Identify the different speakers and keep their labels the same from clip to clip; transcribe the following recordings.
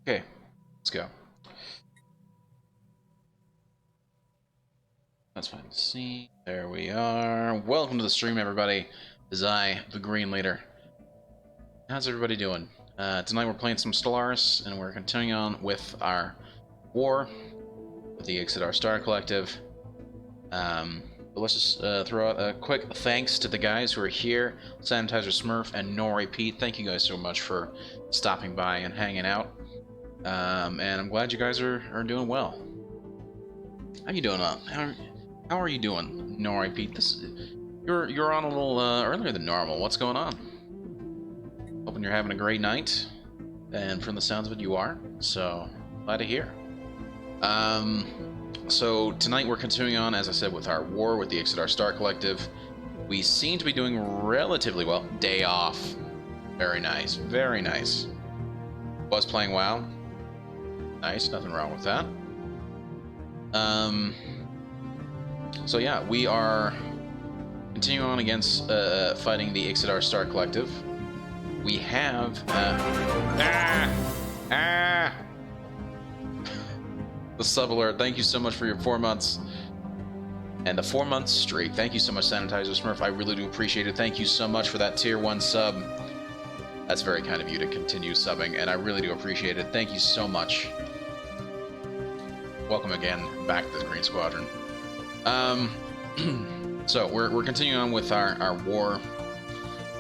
Speaker 1: Okay, let's go. That's fine to see. There we are. Welcome to the stream, everybody. This is I, the Green Leader. How's everybody doing? Tonight we're playing some Stellaris, and we're continuing on with our war with the Ix'idar Star Collective. But let's just throw out a quick thanks to the guys who are here, Sanitizer Smurf and Nori Pete. Thank you guys so much for stopping by and hanging out. And I'm glad you guys are doing well. How you doing? How are you doing, Nori Pete? You're on a little earlier than normal. What's going on? Hoping you're having a great night, and from the sounds of it, you are. So glad to hear. So tonight we're continuing on, as I said, with our war with the Ix'idar Star Collective. We seem to be doing relatively well. Day off. Very nice. Very nice. Was playing WoW. Nice. Nothing wrong with that. So yeah, we are continuing on against fighting the Ix'idar Star Collective. We have the sub alert. Thank you so much for your 4 months and the 4-month streak. Thank you so much, Sanitizer Smurf. I really do appreciate it. Thank you so much for that tier 1 sub. That's very kind of you to continue subbing, and I really do appreciate it. Thank you so much. Welcome again back to the Green Squadron. So we're continuing on with our war.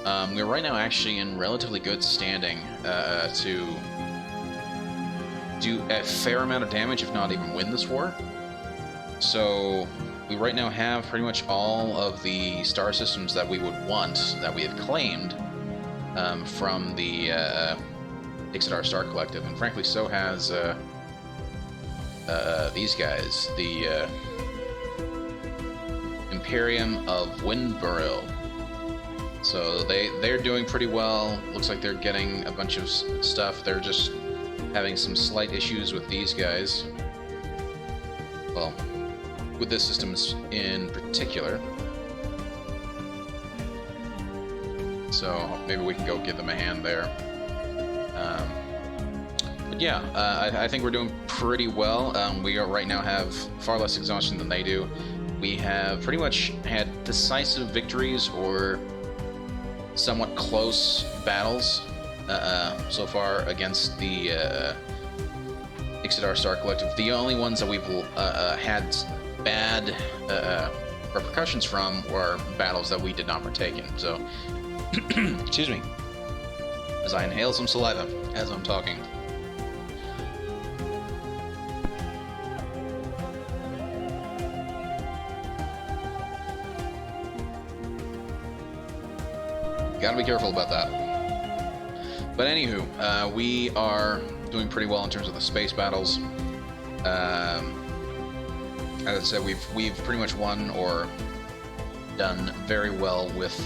Speaker 1: We're right now actually in relatively good standing to do a fair amount of damage, if not even win this war. So we right now have pretty much all of the star systems that we would want, that we had claimed from the Ix'idar Star Collective, and frankly so has these guys, the Imperium of Windburrell. So they're doing pretty well. Looks like they're getting a bunch of stuff. They're just having some slight issues with these guys. Well, with this system in particular. So maybe we can go give them a hand there. But yeah, I think we're doing pretty well. We right now have far less exhaustion than they do. We have pretty much had decisive victories or somewhat close battles so far against the Ix'idar Star Collective. The only ones that we've had bad repercussions from were battles that we did not partake in. So, excuse me, as I inhale some saliva as I'm talking. Gotta be careful about that. But anywho, we are doing pretty well in terms of the space battles. As I said, we've pretty much won or done very well with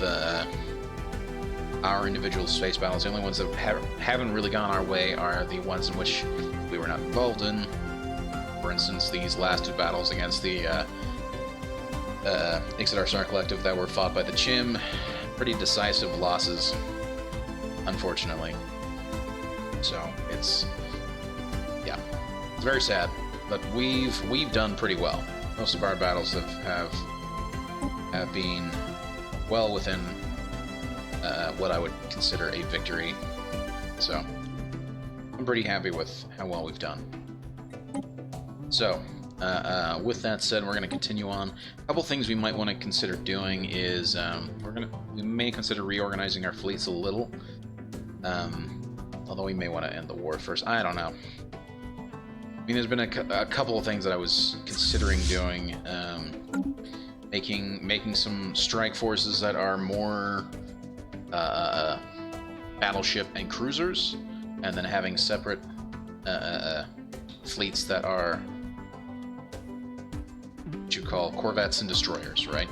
Speaker 1: our individual space battles. The only ones that haven't really gone our way are the ones in which we were not involved in. For instance, these last 2 battles against the Ix'idar Star Collective that were fought by the Chim. Pretty decisive losses, unfortunately. So it's very sad, but we've done pretty well. Most of our battles have been well within what I would consider a victory. So I'm pretty happy with how well we've done. So with that said, we're going to continue on. A couple things we might want to consider doing is we may consider reorganizing our fleets a little. Although we may want to end the war first. I don't know. I mean, there's been a couple of things that I was considering doing. Making some strike forces that are more battleship and cruisers, and then having separate fleets that are what you call corvettes and destroyers, right?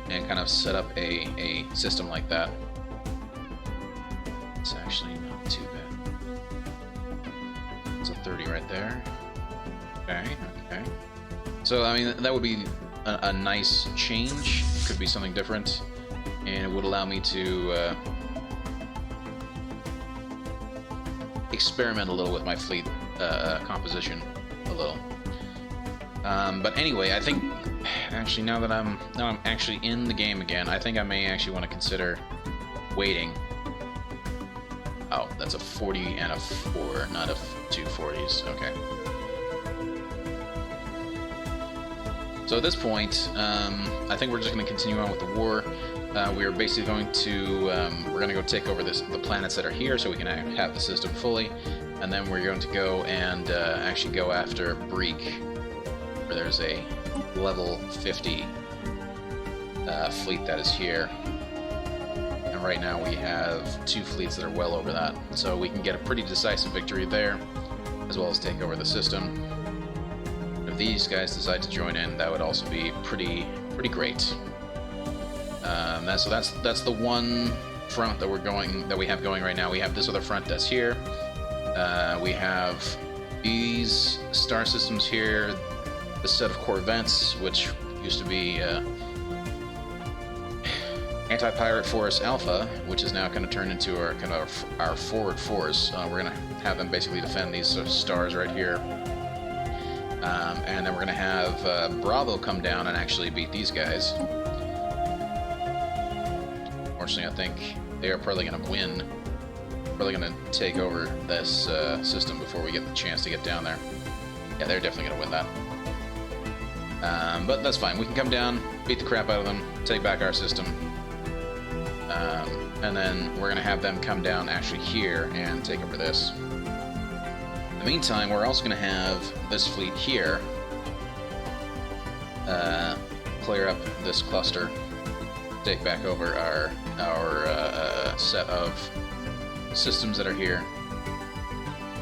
Speaker 1: And kind of set up a system like that. It's actually not too bad. It's a 30 right there. Okay. So, I mean, that would be a nice change. Could be something different. And it would allow me to experiment a little with my fleet composition a little. But anyway, I think actually now I'm actually in the game again, I think I may actually want to consider waiting. Oh, that's a 40 and a 4, not a 2 40s. Okay. So at this point, I think we're just going to continue on with the war. We are basically going to we're going to go take over the planets that are here, so we can have the system fully, and then we're going to go and actually go after Breek, where there's a level 50 fleet that is here. And right now we have 2 fleets that are well over that, so we can get a pretty decisive victory there, as well as take over the system. If these guys decide to join in, that would also be pretty great. So that's the one front that we have going right now. We have this other front that's here. We have these star systems here. This set of corvettes, which used to be Anti-Pirate Force Alpha, which is now going to turn into our forward force. We're going to have them basically defend these stars right here. And then we're going to have Bravo come down and actually beat these guys. Unfortunately, I think they are probably going to win. Probably going to take over this system before we get the chance to get down there. Yeah, they're definitely going to win that. But that's fine. We can come down, beat the crap out of them, take back our system. And then we're going to have them come down actually here and take over this. In the meantime, we're also going to have this fleet here clear up this cluster, take back over our set of systems that are here,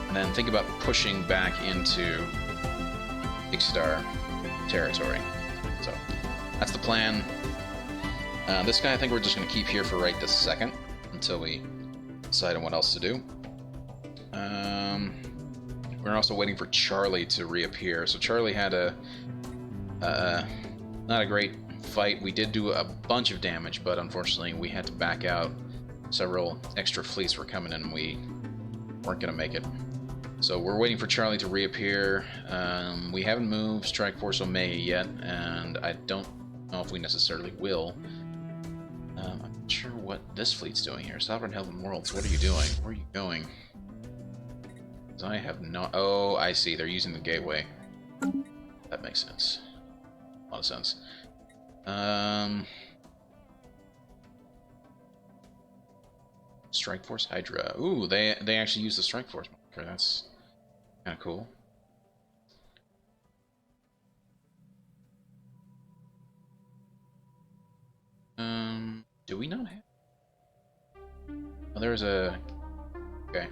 Speaker 1: and then think about pushing back into Ix'idar territory. So that's the plan. This guy I think we're just going to keep here for right this second until we decide on what else to do. We're also waiting for Charlie to reappear. So Charlie had not a great fight. We did do a bunch of damage, but unfortunately we had to back out. Several extra fleets were coming in and we weren't going to make it. So we're waiting for Charlie to reappear. We haven't moved Strike Force Omega yet, and I don't know if we necessarily will. I'm not sure what this fleet's doing here. Sovereign Heaven Worlds, what are you doing? Where are you going? I have not... Oh, I see. They're using the gateway. That makes sense. A lot of sense. Strike Force Hydra. Ooh, they actually use the Strike Force marker. That's kind of cool. Do we not have... Oh, there's a... Okay.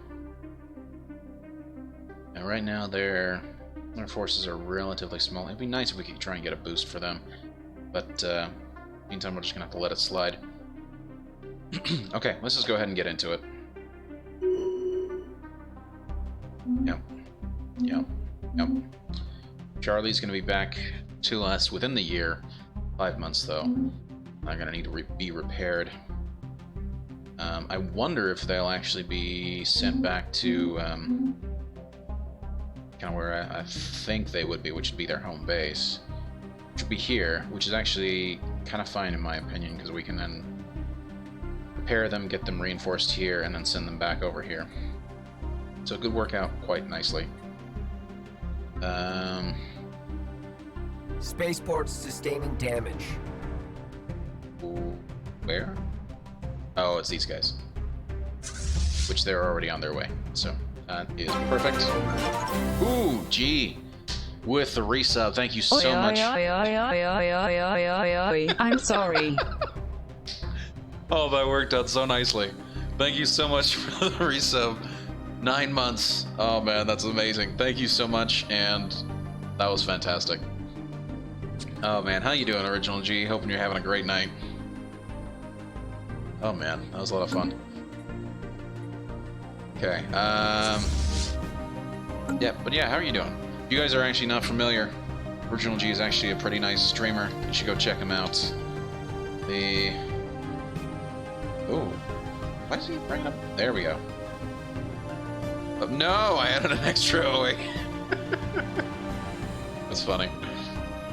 Speaker 1: And right now their forces are relatively small. It'd be nice if we could try and get a boost for them. But, meantime, we're just gonna have to let it slide. Okay, let's just go ahead and get into it. Yep. Charlie's gonna be back to us within the year. 5 months, though. I'm gonna need to be repaired. I wonder if they'll actually be sent back to kind of where I think they would be, which would be their home base. Which would be here, which is actually kind of fine in my opinion, because we can then repair them, get them reinforced here, and then send them back over here. So it could work out quite nicely.
Speaker 2: Spaceports sustaining damage.
Speaker 1: Where? Oh, it's these guys. Which they're already on their way. So that is perfect. Ooh, gee. With the resub, thank you so much.
Speaker 3: I'm sorry.
Speaker 1: Oh, that worked out so nicely. Thank you so much for the resub. 9 months. Oh man, that's amazing. Thank you so much, and that was fantastic. Oh man, how you doing, Original G? Hoping you're having a great night. Oh man, that was a lot of fun. Okay, yeah, but yeah, how are you doing? If you guys are actually not familiar, Original G is actually a pretty nice streamer. You should go check him out. Ooh. Why is he bringing up? There we go. Oh, no, I added an extra OA. That's funny.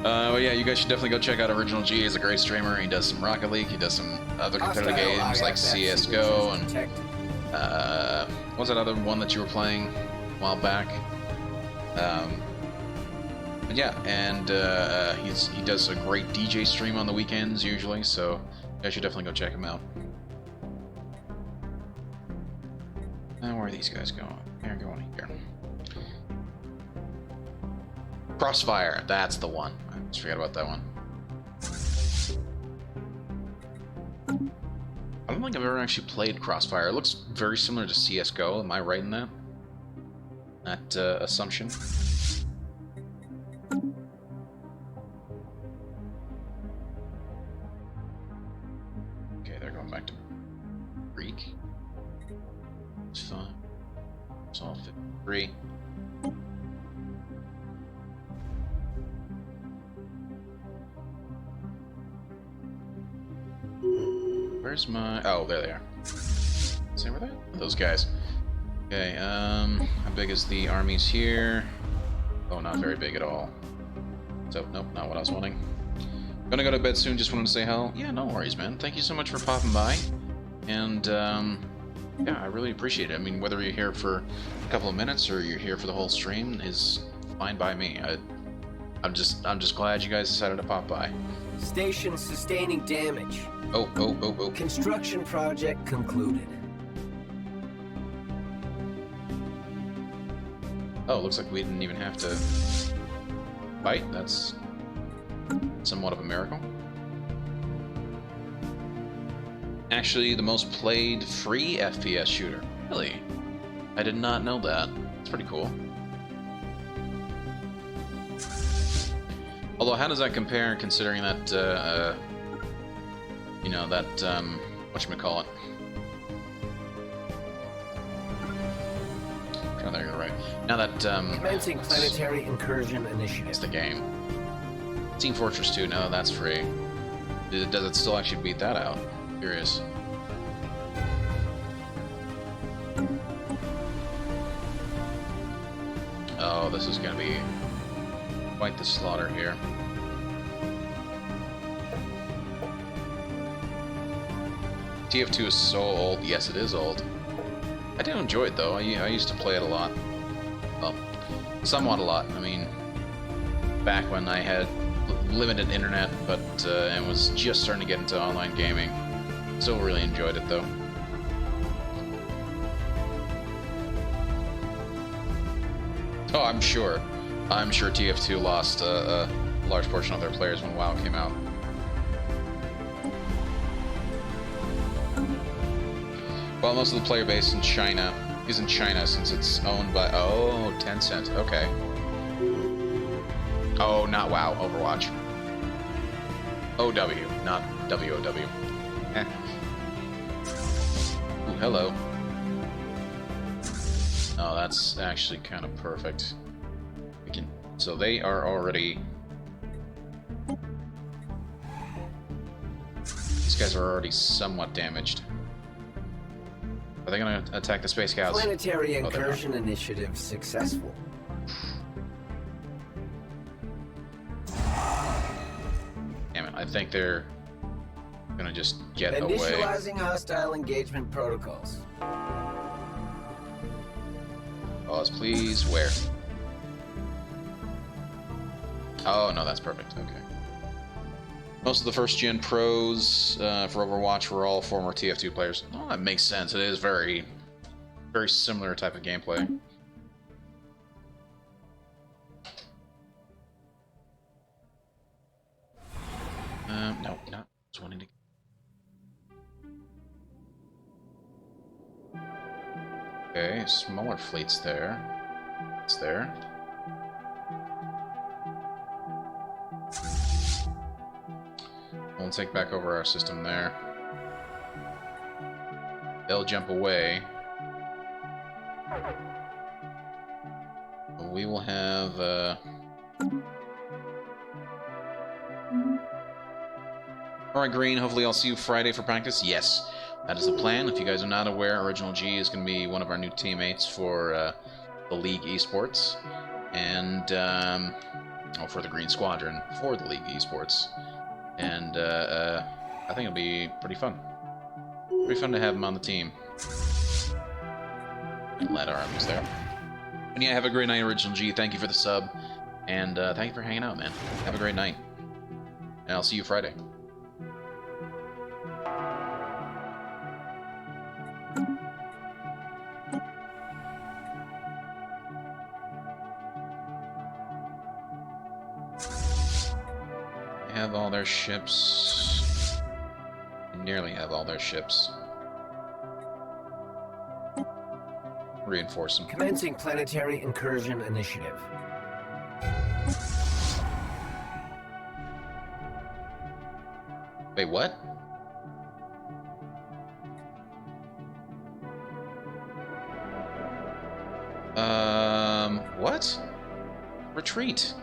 Speaker 1: Well, yeah, you guys should definitely go check out Original G. He's a great streamer. He does some Rocket League. He does some other competitive games like CSGO and what's that other one that you were playing a while back? But yeah, and he does a great DJ stream on the weekends usually, so you guys should definitely go check him out. Now, where are these guys going? They're going here. Crossfire, that's the one. I just forgot about that one. I don't think I've ever actually played Crossfire. It looks very similar to CSGO. Am I right in that? That assumption? Okay, they're going back to Greek. It's fine. It's all 53. Where's my... Oh, there they are. See where they are? Those guys. Okay, how big is the armies here? Oh, not very big at all. So, nope, not what I was wanting. Gonna go to bed soon, just wanted to say hello. Yeah, no worries, man. Thank you so much for popping by. And, yeah, I really appreciate it. I mean, whether you're here for a couple of minutes or you're here for the whole stream is fine by me. I'm just glad you guys decided to pop by.
Speaker 2: Station sustaining damage.
Speaker 1: Oh.
Speaker 2: Construction project concluded.
Speaker 1: Oh, looks like we didn't even have to fight. That's somewhat of a miracle. Actually, the most played free FPS shooter. Really? I did not know that. It's pretty cool. Although, how does that compare, considering that, you know, that, whatchamacallit? Oh, there you're right. Now that,
Speaker 2: Commencing Planetary Incursion Initiative.
Speaker 1: It's the game. Team Fortress 2, no, that's free. Does it still actually beat that out? Curious. Oh, this is gonna be quite the slaughter here. TF2 is so old. Yes, it is old. I do enjoy it, though. I used to play it a lot. Well, somewhat a lot. I mean, back when I had limited internet, but and was just starting to get into online gaming. Still really enjoyed it, though. Oh, I'm sure. I'm sure TF2 lost a large portion of their players when WoW came out. Well, most of the player base in China is in China since it's owned by... Oh, Tencent. Okay. Oh, not WoW. Overwatch. OW, not WOW. Eh. Ooh, hello. Oh, that's actually kind of perfect. We can... So they are already... These guys are already somewhat damaged. Are they going to attack the Space Scouts?
Speaker 2: Planetary Incursion Initiative successful.
Speaker 1: Damn it, I think they're going to just get away.
Speaker 2: Initializing hostile engagement protocols.
Speaker 1: Pause, please. Where? Oh, no, that's perfect. Okay. Most of the first-gen pros for Overwatch were all former TF2 players. Oh, that makes sense. It is very, very similar type of gameplay. No, not just wanting to... Okay, smaller fleets there. It's there. We'll take back over our system there. They'll jump away. We will have... Alright, Green, hopefully I'll see you Friday for practice. Yes. That is the plan. If you guys are not aware, Original G is going to be one of our new teammates for the League Esports. And, for the Green Squadron for the League Esports. And, I think it'll be pretty fun. Pretty fun to have him on the team. Let our arms there. And yeah, have a great night, Original G. Thank you for the sub. And thank you for hanging out, man. Have a great night. And I'll see you Friday. They have all their ships. They nearly have all their ships. Reinforce them.
Speaker 2: Commencing Planetary Incursion Initiative.
Speaker 1: Wait, what? What? Retreat.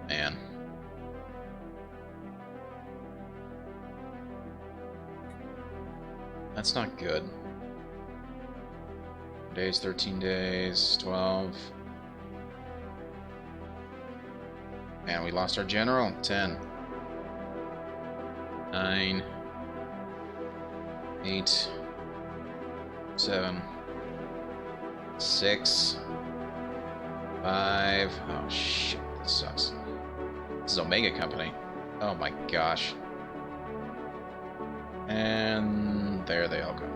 Speaker 1: Man. That's not good. Days, 13 days, 12. Man, we lost our general. 10. 9. 8. 7. 6. 5. Oh shit, this sucks. This is Omega Company. Oh my gosh. And there they all go.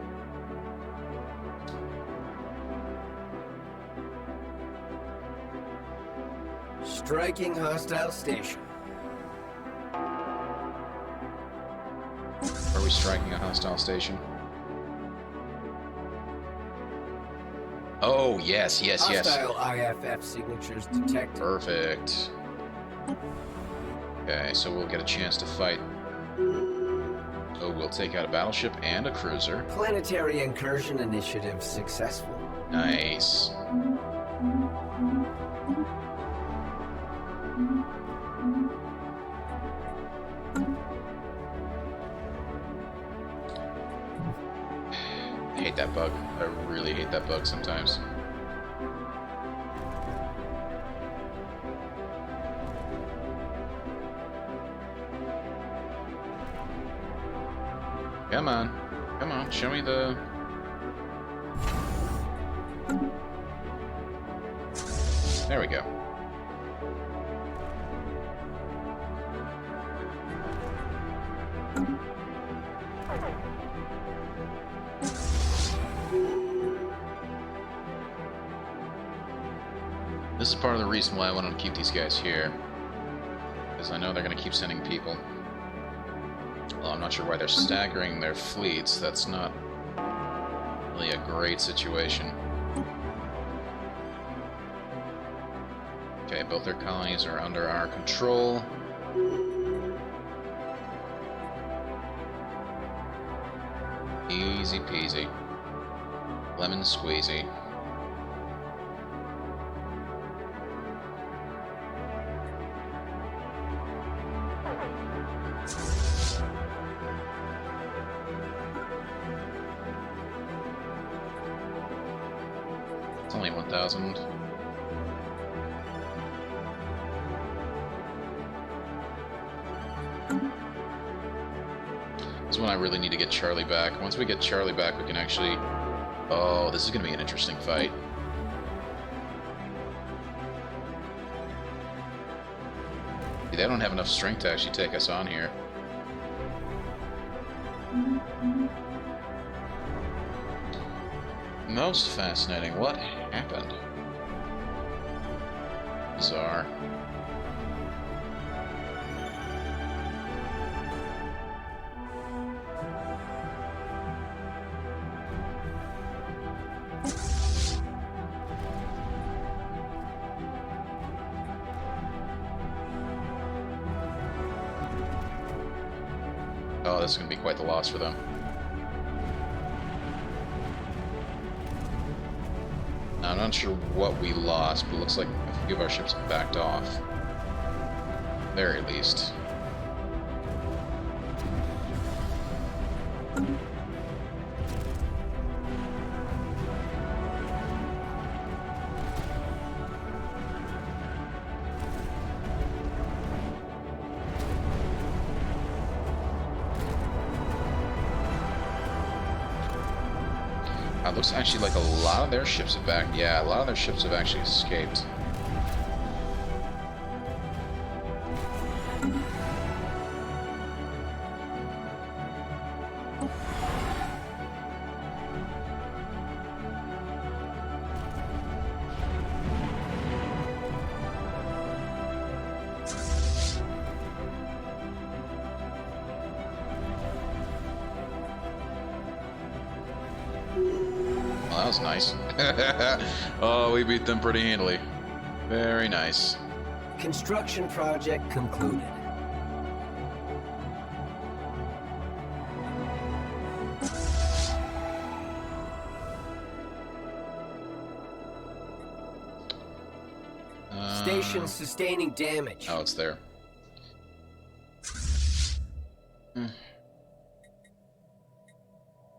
Speaker 2: Striking hostile station.
Speaker 1: Are we striking a hostile station? Oh, yes, yes, yes.
Speaker 2: Hostile IFF signatures detected.
Speaker 1: Perfect. Okay, so we'll get a chance to fight. So we'll take out a battleship and a cruiser.
Speaker 2: Planetary Incursion Initiative successful.
Speaker 1: Nice. I hate that bug. I really hate that bug sometimes. Come on. Come on, show me the... There we go. This is part of the reason why I wanted to keep these guys here. Because I know they're going to keep sending people. Well, I'm not sure why they're staggering their fleets. That's not really a great situation. Okay, both their colonies are under our control. Easy peasy. Lemon squeezy. It's only 1,000. This is when I really need to get Charlie back. Once we get Charlie back, we can actually... Oh, this is going to be an interesting fight. See, they don't have enough strength to actually take us on here. Most fascinating. What happened? Bizarre. Oh, this is going to be quite the loss for them. Now, I'm not sure what we lost, but it looks like a few of our ships backed off. Very least. It looks actually like a lot of their ships have back. Yeah, a lot of their ships have actually escaped. Well, that was nice. Oh, we beat them pretty handily. Very nice.
Speaker 2: Construction project concluded. Station sustaining damage.
Speaker 1: Oh, it's there.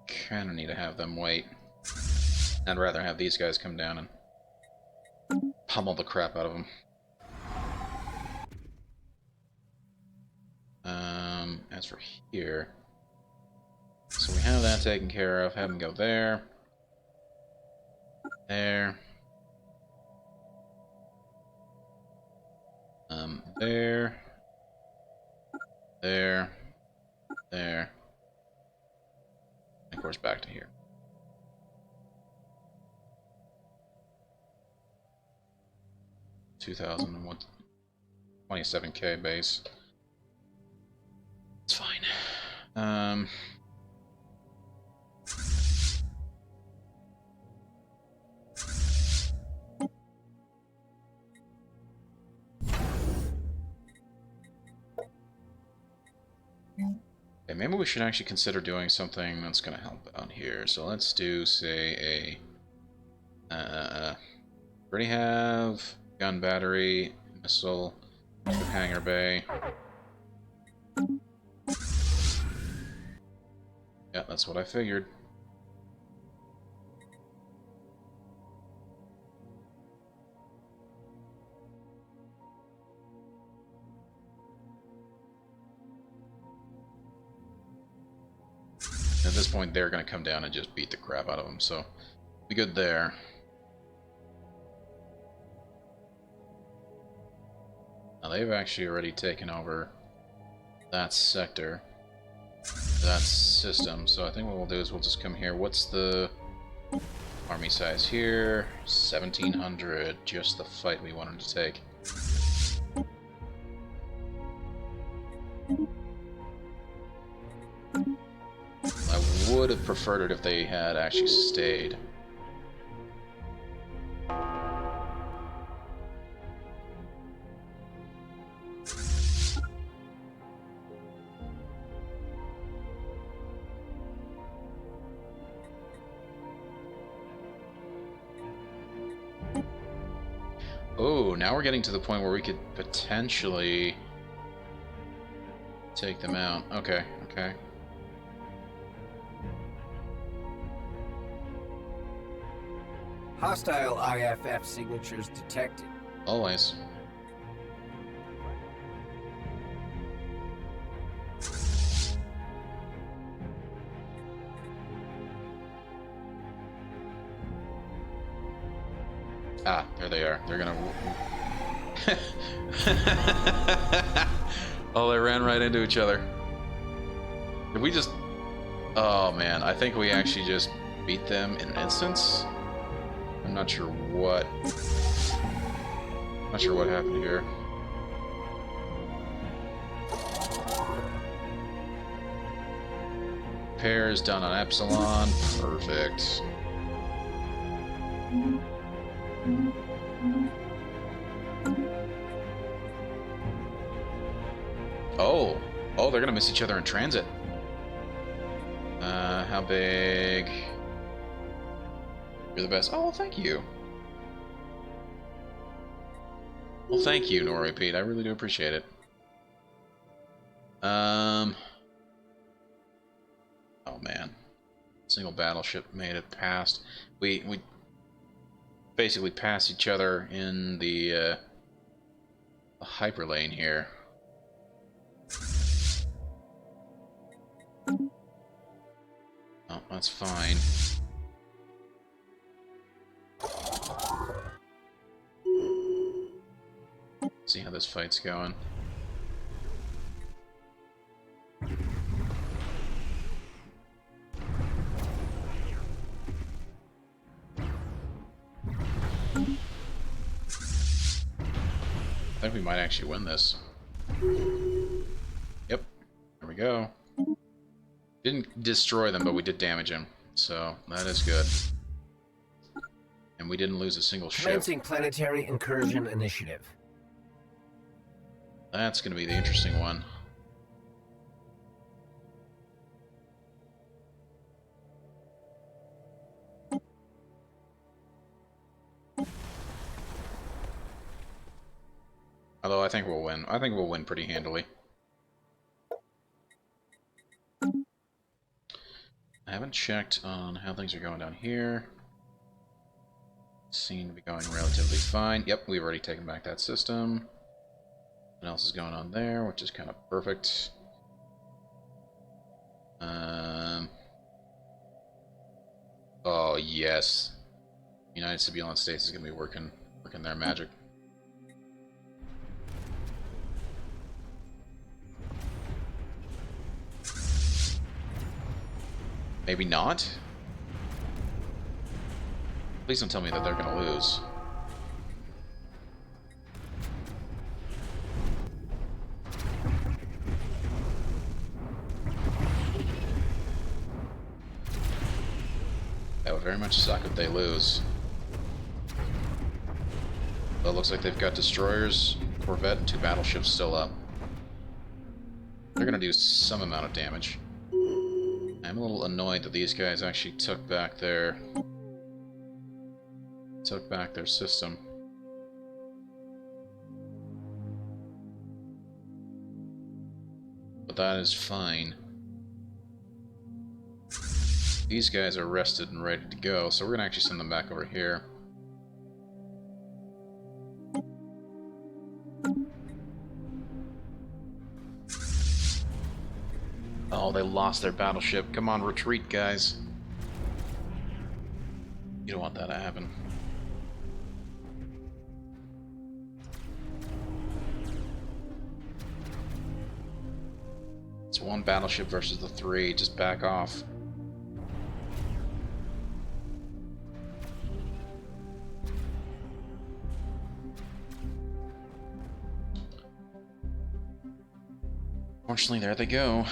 Speaker 1: Kinda need to have them wait. I'd rather have these guys come down and pummel the crap out of them. As for here, so we have that taken care of. Have them go there, there, there, there, there, and of course back to here. $2,027K base. It's fine. Okay, maybe we should actually consider doing something that's going to help out here. So let's do, say, already have gun battery, missile, hangar bay. Yeah, that's what I figured. At this point, they're going to come down and just beat the crap out of them, so be good there. Now, they've actually already taken over that sector, that system, so I think what we'll do is we'll just come here. What's the army size here? 1,700, just the fight we wanted to take. I would have preferred it if they had actually stayed. Oh, now we're getting to the point where we could potentially take them out. Okay, okay.
Speaker 2: Hostile IFF signatures detected.
Speaker 1: Always. Ah, there they are. They're gonna... Oh, they ran right into each other. Did we just... Oh, man. I think we actually just beat them in an instance. I'm not sure what... Not sure what happened here. Repairs done on Epsilon. Perfect. Oh. Oh, they're gonna miss each other in transit. How big? You're the best. Oh, well, thank you. Well, thank you, Nori Pete. I really do appreciate it. Oh, man. Single battleship made it past. We basically passed each other in the hyperlane here. Oh, that's fine. fights going. I think we might actually win this. Yep. There we go. Didn't destroy them, but we did damage them. So, that is good. And we didn't lose a single ship.
Speaker 2: Commencing Planetary Incursion Initiative.
Speaker 1: That's going to be the interesting one. Although I think we'll win. I think we'll win pretty handily. I haven't checked on how things are going down here. Seem to be going relatively fine. Yep, we've already taken back that system. What else is going on there, which is kind of perfect. Oh yes, United Sibilan States is going to be working their magic. Maybe not? Please don't tell me that they're gonna lose. That would very much suck if they lose. But it looks like they've got destroyers, corvette, and 2 battleships still up. They're gonna do some amount of damage. I'm a little annoyed that these guys actually took back their system. But that is fine. These guys are rested and ready to go, so we're gonna actually send them back over here. Oh, they lost their battleship. Come on, retreat, guys. You don't want that to happen. It's 1 battleship versus the 3. Just back off. Fortunately, there they go.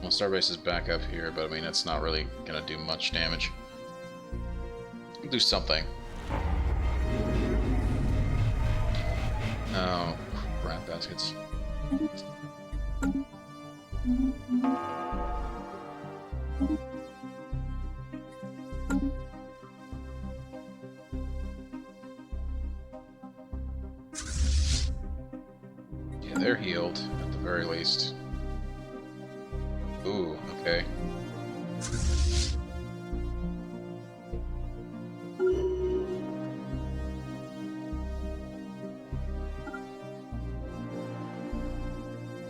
Speaker 1: Well, Starbase is back up here, but I mean, it's not really gonna do much damage. It'll do something. Oh, crap baskets. Yeah, they're healed, at the very least. Ooh, okay.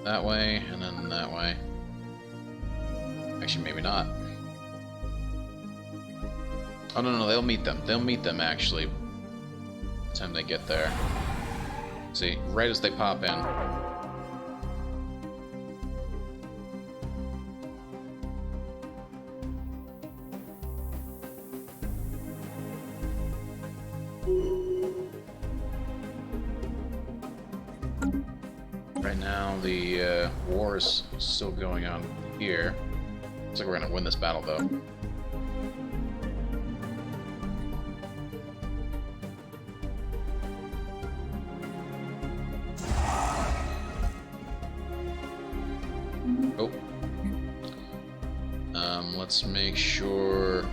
Speaker 1: That way, and then that way. Actually, maybe not. Oh, no, they'll meet them. They'll meet them, actually, by the time they get there. See, right as they pop in. Right now, the war is still going on here. Looks like we're gonna win this battle, though. Oh. Let's make sure.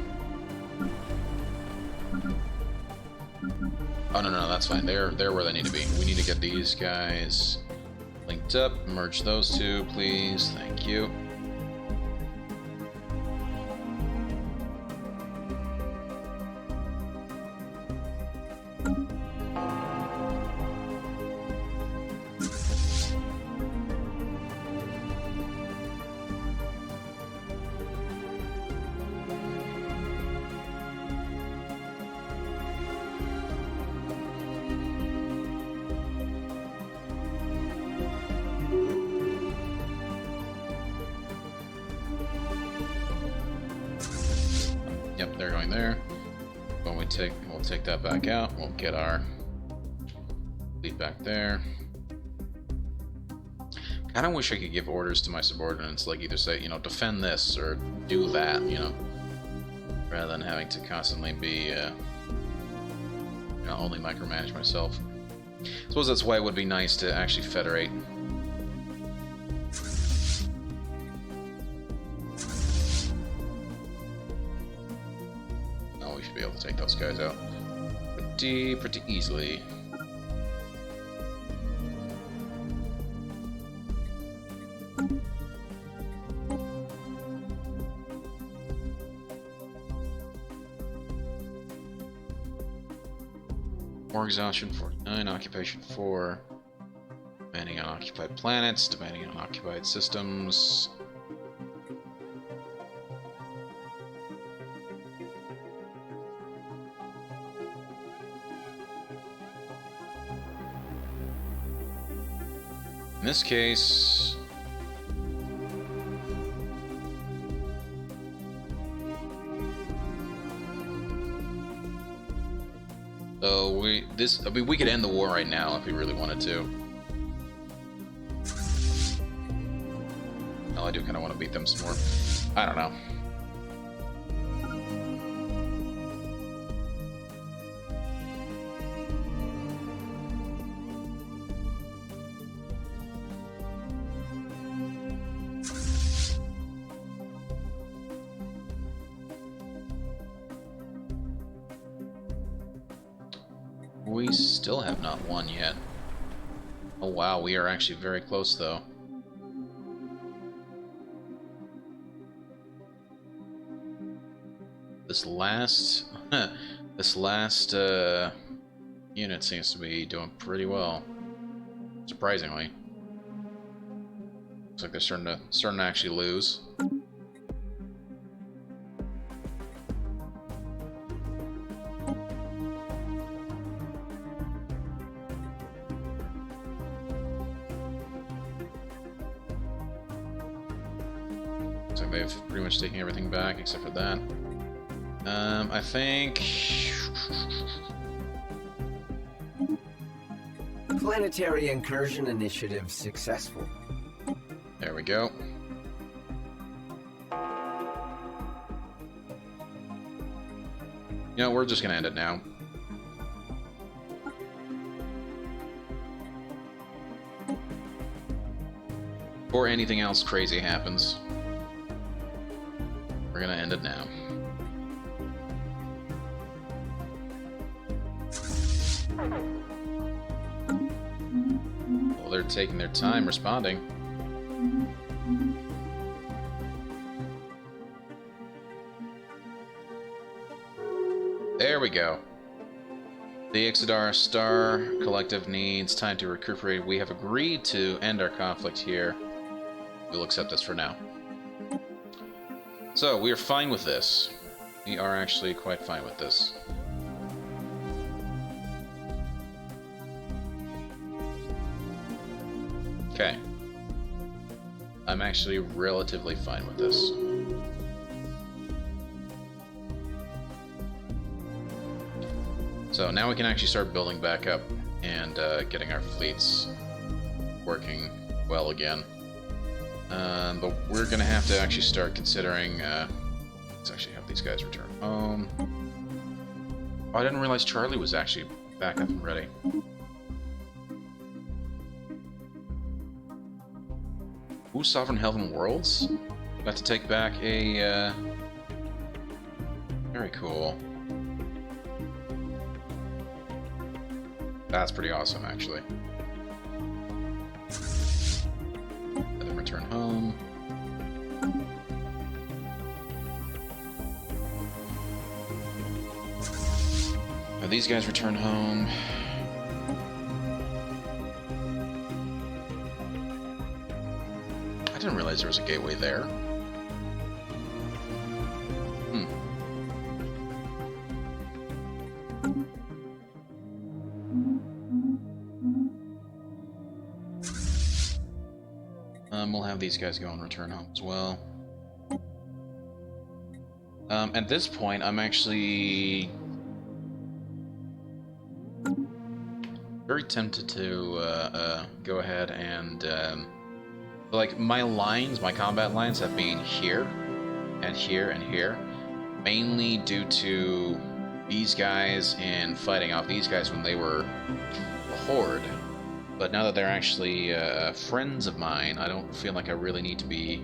Speaker 1: Oh no, that's fine. They're where they need to be. We need to get these guys linked up. Merge those 2, please. Thank you. they're going there. When we'll take that back out. We'll get our fleet back there. Kind of wish I could give orders to my subordinates, like either say, you know, defend this or do that, you know, rather than having to constantly be, you know, only micromanage myself. I suppose that's why it would be nice to actually federate. Oh, we should be able to take those guys out pretty easily. More exhaustion 49, occupation 4, depending on occupied planets, depending on occupied systems. In this case, so we could end the war right now if we really wanted to. Well, I do kind of want to beat them some more. I don't know. We still have not won yet. Oh wow, we are actually very close though. This last unit seems to be doing pretty well. Surprisingly. Looks like they're starting to actually lose. They've pretty much taken everything back except for that. I think...
Speaker 2: Planetary Incursion initiative successful.
Speaker 1: There we go. You know, we're just gonna end it now. Before anything else crazy happens. We're gonna end it now. Well, they're taking their time responding. There we go. The Ix'idar Star Collective needs time to recuperate. We have agreed to end our conflict here. We'll accept this for now. So, we are fine with this. We are actually quite fine with this. Okay. I'm actually relatively fine with this. So now we can actually start building back up and getting our fleets working well again. But we're gonna have to actually start considering, let's actually have these guys return home. Oh, I didn't realize Charlie was actually back up and ready. Ooh, Sovereign Heaven Worlds? Got to take back a, very cool. That's pretty awesome, actually. Let them return home. Now these guys return home. I didn't realize there was a gateway there. We'll have these guys go and return home as well. At this point, I'm actually very tempted to go ahead and like my lines, my combat lines have been here and here and here, mainly due to these guys and fighting off these guys when they were a horde. But now that they're actually friends of mine, I don't feel like I really need to be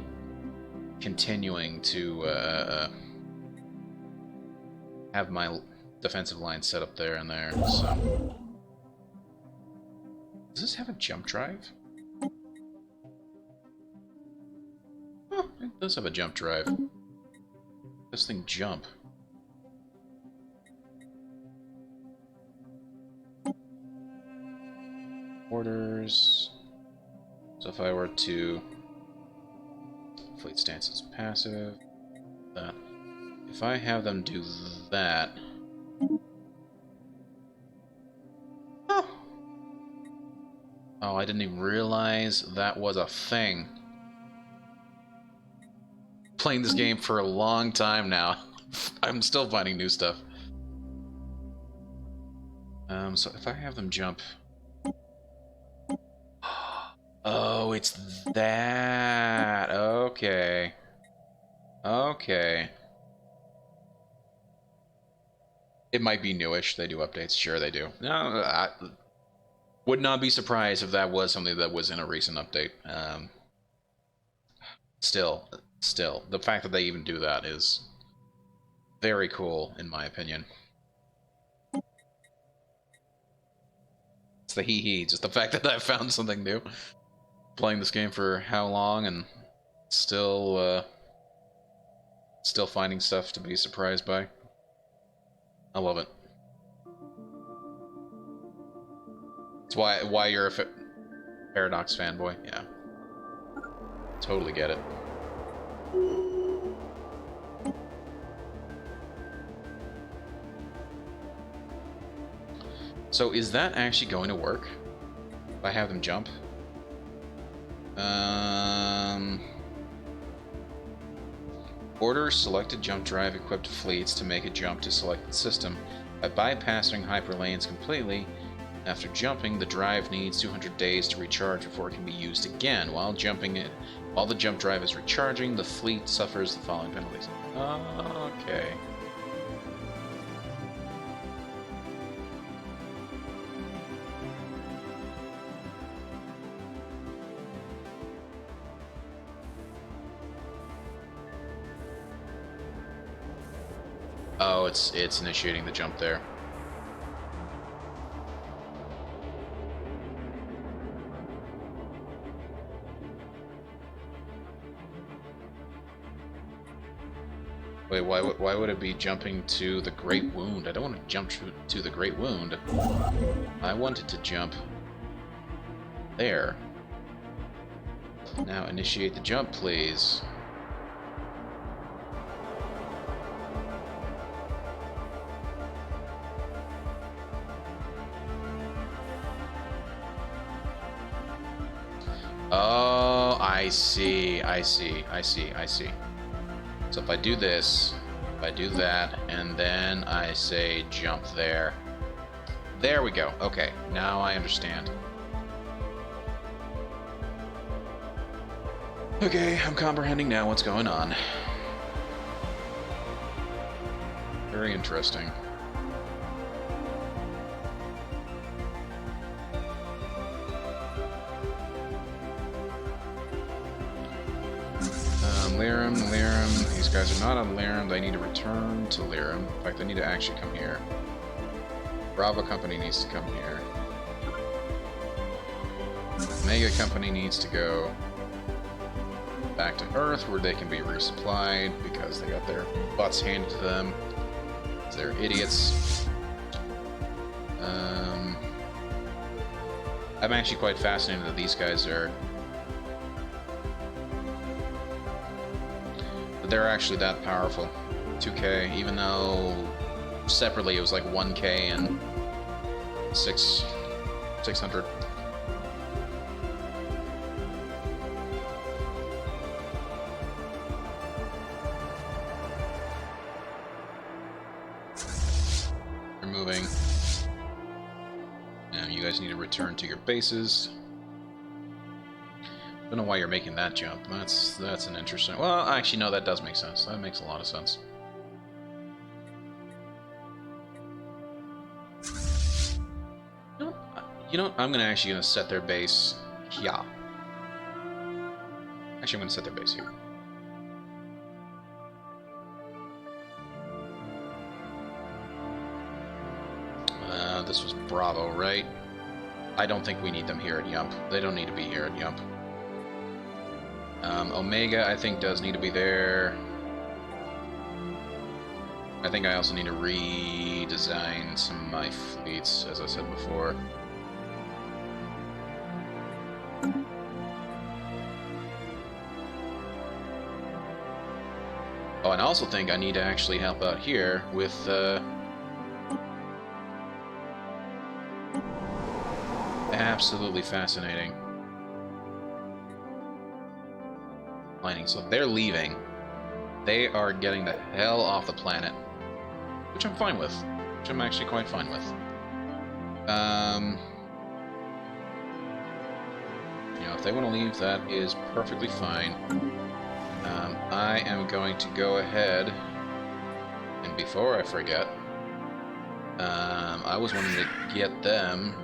Speaker 1: continuing to have my defensive line set up there and there. So, does this have a jump drive? Oh, it does have a jump drive. This thing jump. Orders. So if I were to fleet stance is passive. That. If I have them do that. Oh. Oh, I didn't even realize that was a thing. Playing this game for a long time now. I'm still finding new stuff. So if I have them jump. Oh, it's that. Okay. Okay. It might be newish. They do updates. Sure, they do. No, I would not be surprised if that was something that was in a recent update. Still, the fact that they even do that is very cool, in my opinion. It's the hee-hee, just the fact that I found something new. Playing this game for how long and still finding stuff to be surprised by. I love it. It's why you're a Paradox fanboy. Yeah, totally get it. So is that actually going to work? If I have them jump? Order selected jump drive equipped fleets to make a jump to selected system. By bypassing hyperlanes completely, after jumping, the drive needs 200 days to recharge before it can be used again. While the jump drive is recharging, the fleet suffers the following penalties. Okay. Oh, it's initiating the jump there. Wait, why would it be jumping to the Great Wound? I don't want to jump to the Great Wound. I wanted to jump there. Now initiate the jump, please. Oh, I see. So if I do this, if I do that, and then I say jump there. There we go. Okay, now I understand. Okay, I'm comprehending now what's going on. Very interesting. Lyrum. These guys are not on Lyrum. They need to return to Lyrum. In fact, they need to actually come here. Bravo Company needs to come here. Mega Company needs to go back to Earth, where they can be resupplied because they got their butts handed to them. They're idiots. I'm actually quite fascinated that these guys are... They're actually that powerful. 2K, even though separately it was like 1K and 600. moving. You guys need to return to your bases. Don't know why you're making that jump. That's an interesting... Well, actually, no, that does make sense. That makes a lot of sense. You know, I'm actually gonna set their base here. Actually, I'm gonna set their base here. This was Bravo, right? I don't think we need them here at Yump. They don't need to be here at Yump. Omega, I think, does need to be there. I think I also need to redesign some of my fleets, as I said before. Oh, and I also think I need to actually help out here with, absolutely fascinating. Mining. So they're leaving. They are getting the hell off the planet. Which I'm fine with. Which I'm actually quite fine with. You know, if they want to leave, that is perfectly fine. I am going to go ahead, and before I forget, I was wanting to get them.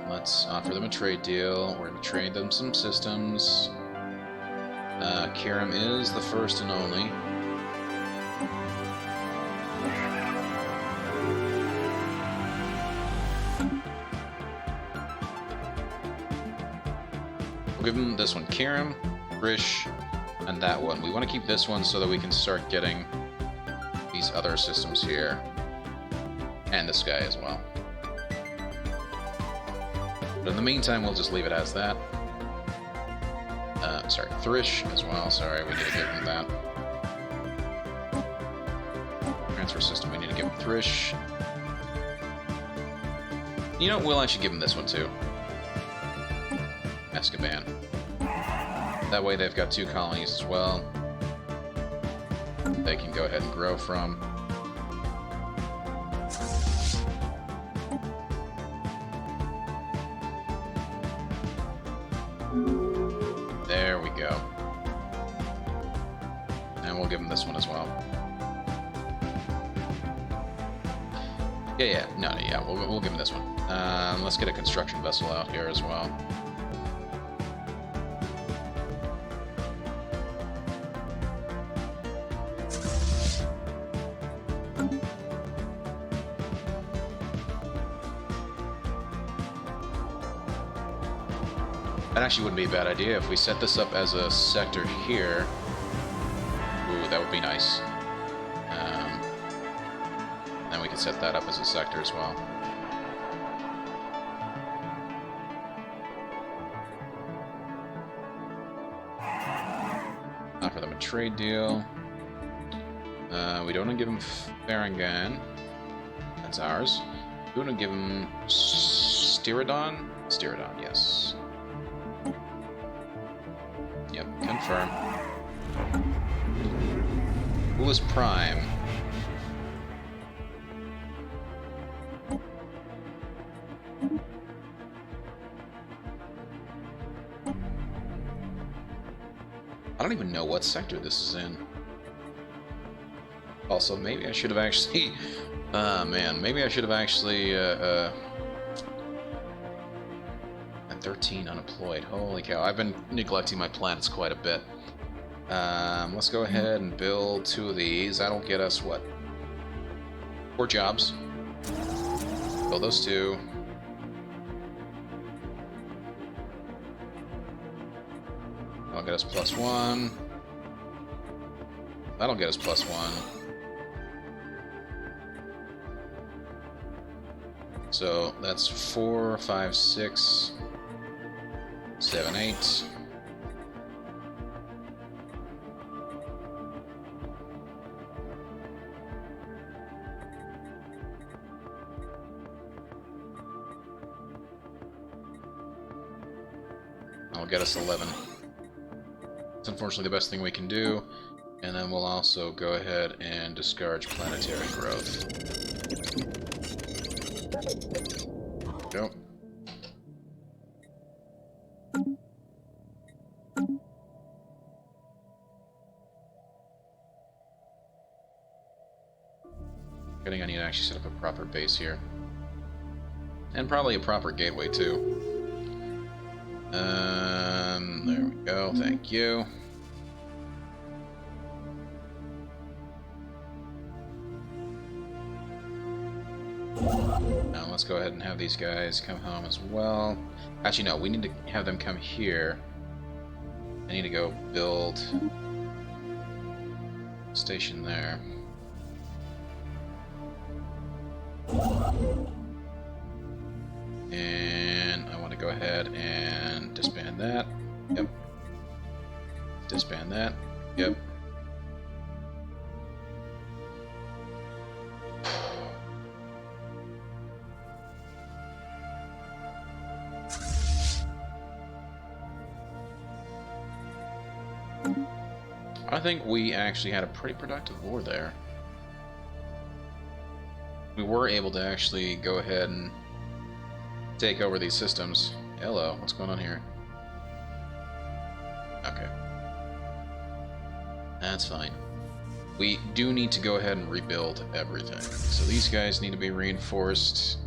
Speaker 1: Let's offer them a trade deal. We're going to trade them some systems. Kiram is the first and only. We'll give them this one, Kiram, Rish, and that one. We want to keep this one so that we can start getting these other systems here. And this guy as well. But in the meantime, we'll just leave it as that. Sorry, Thrish as well. Sorry, we need to give him that. Transfer system, we need to give him Thrish. You know, we'll actually give him this one too. Azkaban. That way they've got 2 colonies as well. They can go ahead and grow from. There we go. And we'll give him this one as well. Yeah, we'll give him this one. Let's get a construction vessel out here as well. That actually wouldn't be a bad idea if we set this up as a sector here. Ooh, that would be nice. Then we could set that up as a sector as well. Offer them a trade deal. We don't want to give them Farangan. That's ours. We want to give them Styrodon? Styrodon, yes. Yep, confirm. Who is Prime? I don't even know what sector this is in. Also, maybe I should have actually... man, maybe I should have actually... and 13 unemployed. Holy cow, I've been neglecting my planets quite a bit. Let's go ahead and build 2 of these. That'll get us, what? 4 jobs. Build those 2. That'll get us +1. That'll get us +1. So that's 4, 5, 6, 7, 8. That'll get us 11. It's unfortunately the best thing we can do. And then we'll also go ahead and discourage planetary growth. Go. I think I need to actually set up a proper base here. And probably a proper gateway, too. There we go, thank you. Now let's go ahead and have these guys come home as well. Actually, no, we need to have them come here. I need to go build a station there. And I want to go ahead and disband that. Yep. Disband that. Yep. I think we actually had a pretty productive war there. We were able to actually go ahead and take over these systems. Hello, what's going on here? Okay. That's fine. We do need to go ahead and rebuild everything. So these guys need to be reinforced.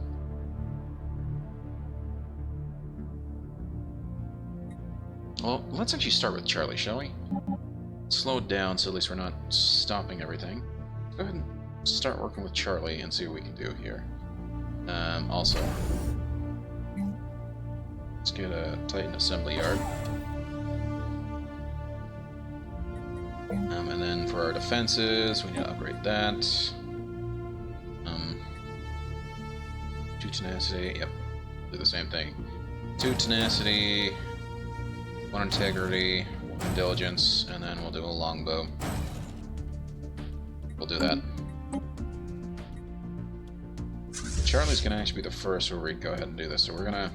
Speaker 1: Well, let's actually start with Charlie, shall we? Slow it down so at least we're not stopping everything. Go ahead and start working with Charlie and see what we can do here. Also, let's get a Titan assembly yard. And then for our defenses, we need to upgrade that. 2 tenacity, yep, do the same thing. 2 tenacity, 1 integrity, 1 diligence, and then we'll do a longbow. We'll do that. Charlie's gonna actually be the first where we go ahead and do this, so we're gonna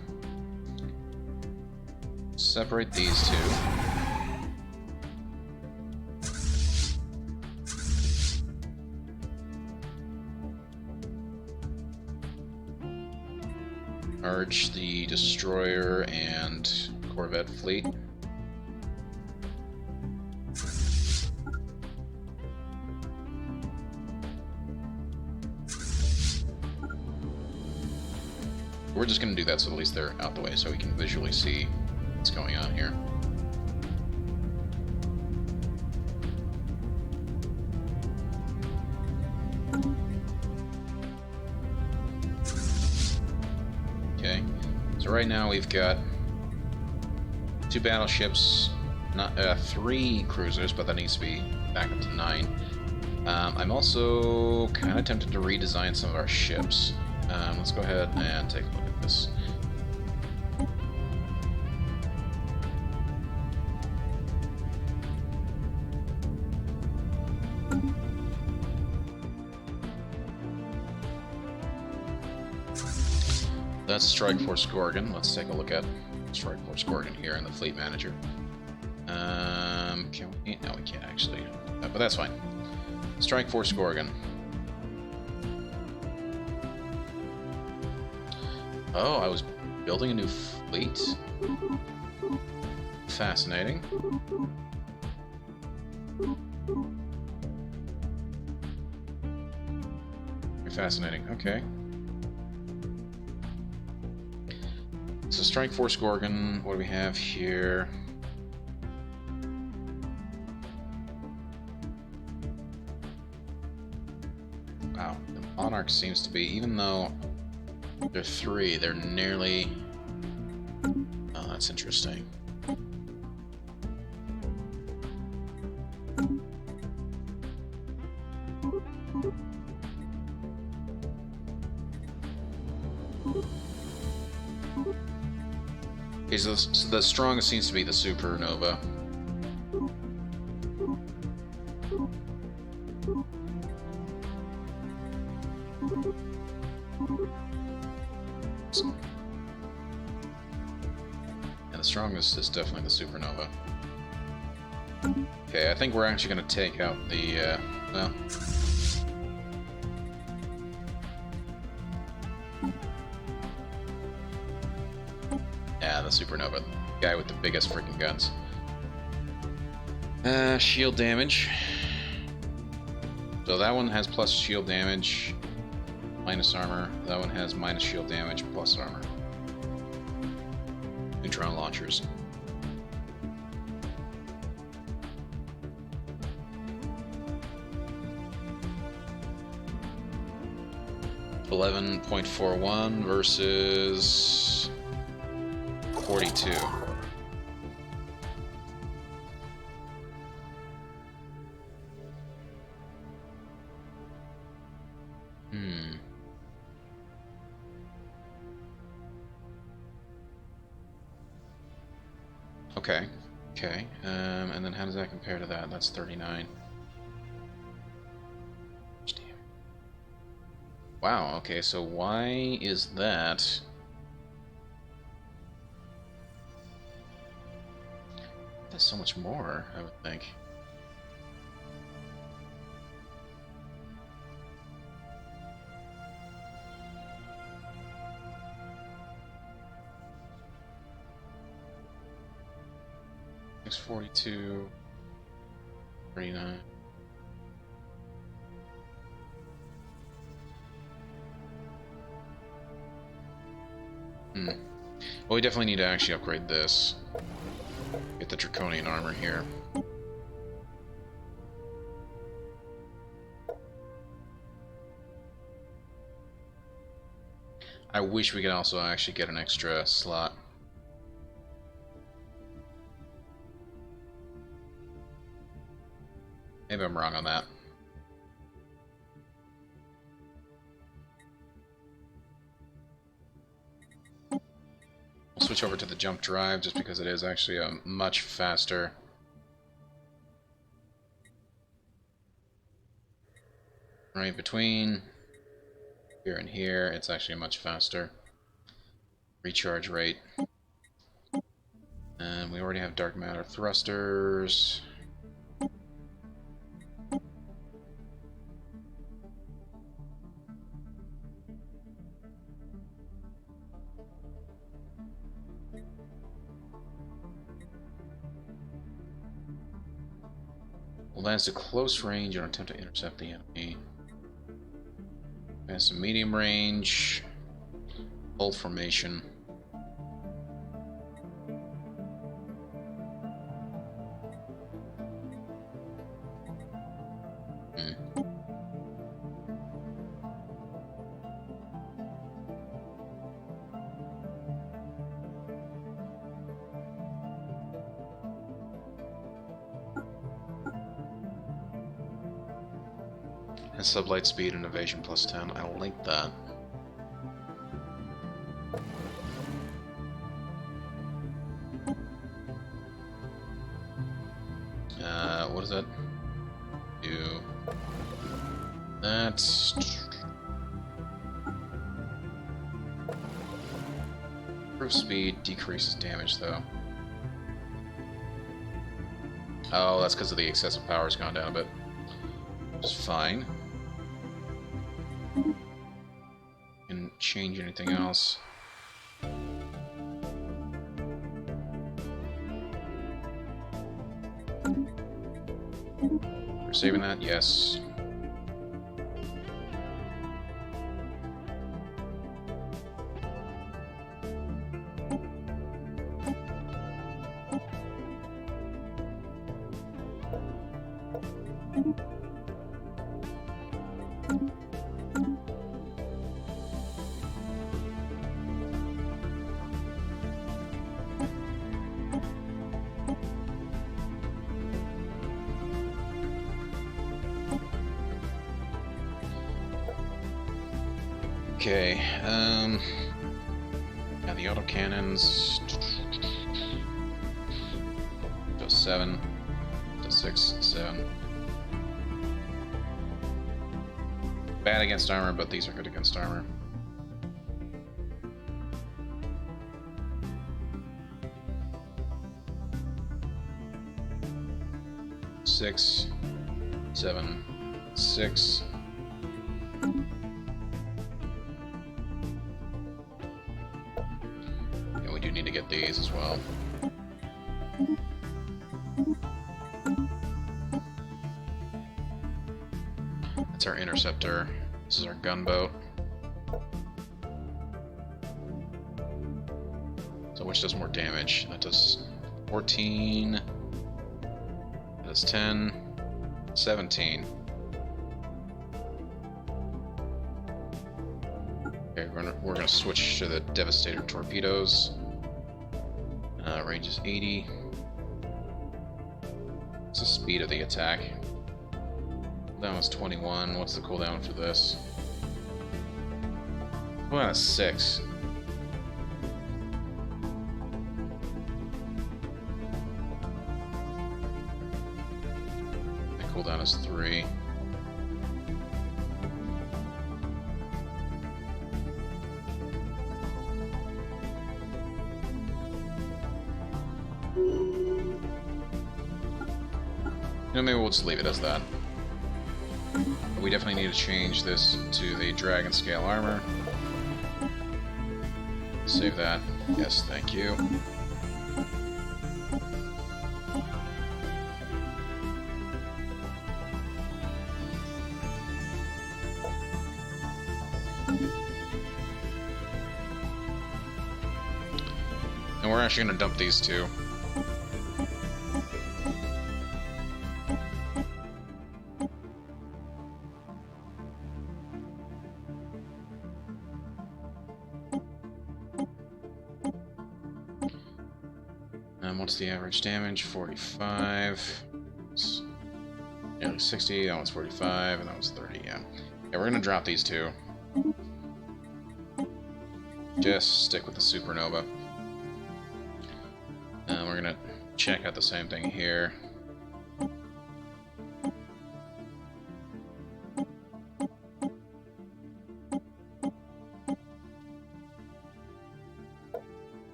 Speaker 1: separate these two. Merge the destroyer and corvette fleet. We're just going to do that so at least they're out the way so we can visually see what's going on here. Okay, so right now we've got 2 battleships, not 3 cruisers, but that needs to be back up to 9. I'm also kind of tempted to redesign some of our ships. Let's go ahead and take a look at this. That's Strike Force Gorgon. Let's take a look at Strike Force Gorgon here in the Fleet Manager. Can we? No, we can't actually. But that's fine. Strike Force Gorgon. Oh, I was building a new fleet? Fascinating. Very fascinating, okay. So Strike Force Gorgon, what do we have here? Wow, the Monarch seems to be, even though they're 3, they're nearly... Oh, that's interesting. Okay, so the strongest seems to be the Supernova. And the strongest is definitely the Supernova. Okay, I think we're actually going to take out the, well... supernova. The guy with the biggest freaking guns. Shield damage. So that one has plus shield damage, minus armor. That one has minus shield damage, plus armor. Neutron launchers. $11.41 versus 42. Okay. Okay. And then how does that compare to that? That's 39. Damn. Wow, okay, so why is that? That's so much more, I would think. $642, 39. Well, we definitely need to actually upgrade this. Get the draconian armor here. I wish we could also actually get an extra slot. Maybe I'm wrong on that. We'll switch over to the jump drive just because it is actually a much faster. Right between here and here, it's actually much faster. Recharge rate. And we already have dark matter thrusters. Lands to close range and attempt to intercept the enemy. Advance to medium range. Hold formation. And sublight speed and evasion plus 10. I like that. What does that do? That's... Improve speed, decreases damage though. Oh, that's because of the excessive power's gone down a bit. It's fine. Can change anything else. We're saving that? Yes. Okay, yeah, the autocannons does 7, does 6, 7. Bad against armor, but these are good against armor. Six, 7, 6. Need to get these as That's our interceptor. This is our gunboat. So which does more damage? That does 14. That does 10. 17. Okay, we're gonna switch to the Devastator torpedoes. Range is 80. What's the speed of the attack? Cooldown is 21. What's the cooldown for this? Cooldown is 6. The cooldown is 3. You know, maybe we'll just leave it as that. But we definitely need to change this to the Dragon Scale Armor. Save that. Yes, thank you. And we're actually going to dump these two. What's the average damage? 45. It's nearly 60. That one's 45, and that was 30. Yeah. Yeah, we're gonna drop these two. Just stick with the supernova. And we're gonna check out the same thing here.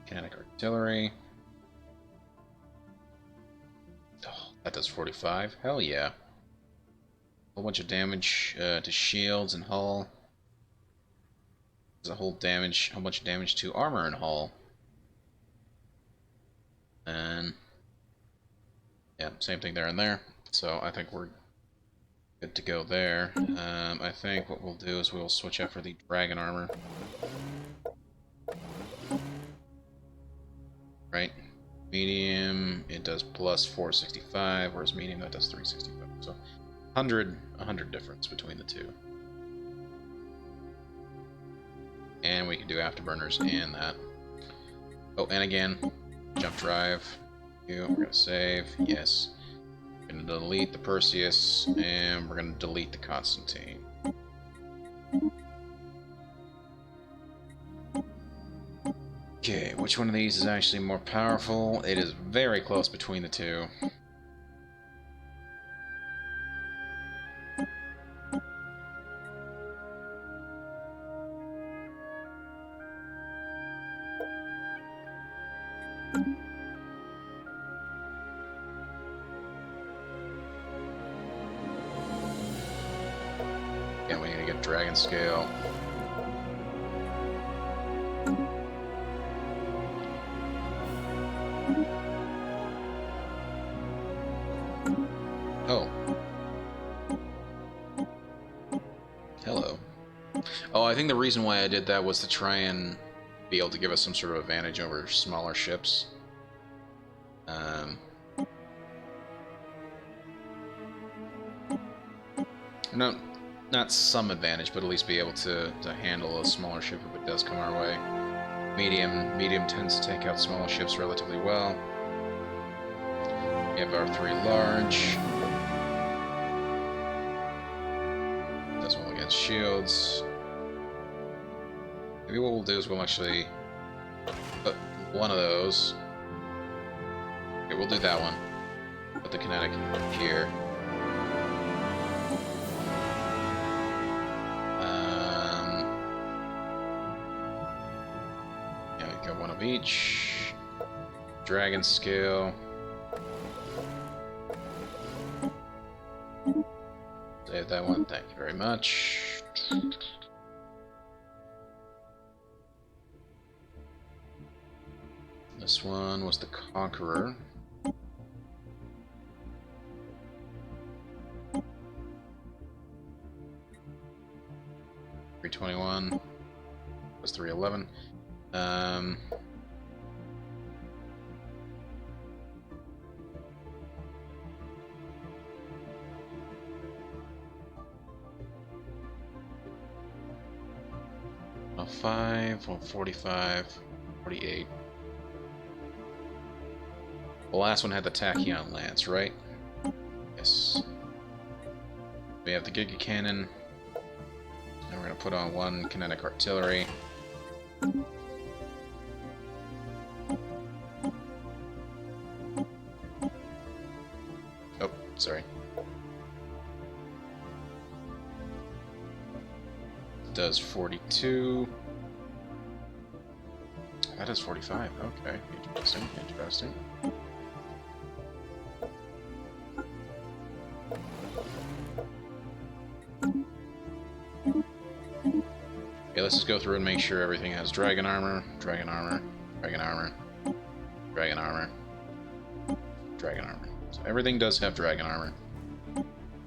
Speaker 1: Kinetic artillery. That does 45. Hell yeah. A whole bunch of damage to shields and hull. There's a whole bunch of damage to armor and hull. And yeah, same thing there and there. So I think we're good to go there. I think what we'll do is we'll switch out for the dragon armor. Right? Medium, it does plus 465, whereas medium, that does 365. So 100 difference between the two. And we can do afterburners and that. Oh, and again, jump drive. We're going to save. Yes. We're going to delete the Perseus, and we're going to delete the Constantine. Okay, which one of these is actually more powerful? It is very close between the two. Yeah, we need to get Dragon Scale. Oh. Hello. Oh, I think the reason why I did that was to try and be able to give us some sort of advantage over smaller ships. Not some advantage, but at least be able to handle a smaller ship if it does come our way. Medium tends to take out smaller ships relatively well. We have our 3 large. Does well against shields. Maybe what we'll do is we'll actually put one of those. Okay, we'll do that one. Put the kinetic here. Yeah, we got one of each. Dragon Scale. Save that one, thank you very much. This one was the Conqueror. 1. Was 311. Five, 145, 48. The last one had the Tachyon Lance, right? Yes. We have the Giga Cannon. And we're going to put on 1 kinetic artillery. Oh, sorry. Does 42. That is 45. Okay, interesting, interesting. Okay, let's just go through and make sure everything has dragon armor, dragon armor, dragon armor, dragon armor, dragon armor. So everything does have dragon armor.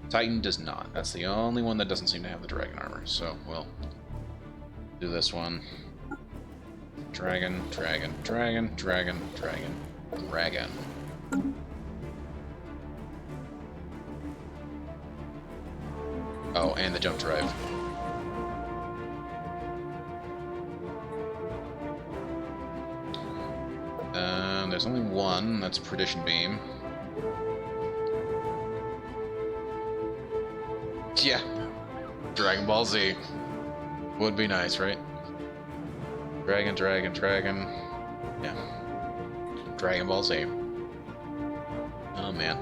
Speaker 1: Titan does not. That's the only one that doesn't seem to have the dragon armor. So we'll do this one. Dragon, dragon, dragon, dragon, dragon, dragon. Oh, and the jump drive. There's only one. That's Perdition Beam. Yeah. Dragon Ball Z. Would be nice, right? Dragon, dragon, dragon. Yeah. Dragon Ball Z. Oh, man.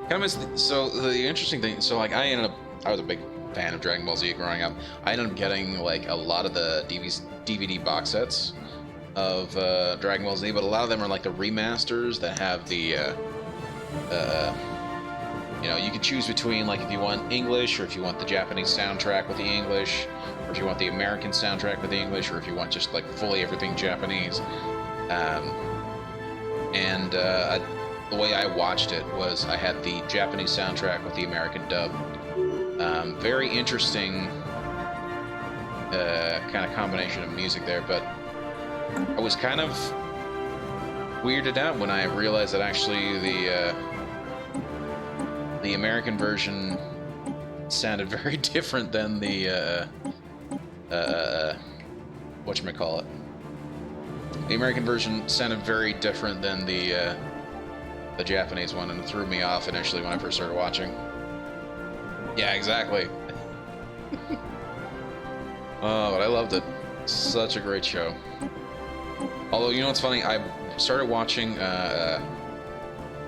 Speaker 1: Kind of miss so the interesting thing, so like I was a big fan of Dragon Ball Z growing up. I ended up getting like a lot of the DVD box sets of Dragon Ball Z, but a lot of them are like the remasters that have the you know, you can choose between like if you want English or if you want the Japanese soundtrack with the English, or if you want the American soundtrack with the English, or if you want just like fully everything Japanese. The way I watched it was I had the Japanese soundtrack with the American dub. Very interesting kind of combination of music there, but I was kind of weirded out when I realized that actually the American version sounded very different than the whatchamacallit. The American version sounded very different than the Japanese one, and it threw me off initially when I first started watching. Yeah, exactly. Oh, but I loved it. Such a great show. Although, you know what's funny? I started watching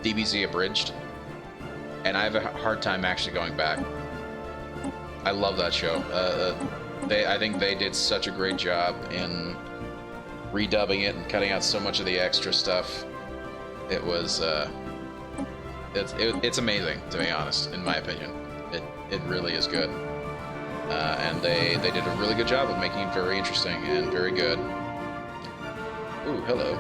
Speaker 1: DBZ Abridged, and I have a hard time actually going back. I love that show. I think they did such a great job in redubbing it and cutting out so much of the extra stuff. It was it's amazing, to be honest, in my opinion. It really is good, and they did a really good job of making it very interesting and very good. Ooh, hello.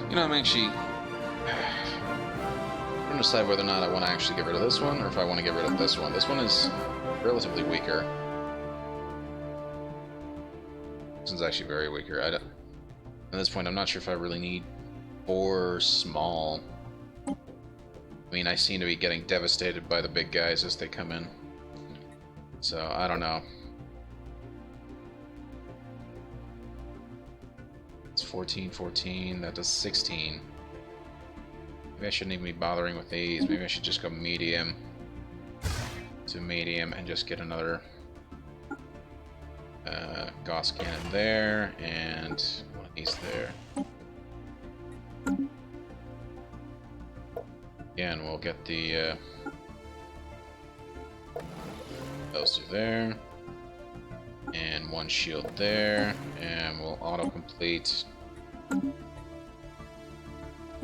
Speaker 1: You know, I'm actually I'm gonna decide whether or not I want to actually get rid of this one, or if I want to get rid of this one. This one is relatively weaker. This one's actually very weaker. At this point, I'm not sure if I really need 4 small. I mean, I seem to be getting devastated by the big guys as they come in. So, I don't know. It's 14, 14. That does 16. Maybe I shouldn't even be bothering with these. Maybe I should just go medium to medium and just get another Gauss cannon there and one of these there. Again, we'll get the those two there, and one shield there, and we'll auto-complete.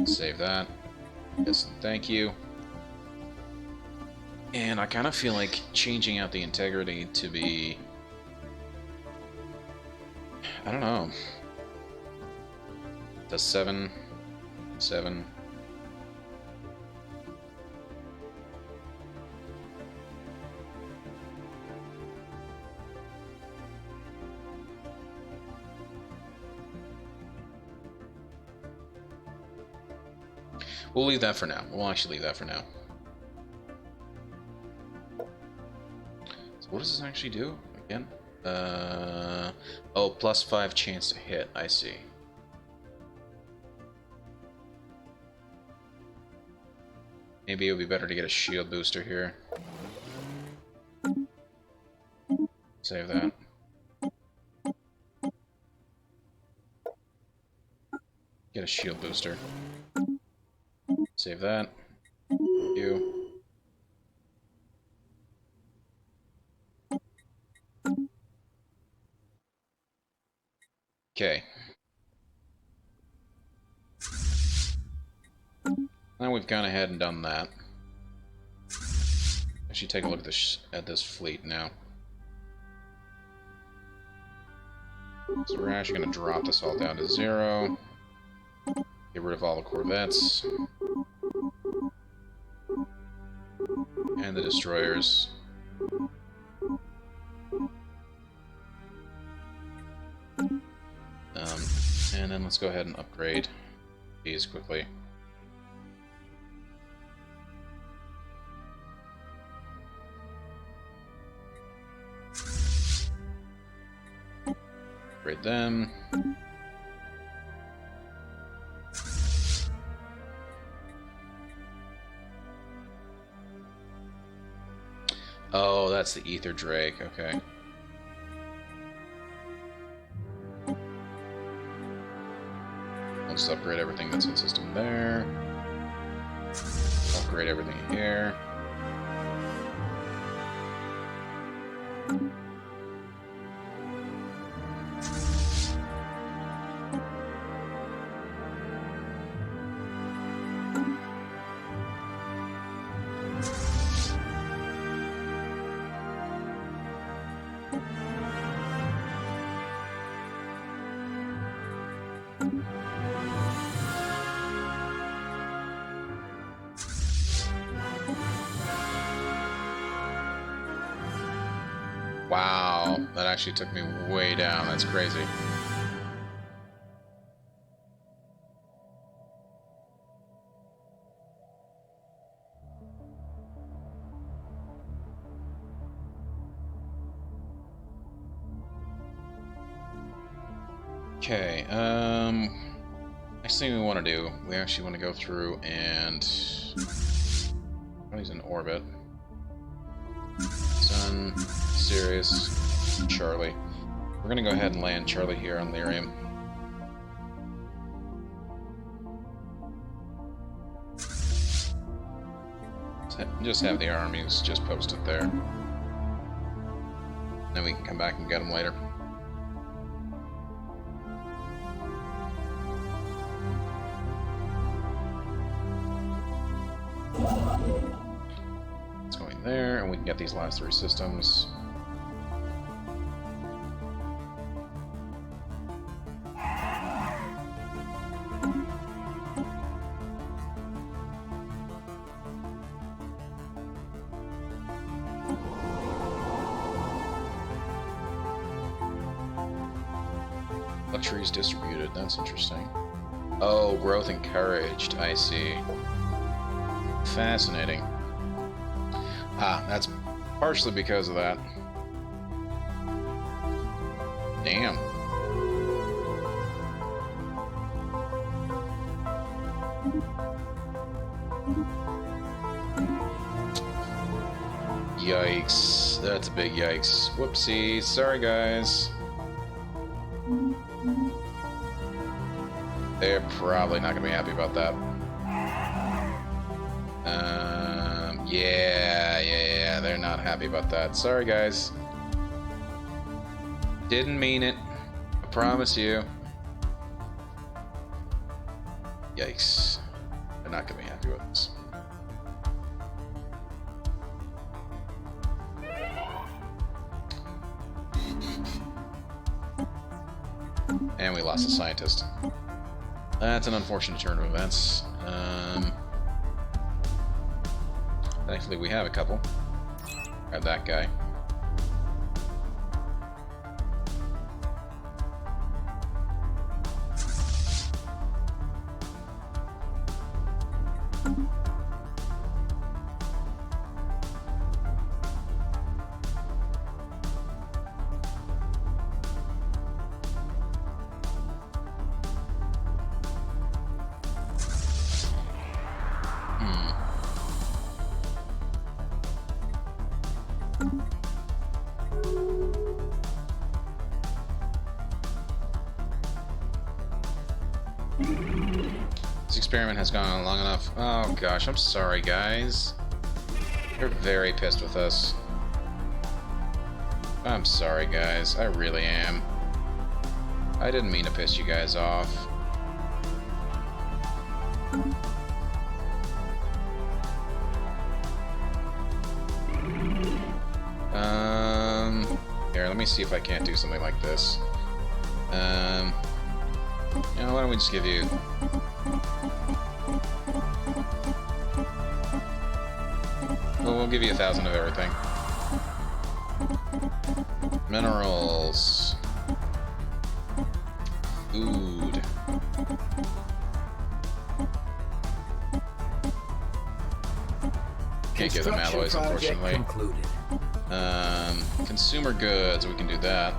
Speaker 1: Save that. Yes, thank you. And I kind of feel like changing out the integrity to be... I don't know. Does 7. We'll leave that for now. We'll actually leave that for now. So what does this actually do again? Oh, +5 chance to hit. I see. Maybe it would be better to get a shield booster here. Save that. Get a shield booster. Save that. Thank you. Okay. Now we've gone ahead and done that. Actually, take a look at this fleet now. So we're actually going to drop this all down to 0. Get rid of all the corvettes. And the destroyers. And then let's go ahead and upgrade these quickly. Upgrade them. Oh, that's the Ether Drake, okay. Let's upgrade everything that's in system there. Upgrade everything here. Wow, that actually took me way down. That's crazy. Okay, next thing we want to do, we actually want to go through and... Oh, he's in orbit. Sun, Sirius, Charlie. We're gonna go ahead and land Charlie here on Lyrium. Just have the armies just posted there. Then we can come back and get them later. It's going there, and we can get these last 3 systems. Luxuries distributed, that's interesting. Oh, growth encouraged, I see. Fascinating. Ah, that's partially because of that. Damn. Yikes. That's a big yikes. Whoopsie. Sorry, guys. They're probably not going to be happy about that. Yeah, they're not happy about that. Sorry, guys. Didn't mean it. I promise you. Yikes. They're not going to be happy with this. lost a scientist. That's an unfortunate turn of events. Thankfully, we have a couple. Grab that guy. This experiment has gone on long enough. Oh gosh, I'm sorry guys. They're very pissed with us. I'm sorry guys, I really am. I didn't mean to piss you guys off. Here, let me see if I can't do something like this. You know, why don't we just give you... Well, we'll give you 1,000 of everything. Minerals. Food. Can't give them alloys, unfortunately.
Speaker 2: Concluded.
Speaker 1: Consumer goods, we can do that.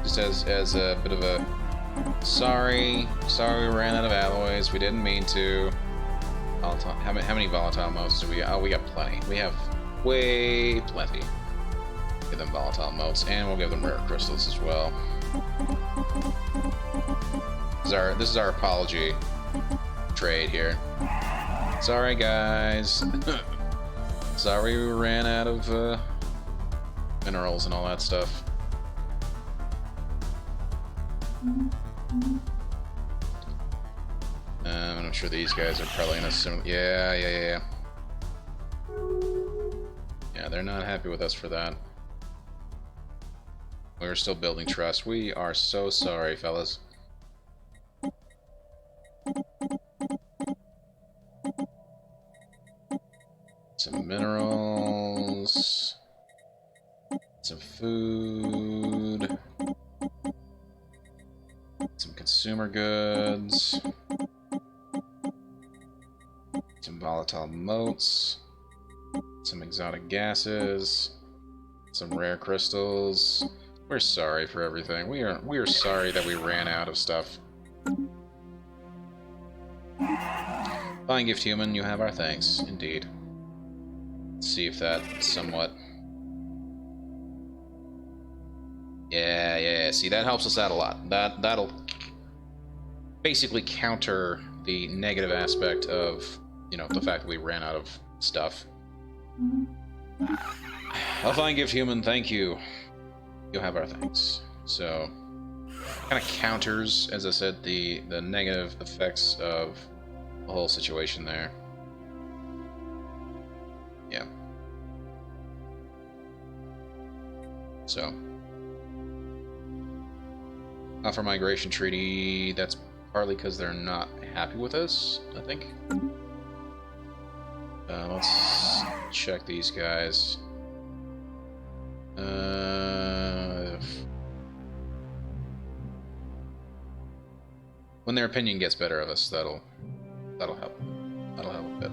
Speaker 1: Just as a bit of a sorry we ran out of alloys. We didn't mean to. Volatile, how many volatile motes do we got? Oh, we got plenty. We have way plenty. Give them volatile motes, and we'll give them rare crystals as well. This is our apology trade here. Sorry guys. Sorry we ran out of minerals and all that stuff. I'm sure these guys are probably in a similar... Yeah, they're not happy with us for that. We're still building trust. We are so sorry, fellas. Some minerals. Some food. Some consumer goods. Some volatile motes. Some exotic gases. Some rare crystals. We're sorry for everything. We are sorry that we ran out of stuff. Fine gift human, you have our thanks, indeed. Let's see if that somewhat... Yeah, see, that helps us out a lot. That'll basically counter the negative aspect of, you know, the fact that we ran out of stuff. A fine gift human, thank you. You'll have our thanks. So, kind of counters, as I said, the negative effects of the whole situation there. Yeah. So, offer migration treaty. That's partly because they're not happy with us, I think. Let's check these guys. When their opinion gets better of us, that'll help. That'll help a bit.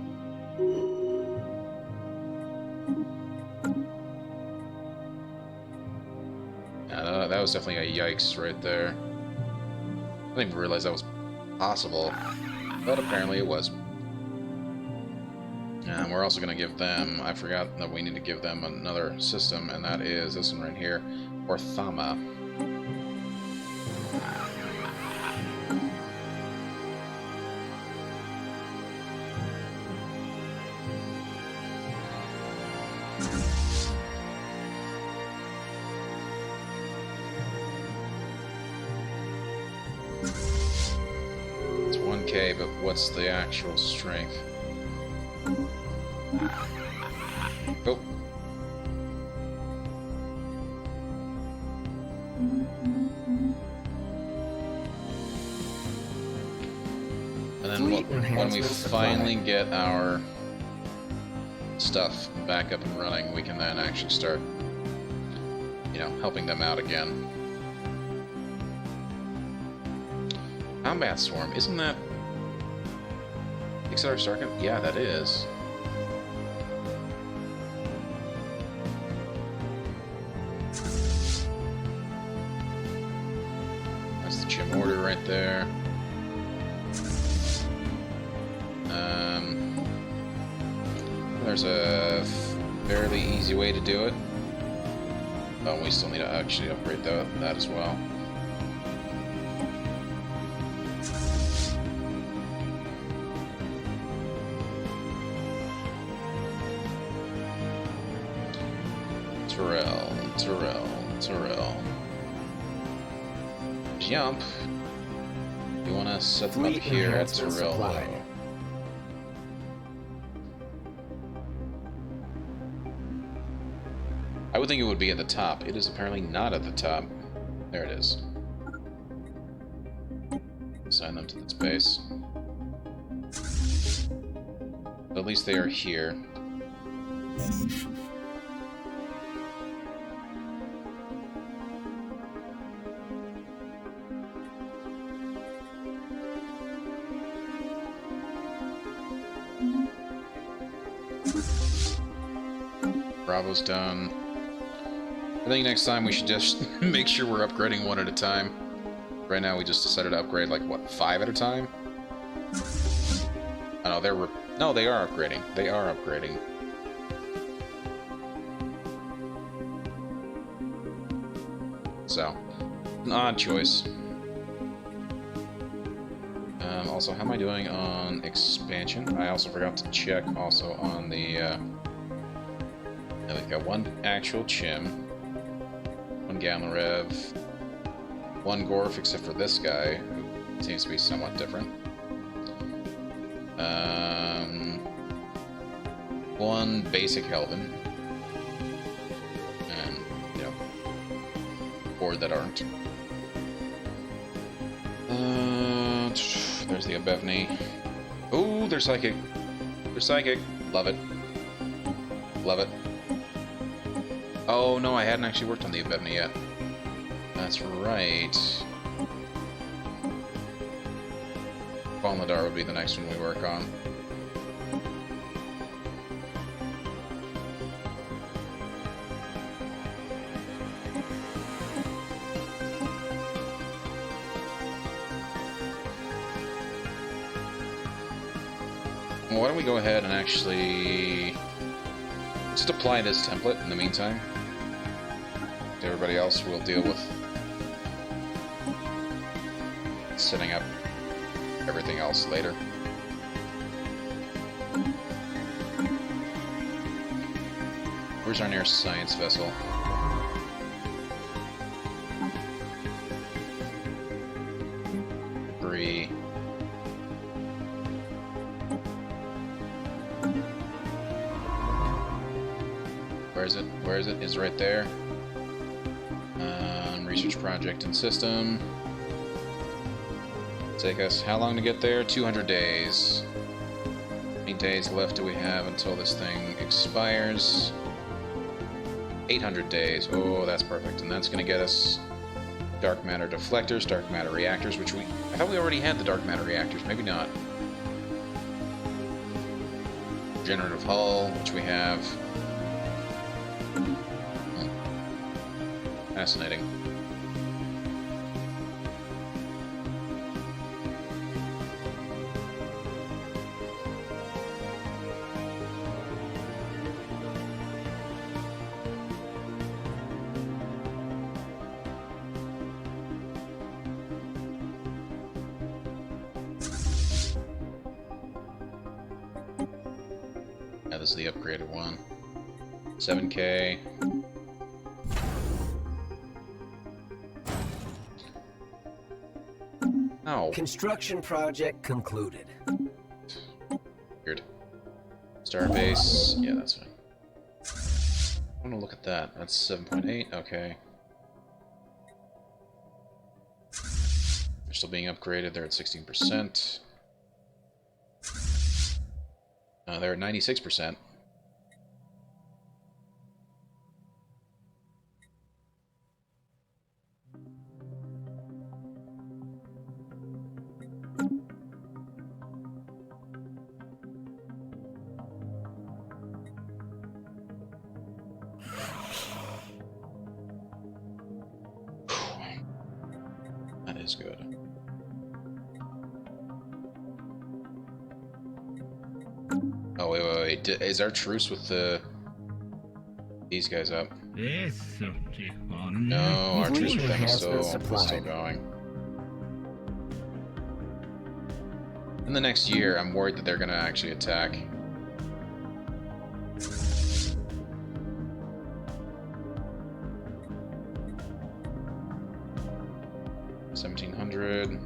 Speaker 1: That was definitely a yikes right there. I didn't even realize that was possible, but apparently it was. And we're also going to give them, I forgot that we need to give them another system, and that is this one right here, Orthama. It's 1K, but what's the actual strength? Oh. then when we finally get our stuff back up and running, we can then actually start, you know, helping them out again. Combat Swarm, isn't that Ix'idar Star Collective? Yeah, that is. That's the Chim Order right there. There's a fairly easy way to do it. Oh, we still need to actually upgrade that as well. Terrell. Jump. You want to set them up here at Terrell, though. I would think it would be at the top. It is apparently not at the top. There it is. Assign them to this base. But at least they are here. Bravo's done. I think next time we should just make sure we're upgrading one at a time. Right now we just decided to upgrade like, what, 5 at a time? Oh no, no, they are upgrading. They are upgrading. So, an odd choice. Also, how am I doing on expansion? I also forgot to check also on the, we've got one actual Chim, one Gamma Rev, one Gorf, except for this guy, who seems to be somewhat different. One basic Helven, and, you know, 4 that aren't. There's the Abevni. Ooh, they're psychic. They're psychic. Love it. Love it. Oh, no, I hadn't actually worked on the Abevni yet. That's right. Falnadar would be the next one we work on. Well, why don't we go ahead and actually just apply this template in the meantime. Everybody else will deal with setting up everything else later. Where's our nearest science vessel? Debris. Where is it? Where is it? It's right there. Research project and system. Take us how long to get there? 200 days. How many days left do we have until this thing expires? 800 days. Oh, that's perfect. And that's going to get us dark matter deflectors, dark matter reactors, which I thought we already had the dark matter reactors. Maybe not. Generative hull, which we have. Fascinating. Yeah, this is the upgraded one. 7K. Oh.
Speaker 2: Construction project concluded.
Speaker 1: Weird. Starbase. Yeah, that's fine. I want to look at that. That's 7.8. Okay. They're still being upgraded. They're at 16%. They're at 96%. That is good. Oh, wait. Is our truce with these guys up? No, our truce with them is still going. In the next year, I'm worried that they're going to actually attack. $1,700.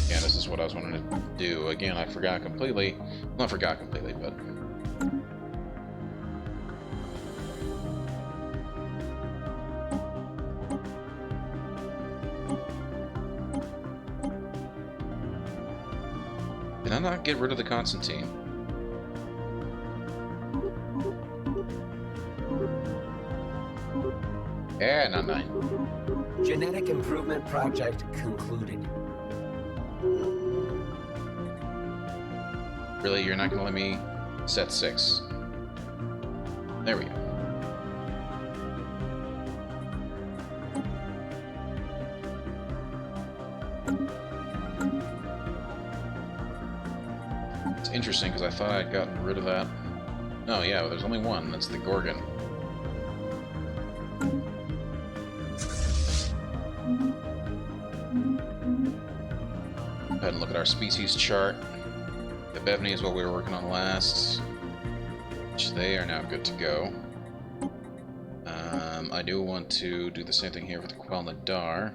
Speaker 1: Yeah, this is what I was wanting to do. Again, I forgot completely. Well, not forgot completely, but... Did I not get rid of the Constantine? Yeah, not 9.
Speaker 2: Genetic improvement project concluded.
Speaker 1: Really, you're not going to let me set 6? There we go. It's interesting because I thought I'd gotten rid of that. Oh yeah, well, there's only one. That's the Gorgon. Go ahead and look at our species chart. The Bevney is what we were working on last, which they are now good to go. I do want to do the same thing here with the Quell Nadar.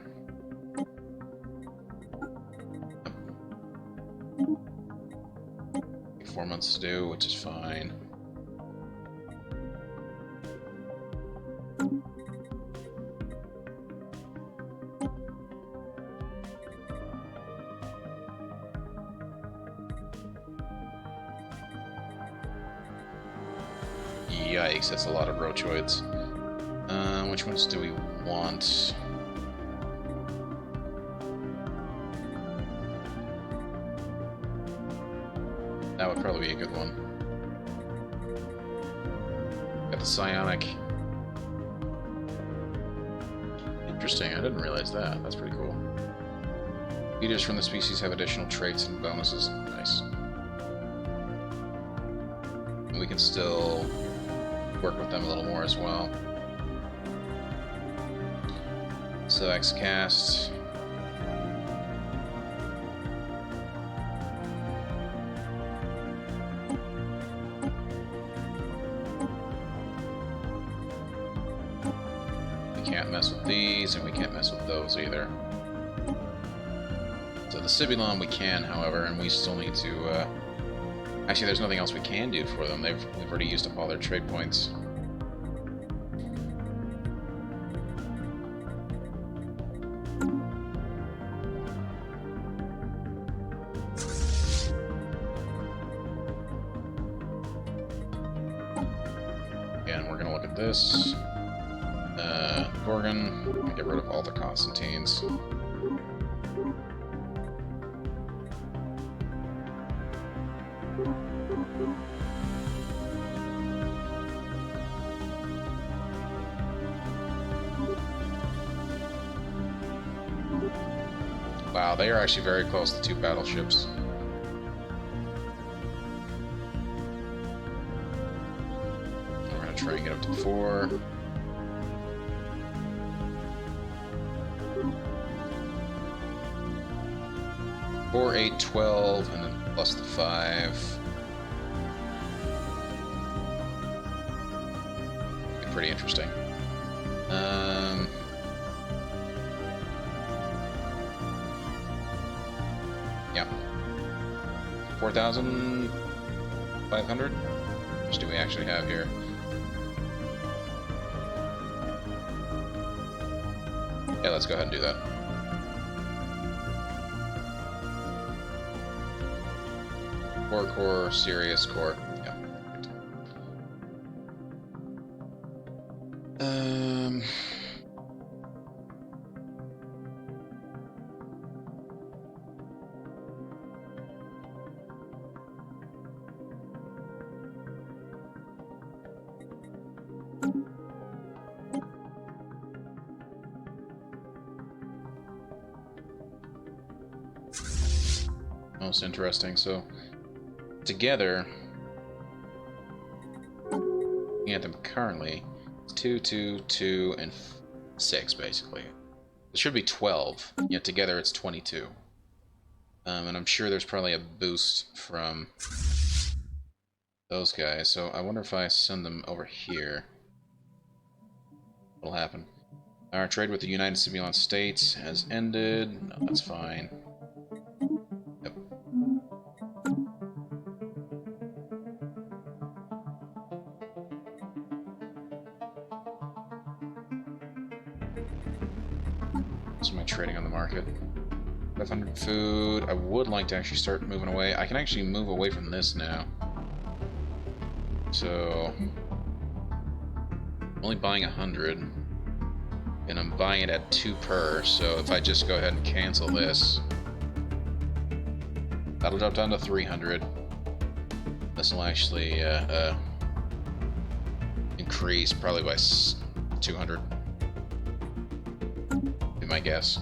Speaker 1: 4 months to do, which is fine. Yikes, that's a lot of Rochoids. Which ones do we want? That would probably be a good one. Got the Psionic. Interesting, I didn't realize that. That's pretty cool. Leaders from the species have additional traits and bonuses. Nice. And we can still work with them a little more as well. So X-Cast. We can't mess with these, and we can't mess with those either. So the Sibylon we can, however, and we still need to... Actually, there's nothing else we can do for them. We've already used up all their trade points. Again, we're gonna look at this. Gorgon, get rid of all the Constantines. Wow, they are actually very close to 2 battleships. We're going to try and get up to 4. Four, 8, 12, and then plus the 5. Pretty interesting. Yeah. 4,500? How much do we actually have here? Yeah, let's go ahead and do that. core, Sirius, core. Yeah. Most interesting. So together, looking at them currently, it's 2, 2, 2, and 6 basically. It should be 12. Yet together it's 22. And I'm sure there's probably a boost from those guys. So I wonder if I send them over here, what'll happen? Our trade with the United Simulant States has ended. No, that's fine. Yep. So am I trading on the market? 500 food. I would like to actually start moving away. I can actually move away from this now. So I'm only buying 100. And I'm buying it at 2 per, so if I just go ahead and cancel this, that'll drop down to 300. This will actually increase probably by 200. Be my guess.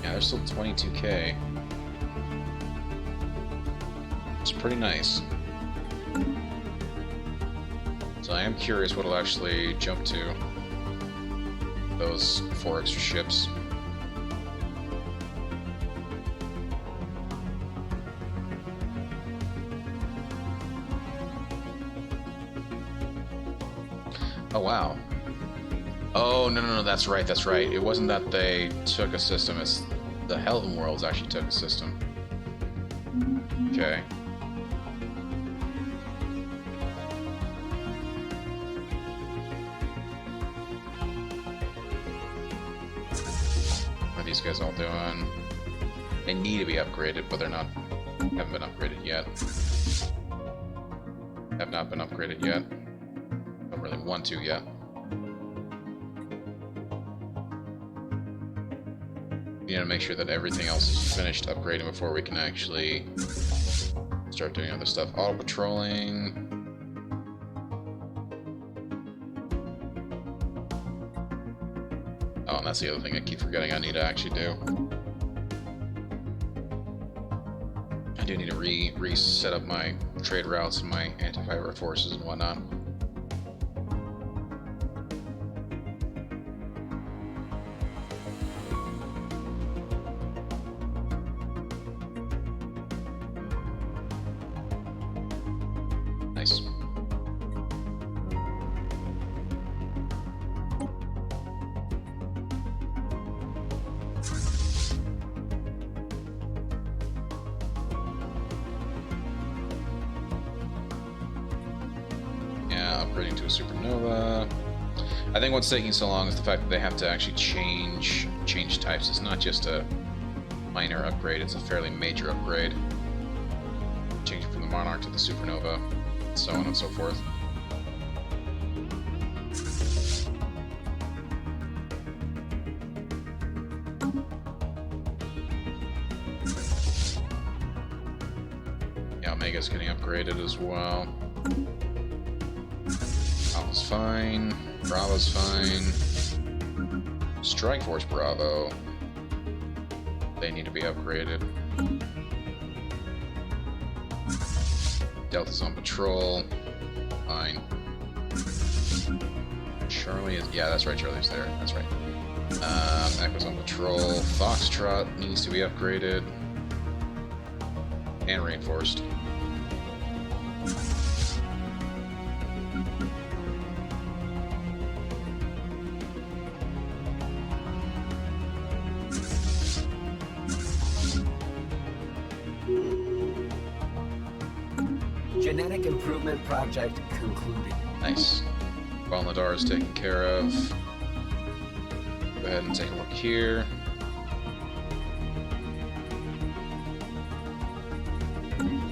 Speaker 1: Yeah, there's still 22k. It's pretty nice. So I am curious what it'll actually jump to. Those 4 extra ships. Oh wow. Oh no, that's right, that's right. It wasn't that they took a system, it's the Helden Worlds actually took a system. Okay. What are these guys all doing? They need to be upgraded, but they're not. Haven't been upgraded yet. Have not been upgraded yet. Don't really want to yet. We need to make sure that everything else is finished upgrading before we can actually start doing other stuff. Auto patrolling. Oh, and that's the other thing I keep forgetting I need to actually do. I do need to reset up my trade routes and my anti-pirate forces and whatnot. Nice. Upgrading to a supernova. I think what's taking so long is the fact that they have to actually change types. It's not just a minor upgrade, it's a fairly major upgrade. Changing from the Monarch to the supernova, so on and so forth. Omega's getting upgraded as well. Alpha's fine. Bravo's fine. Strike Force Bravo. They need to be upgraded. Delta's on patrol. Fine. Charlie is... yeah, that's right, Charlie's there. That's right. Echo's on patrol. Foxtrot needs to be upgraded. And reinforced.
Speaker 2: Genetic improvement project concluded.
Speaker 1: Nice. Balnadar is taken care of. Go ahead and take a look here.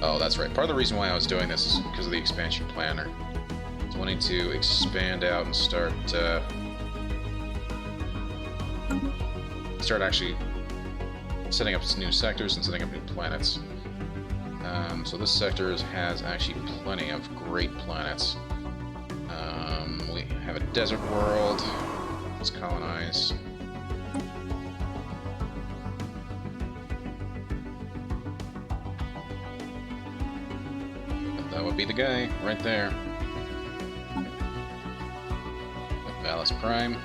Speaker 1: Oh, that's right. Part of the reason why I was doing this is because of the expansion planner. I was wanting to expand out and start actually setting up new sectors and setting up new planets. So this sector has actually plenty of great planets. We have a desert world. Let's colonize. That would be the guy right there. Valis Prime.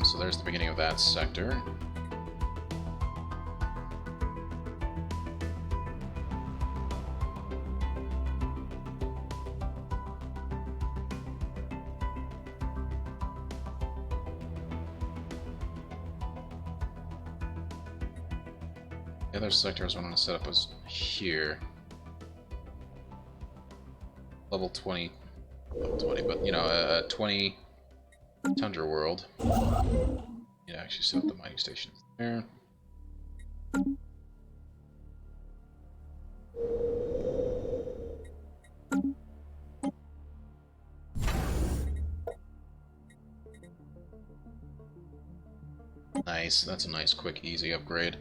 Speaker 1: So there's the beginning of that sector. The other sectors I want to set up was here. Level 20, but you know, a 20 Tundra world. Yeah, actually set up the mining stations there. Nice, that's a nice, quick, easy upgrade.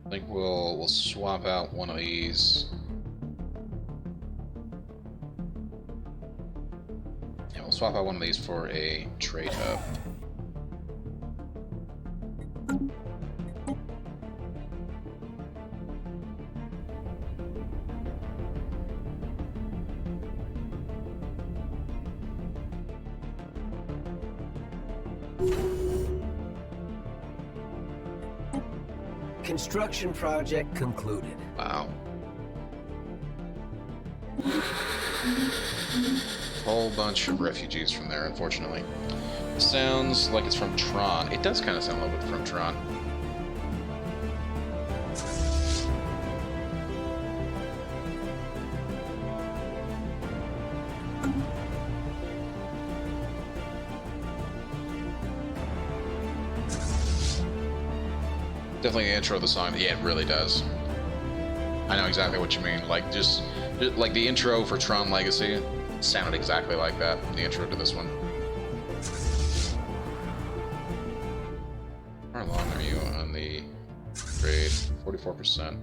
Speaker 1: I think we'll swap out one of these. Yeah, we'll swap out one of these for a trade hub.
Speaker 2: Construction project concluded.
Speaker 1: Wow. Whole bunch of refugees from there, unfortunately. Sounds like it's from Tron. It does kind of sound a little bit from Tron. Definitely the intro of the song. Yeah, it really does. I know exactly what you mean. Like, just like the intro for Tron Legacy sounded exactly like that. The intro to this one. How long are you on the grade? 44%.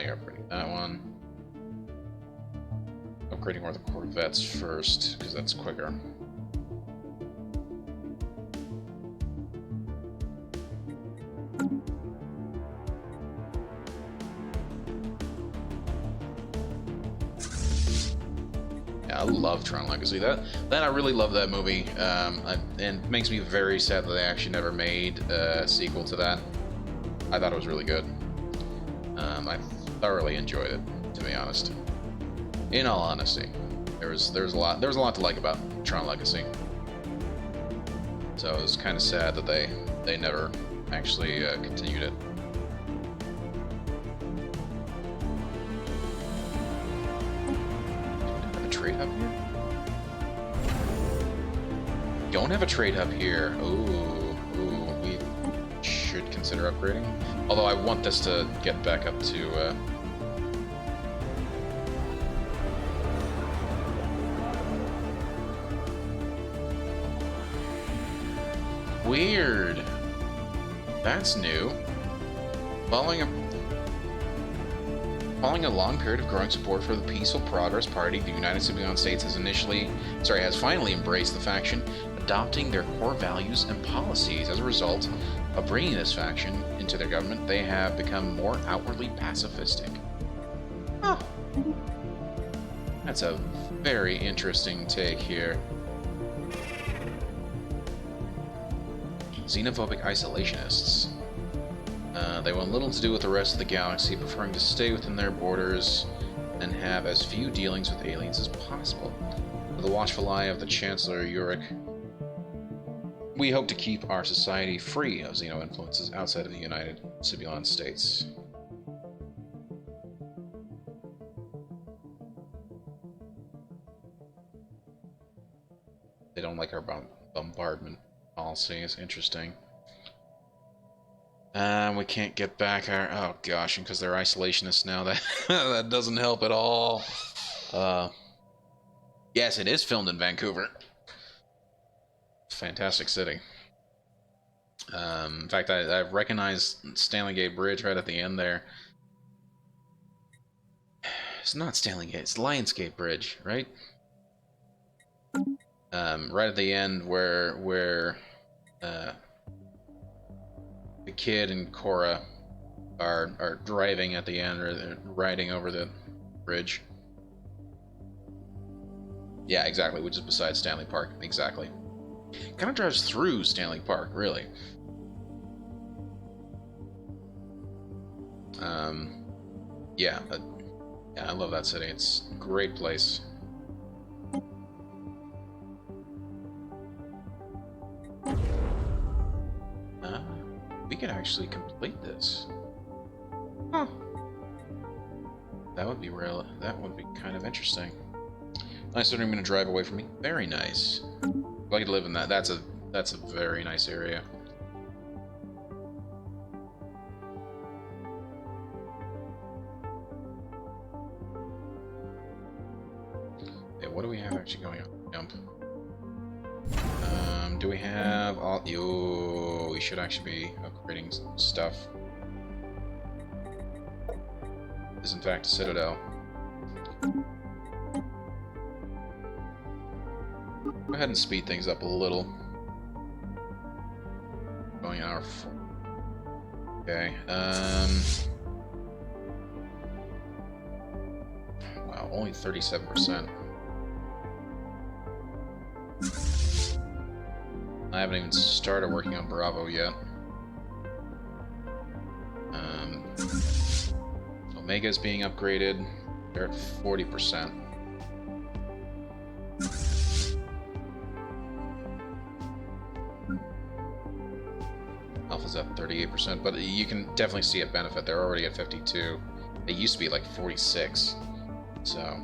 Speaker 1: You're upgrading that one. Upgrading more of the Corvettes first, because that's quicker. I love Tron Legacy. That I really love that movie, and it makes me very sad that they actually never made a sequel to that. I thought it was really good. I thoroughly enjoyed it, to be honest. In all honesty, there was a lot to like about Tron Legacy. So it was kind of sad that they never actually continued it. Trade hub here? don't have a trade hub here. Ooh, we should consider upgrading. Although I want this to get back up to... Weird. That's new. Following a long period of growing support for the Peaceful Progress Party, the United Sibylline States has finally embraced the faction, adopting their core values and policies. As a result of bringing this faction into their government, they have become more outwardly pacifistic. Huh. That's a very interesting take here. Xenophobic isolationists. They want little to do with the rest of the galaxy, preferring to stay within their borders and have as few dealings with aliens as possible. With the watchful eye of the Chancellor Yurik, we hope to keep our society free of Xeno influences outside of the United Sibylline States. They don't like our bombardment policy. Is interesting. We can't get back our... Oh gosh, and because they're isolationists now, that that doesn't help at all. Yes, it is filmed in Vancouver. Fantastic city. In fact, I recognized Stanley Gate Bridge right at the end there. It's not Stanley Gate, it's Lionsgate Bridge, right? Right at the end where the kid and Cora are driving at the end, or they're riding over the bridge. Yeah, exactly, which is beside Stanley Park. Exactly. Kind of drives through Stanley Park, really. Yeah, I love that city. It's a great place. We could actually complete this. Huh. That would be real. That would be kind of interesting. Nice that I'm going to drive away from me. Very nice. If I could live in that. That's a very nice area. Okay, what do we have actually going on? Jump. Do we have all... Yo, we should actually be upgrading stuff. This is in fact a citadel. Go ahead and speed things up a little. Going an hour. Okay. Wow, only 37%. I haven't even started working on Bravo yet. Omega is being upgraded. They're at 40%. Alpha's at 38%, but you can definitely see a benefit. They're already at 52. They used to be like 46. So...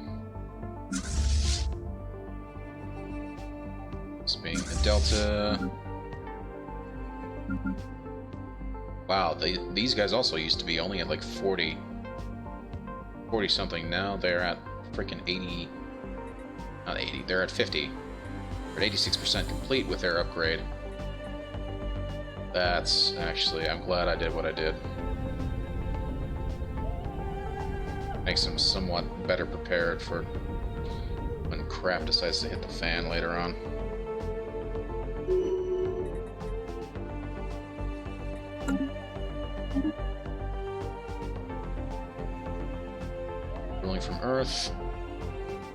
Speaker 1: being a Delta. Wow, these guys also used to be only at like 40 something. Now they're at freaking 80. Not 80, they're at 50. They're at 86% complete with their upgrade. That's actually, I'm glad I did what I did. Makes them somewhat better prepared for when crap decides to hit the fan later on. Ruling from Earth.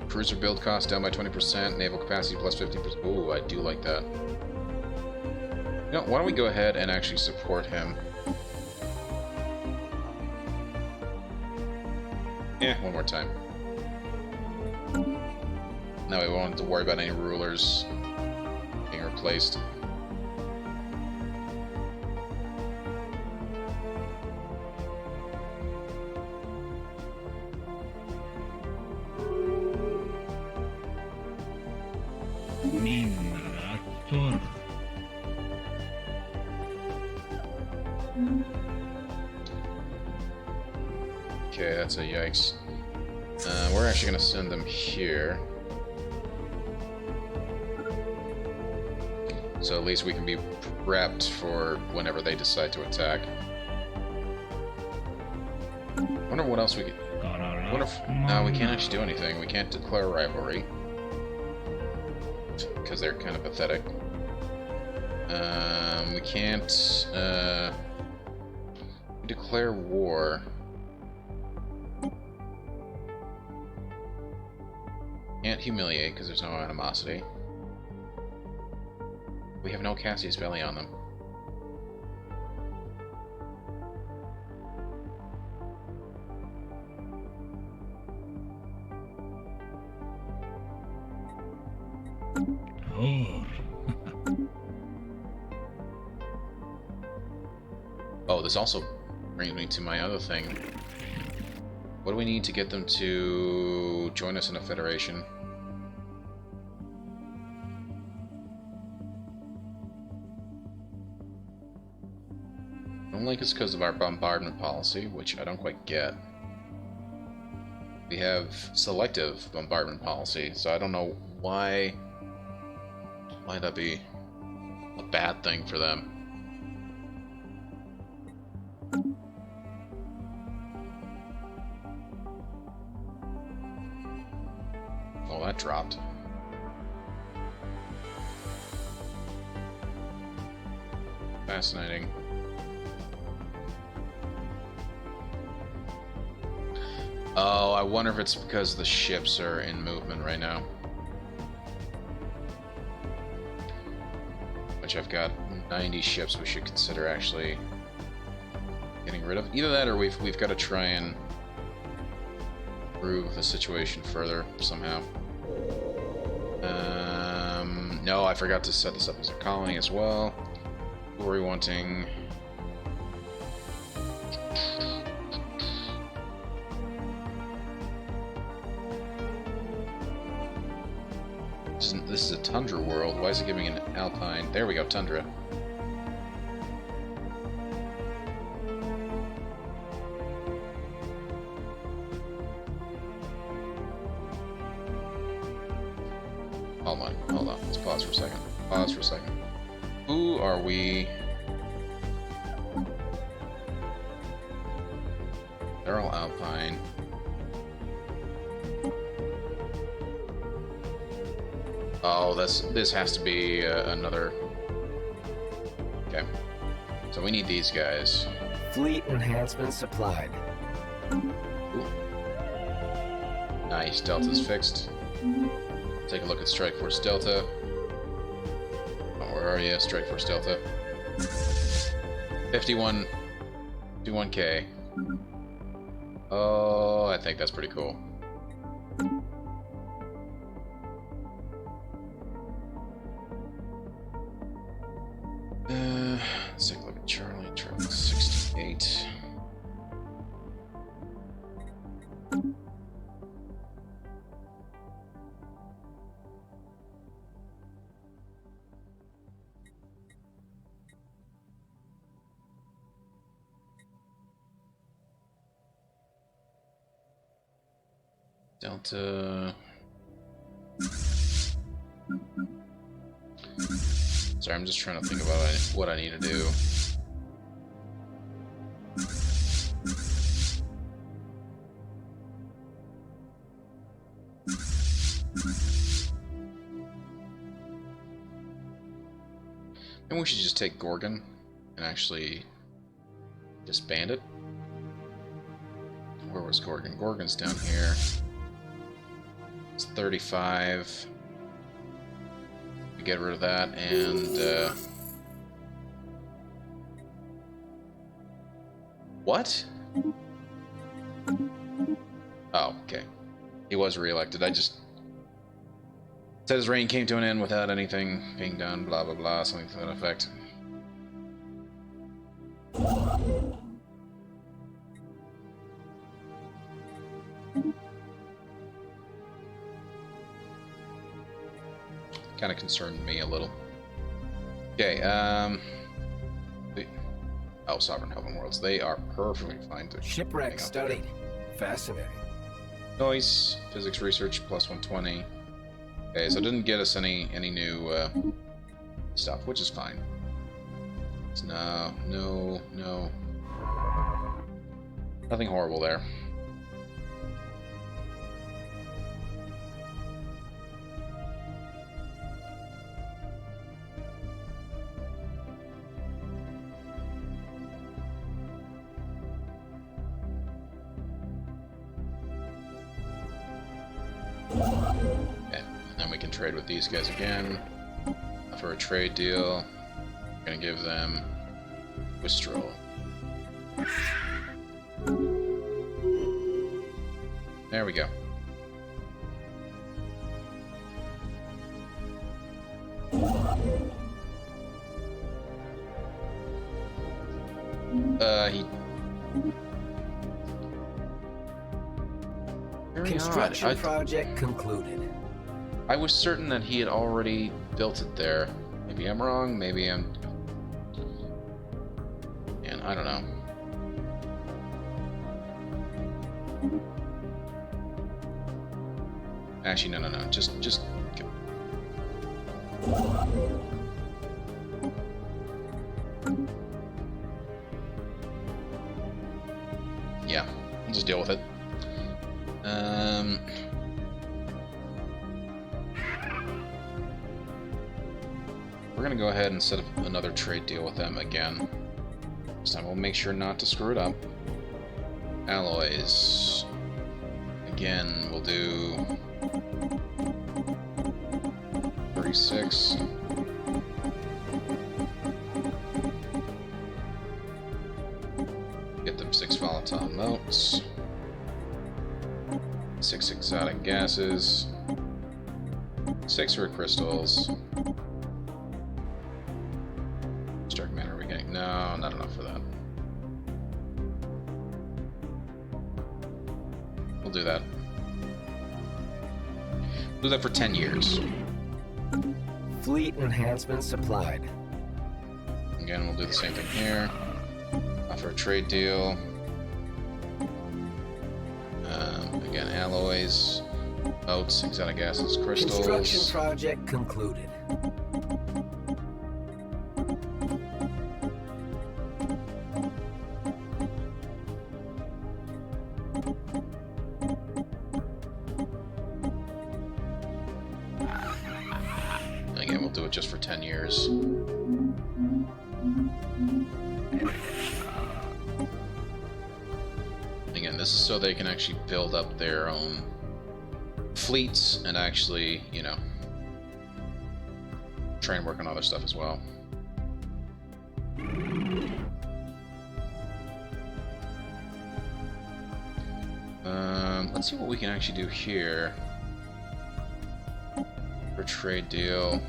Speaker 1: Cruiser build cost down by 20%. Naval capacity plus 50%. Ooh, I do like that. You know, why don't we go ahead and actually support him? Yeah, one more time. Now we won't have to worry about any rulers being replaced. Okay, that's a yikes. We're actually going to send them here. So at least we can be prepped for whenever they decide to attack. I wonder what else we could... What if... No, we can't actually do anything. We can't declare rivalry. Because they're kind of pathetic. We can't... declare war. Can't humiliate because there's no animosity. We have no Cassius Belli on them. Oh, this also brings me to my other thing. What do we need to get them to join us in a federation? I don't think it's because of our bombardment policy, which I don't quite get. We have selective bombardment policy, so I don't know why that'd be a bad thing for them. Oh, that dropped. Fascinating. Oh, I wonder if it's because the ships are in movement right now. Which I've got 90 ships we should consider actually getting rid of. Either that or we've got to try and improve the situation further somehow. No, I forgot to set this up as a colony as well. Who are we wanting? This is a tundra world. Why is it giving an alpine? There we go, tundra. Hold on. Let's pause for a second. Who are we? They're all alpine. Oh, this has to be another... Okay. So we need these guys.
Speaker 2: Fleet enhancement supplied.
Speaker 1: Ooh. Nice, Delta's fixed. Take a look at Strike Force Delta. Oh, where are you? Strike Force Delta. 51K. Oh, I think that's pretty cool. Let's take a look at Charlie. Charlie 68. Delta. Sorry, I'm just trying to think about what I need to do. Maybe we should just take Gorgon and actually disband it. Where was Gorgon? Gorgon's down here. It's 35. We get rid of that and what? Oh, okay. He was reelected. I just said his reign came to an end without anything being done, blah blah blah, something to that effect. Kind of concerned me a little. Okay, oh, Sovereign Heaven Worlds. They are perfectly fine to
Speaker 2: Shipwreck
Speaker 1: hang out
Speaker 2: studied. Fascinating.
Speaker 1: there. Noise, physics research, plus 120. Okay, so it didn't get us any new stuff, which is fine. So no. Nothing horrible there. Okay, and then we can trade with these guys again. For a trade deal, we're gonna give them Wistral. There we go. He... Very
Speaker 2: Construction
Speaker 1: odd.
Speaker 2: project concluded.
Speaker 1: I was certain that he had already built it there. Maybe I'm wrong, maybe I'm... And I don't know. Actually, no. Just... Yeah, we'll just deal with it. We're gonna go ahead and set up another trade deal with them again. This time we'll make sure not to screw it up. Alloys. Again, we'll do 36. Get them 6 volatile motes. 6 exotic gases. 6 rare crystals. Dark matter are we getting? No, not enough for that. We'll do that. Do that for 10 years.
Speaker 2: Fleet enhancement supplied.
Speaker 1: Again, we'll do the same thing here. Offer a trade deal. Again, alloys, oats, exotic gases, crystals.
Speaker 2: Construction project concluded.
Speaker 1: Again, we'll do it just for 10 years. Again, this is so they can actually build up their own fleets and actually, you know, try and work on other stuff as well. Let's see what we can actually do here. For trade deal.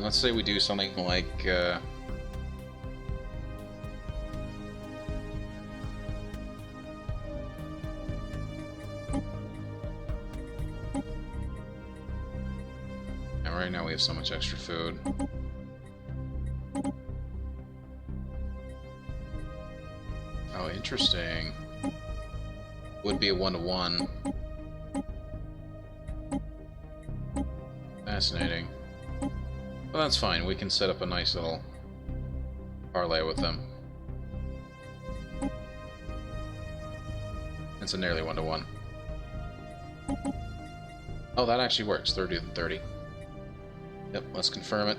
Speaker 1: Let's say we do something like right now we have so much extra food. Oh, interesting. Would be a 1-to-1. Fascinating. Well, that's fine. We can set up a nice little parlay with them. It's a nearly 1-to-1. Oh, that actually works. 30 and 30. Yep, let's confirm it.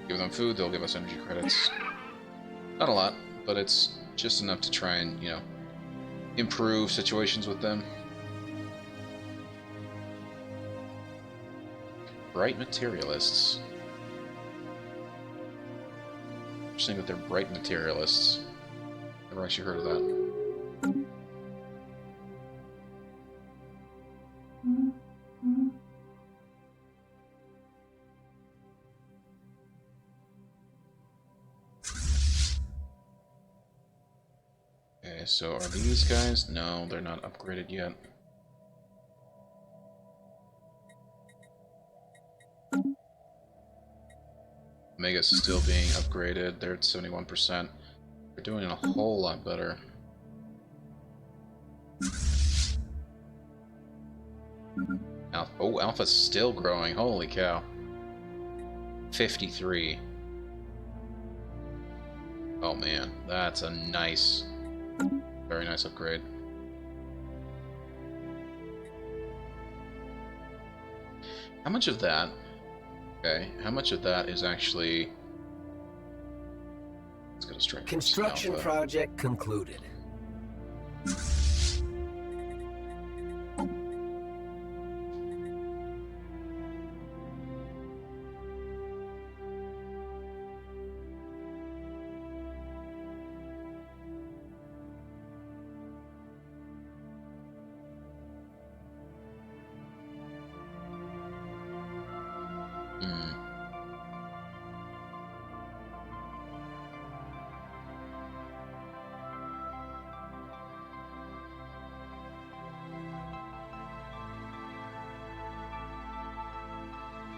Speaker 1: Give them food, they'll give us energy credits. Not a lot, but it's just enough to try and, you know, improve situations with them. Bright materialists. Interesting that they're bright materialists. Never actually heard of that. Okay, so are these guys? No, they're not upgraded yet. Omega's still being upgraded. They're at 71%. They're doing a whole lot better. Alpha. Oh, Alpha's still growing. Holy cow. 53. Oh man, that's a nice, very nice upgrade. How much of that, okay, how much of that is actually, let's go to strength.
Speaker 2: Construction project concluded.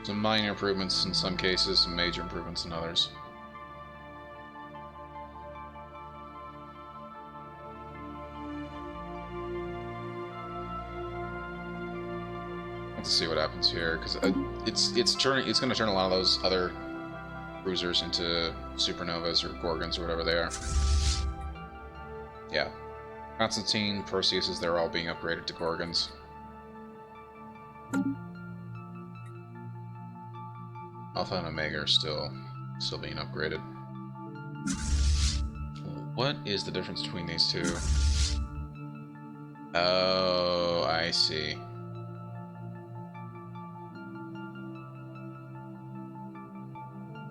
Speaker 1: Some minor improvements in some cases, some major improvements in others. Let's see what happens here, because it's going to turn a lot of those other cruisers into supernovas or gorgons or whatever they are. Yeah, Constantine, Perseuses, they're all being upgraded to gorgons. Alpha and Omega are still being upgraded. What is the difference between these two? Oh, I see.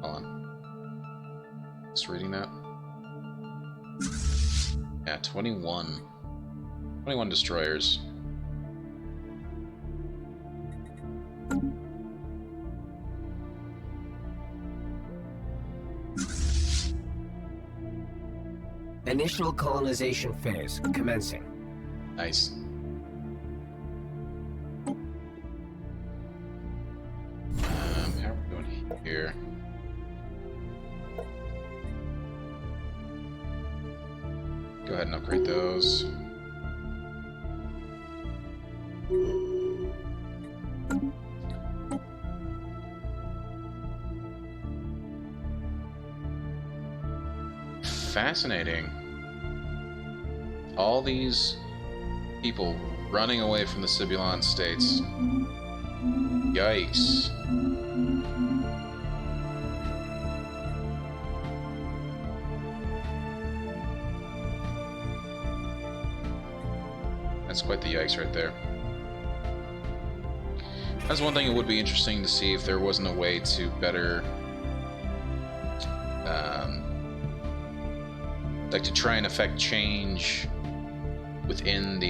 Speaker 1: Hold on. Just reading that. Yeah, 21. 21 destroyers.
Speaker 2: Initial colonization phase commencing.
Speaker 1: Nice. How are we doing here? Go ahead and upgrade those. Fascinating. All these people running away from the Sibulan states. Yikes. That's quite the yikes right there. That's one thing it would be interesting to see if there wasn't a way to better like to try and affect change within the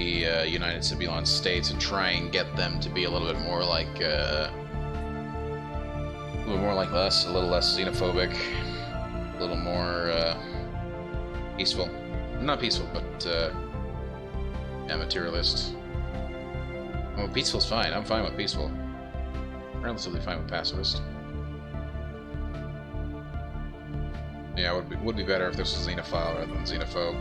Speaker 1: United Sibulan states and try and get them to be a little bit more like us, a little less xenophobic, a little more peaceful. Not peaceful, but yeah, materialist. Well, peaceful's fine. I'm fine with peaceful. I'm relatively fine with pacifist. Yeah, it would be better if this was xenophile rather than xenophobe.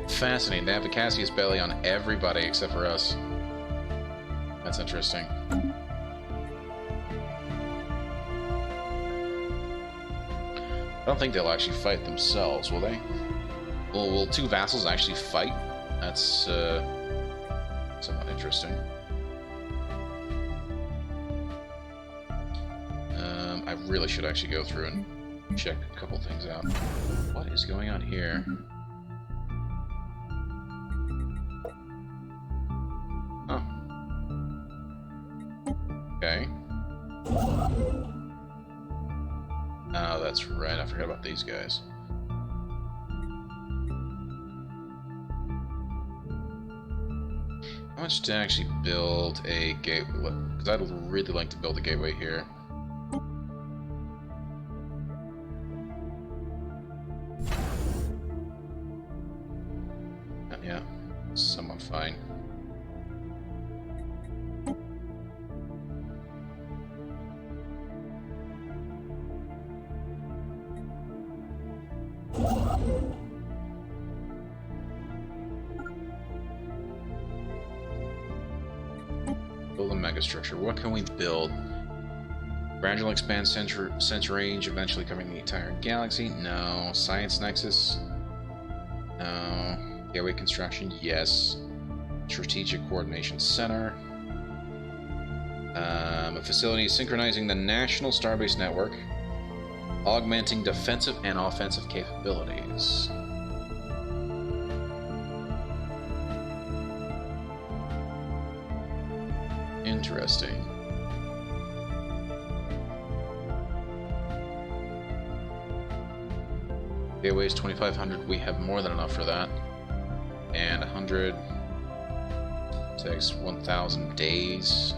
Speaker 1: Fascinating. They have a Cassius belly on everybody except for us. That's interesting. I don't think they'll actually fight themselves, will they? Will two vassals actually fight? That's somewhat interesting. I really should actually go through and check a couple things out. What is going on here? Huh. Okay. Oh, that's right. I forgot about these guys. How much to actually build a gateway? Because I'd really like to build a gateway here. Yeah, somewhat fine. Build a megastructure. What can we build? Gradual expand sense range, eventually covering the entire galaxy? No. Science nexus? No. Gateway construction? Yes. Strategic coordination center. A facility synchronizing the national starbase network, augmenting defensive and offensive capabilities. Interesting. Gateway's 2,500. We have more than enough for that. And 100 takes 1,000 days.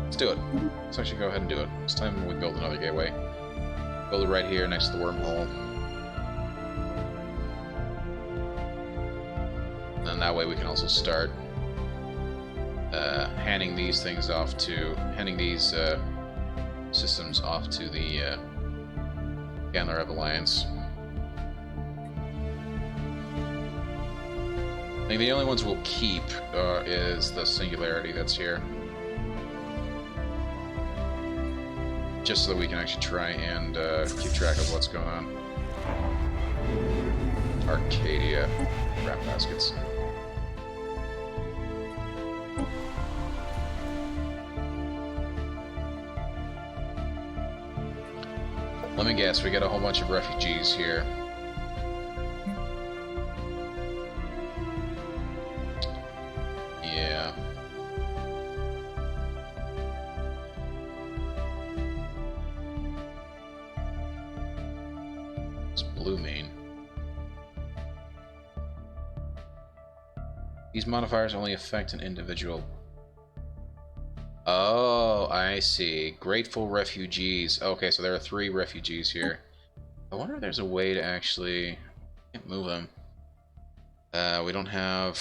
Speaker 1: Let's do it. Let's actually go ahead and do it. It's time we build another gateway. Build it right here next to the wormhole. And that way we can also start handing these things off to, handing these systems off to the Gandalf Alliance. I think the only ones we'll keep is the Singularity that's here. Just so that we can actually try and keep track of what's going on. Arcadia. Wrap baskets. Let me guess, we got a whole bunch of refugees here. Yeah. It's blue main. These modifiers only affect an individual. Oh, I see. Grateful refugees. Okay, so there are 3 refugees here. I wonder if there's a way to actually can't move them. We don't have.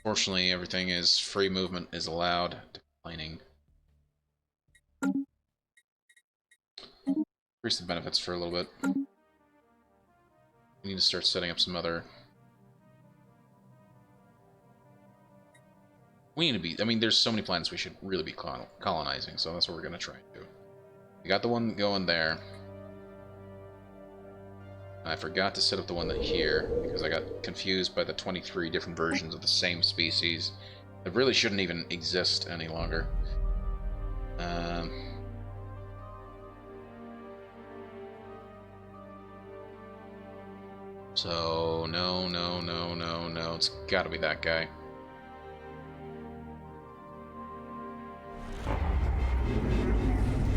Speaker 1: Fortunately, everything is free movement is allowed. Declining. Increase the benefits for a little bit. We need to start setting up some other. We need to be. I mean, there's so many planets we should really be colonizing, so that's what we're gonna try and do. We got the one going there. I forgot to set up the one that here because I got confused by the 23 different versions of the same species that really shouldn't even exist any longer. So no, it's gotta be that guy.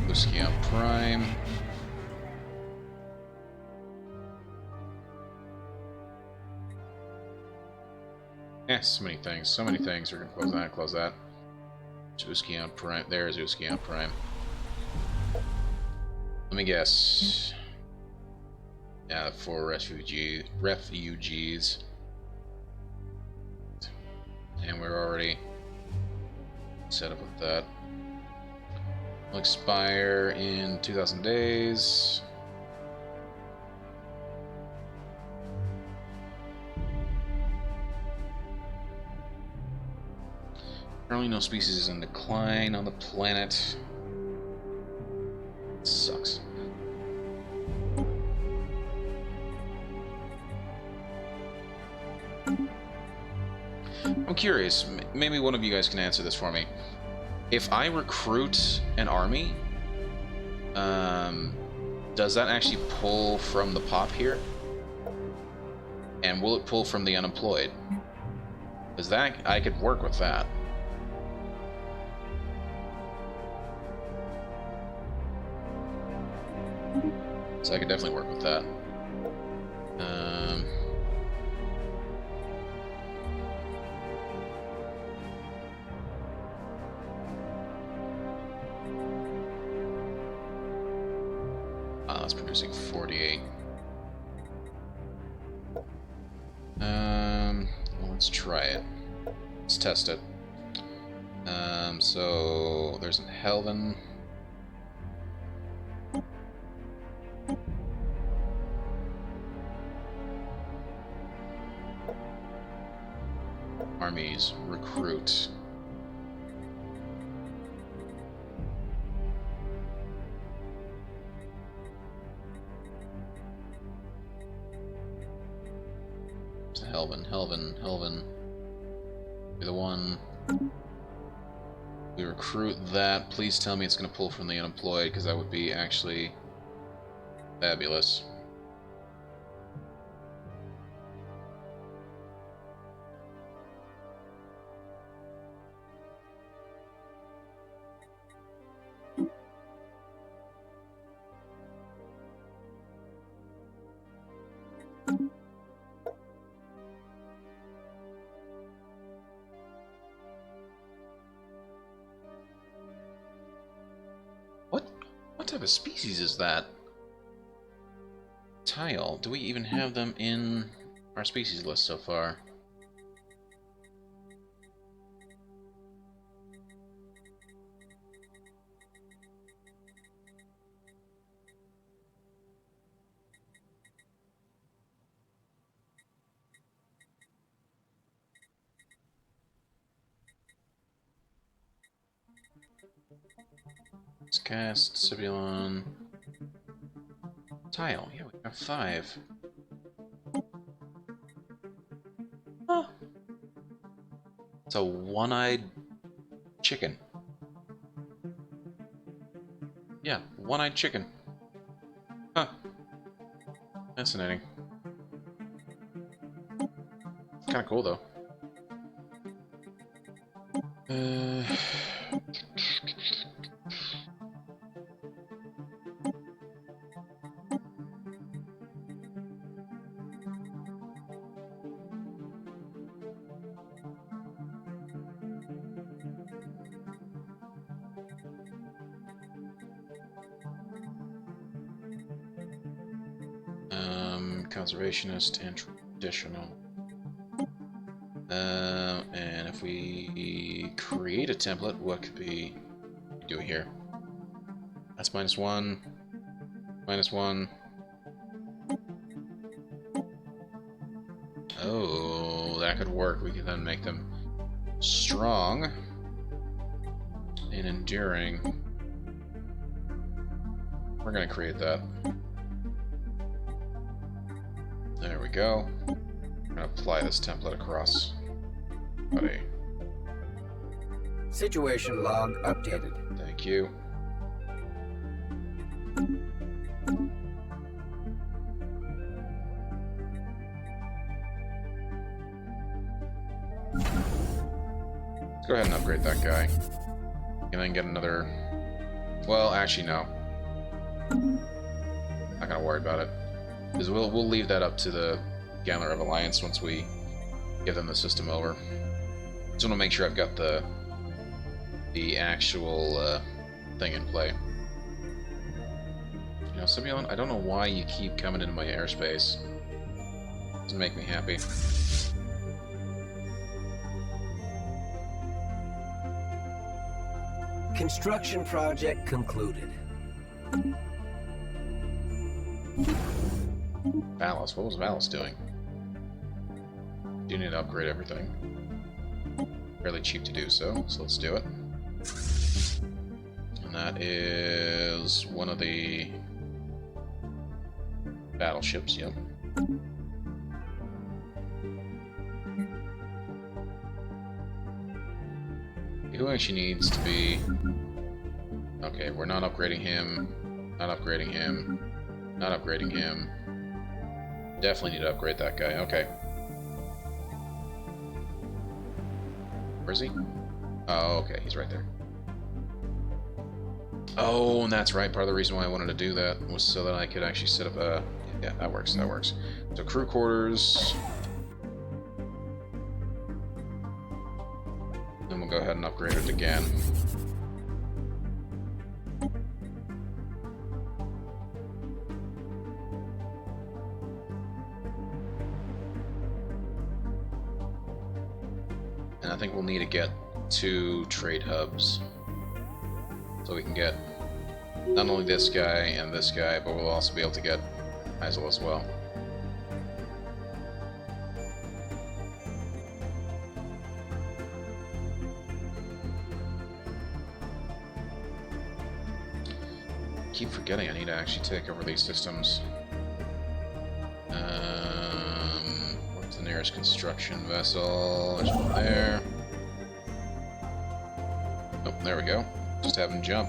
Speaker 1: Lucian Prime. Yeah, so many things. We're gonna close that. Uskion Prime. There's Uskion Prime. Let me guess. Yeah, 4 refugees. And we're already set up with that. Will expire in 2,000 days. Currently no species is in decline on the planet. It sucks. I'm curious, maybe one of you guys can answer this for me. If I recruit an army, does that actually pull from the pop here? And will it pull from the unemployed? Because that, I could work with that. So I could definitely work with that. It's producing 48. Well, let's try it. Let's test it. So there's a Helven. Armies, recruit. Helven. Be the one. We recruit that. Please tell me it's going to pull from the unemployed, because that would be actually fabulous. What type of species is that? Tile. Do we even have them in our species list so far? Let's cast Sibulon. Tile. Yeah, we have 5. Huh. It's a one-eyed chicken. Yeah, one-eyed chicken. Huh. Fascinating. Kind of cool, though. Conservationist and traditional. And if we create a template, what could we do here? That's -1. -1. Oh, that could work. We could then make them strong and enduring. We're gonna create that. There we go. I'm gonna apply this template across. Buddy.
Speaker 2: Situation log updated.
Speaker 1: Thank you. Let's go ahead and upgrade that guy. And then get another... Well, actually, no. Not gonna worry about it. Because we'll leave that up to the Gambler of Alliance once we give them the system over. Just want to make sure I've got the actual thing in play. You know, Sibulon, I don't know why you keep coming into my airspace. Doesn't make me happy.
Speaker 2: Construction project concluded.
Speaker 1: Valis, what was Valis doing? Do need to upgrade everything. Fairly cheap to do so let's do it. And that is one of the battleships, yep. Who actually needs to be... Okay, we're not upgrading him, not upgrading him, not upgrading him. Definitely need to upgrade that guy, okay. Where is he? Oh, okay, he's right there. Oh, and that's right, part of the reason why I wanted to do that was so that I could actually set up a... Yeah, that works, that works. So crew quarters... Then we'll go ahead and upgrade it again. And I think we'll need to get 2 trade hubs. So we can get not only this guy and this guy, but we'll also be able to get Isel as well. Keep forgetting I need to actually take over these systems. What's the nearest construction vessel? There's one there. Oh, there we go. Just have him jump.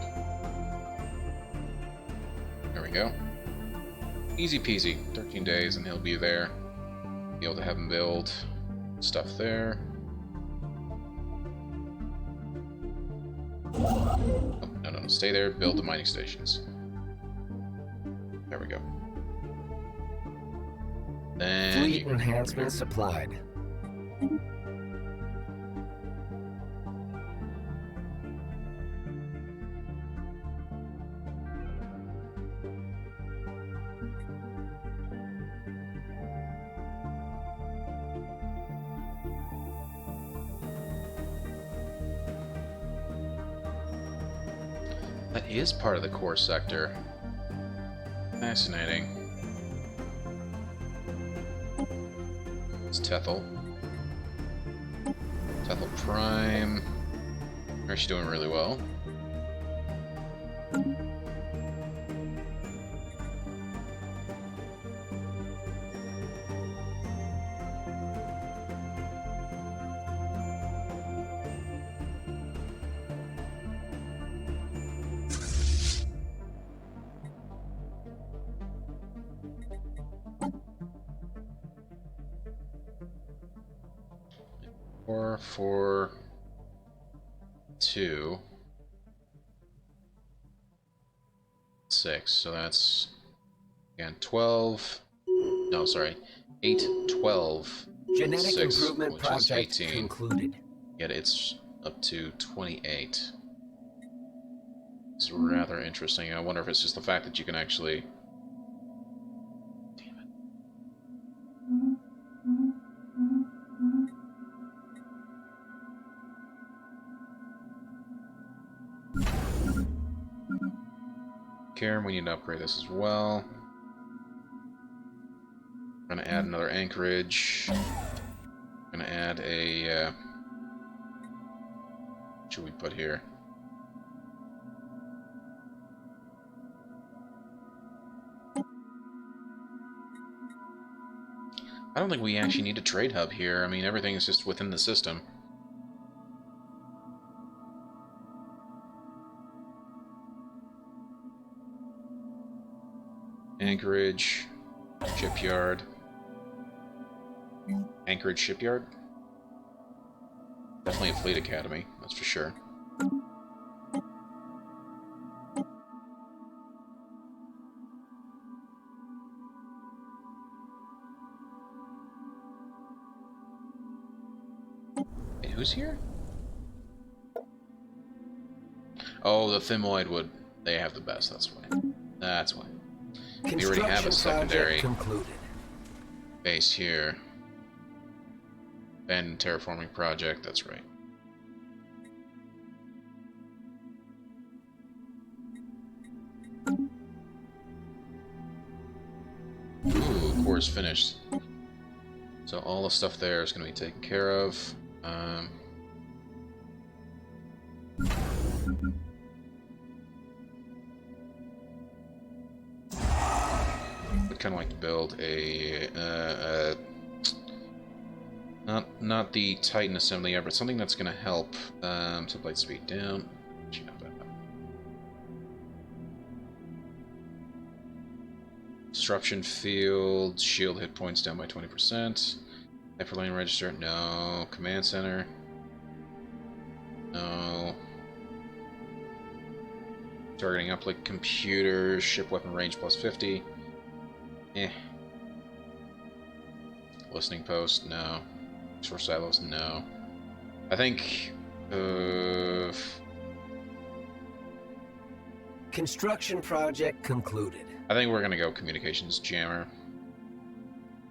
Speaker 1: There we go. Easy peasy. 13 days and he'll be there. Be able to have him build stuff there. Oh, no, stay there. Build the mining stations. There we go. Then
Speaker 2: fleet enhancement supplied.
Speaker 1: That is part of the core sector. Fascinating. It's Tethel. Tethel Prime. They're actually doing really well. Four, 2, 6. So that's again 12. No, sorry, 8, 12.
Speaker 2: Genetic
Speaker 1: 6,
Speaker 2: improvement
Speaker 1: which
Speaker 2: project
Speaker 1: is 18.
Speaker 2: concluded.
Speaker 1: Yet it's up to 28. It's rather interesting. I wonder if it's just the fact that you can actually. We need to upgrade this as well. We're going to add another anchorage. We're going to add a... what should we put here? I don't think we actually need a trade hub here. I mean, everything is just within the system. Anchorage, shipyard. Anchorage shipyard? Definitely a fleet academy, that's for sure. Wait, who's here? Oh, the Thymoid would. They have the best, that's why. That's why. We already have a secondary base here. Abandoned terraforming project, that's right. Ooh, core is finished. So all the stuff there is going to be taken care of. I'd kind of like to build a not the Titan assembly yet, but something that's going to help blade speed down. Disruption field, shield hit points down by 20%. Hyperlane register, no. Command center, no. Targeting uplink computers, ship weapon range plus 50. Eh. Listening post, no. Source silos, no. I think,
Speaker 2: construction project concluded.
Speaker 1: I think we're gonna go communications jammer.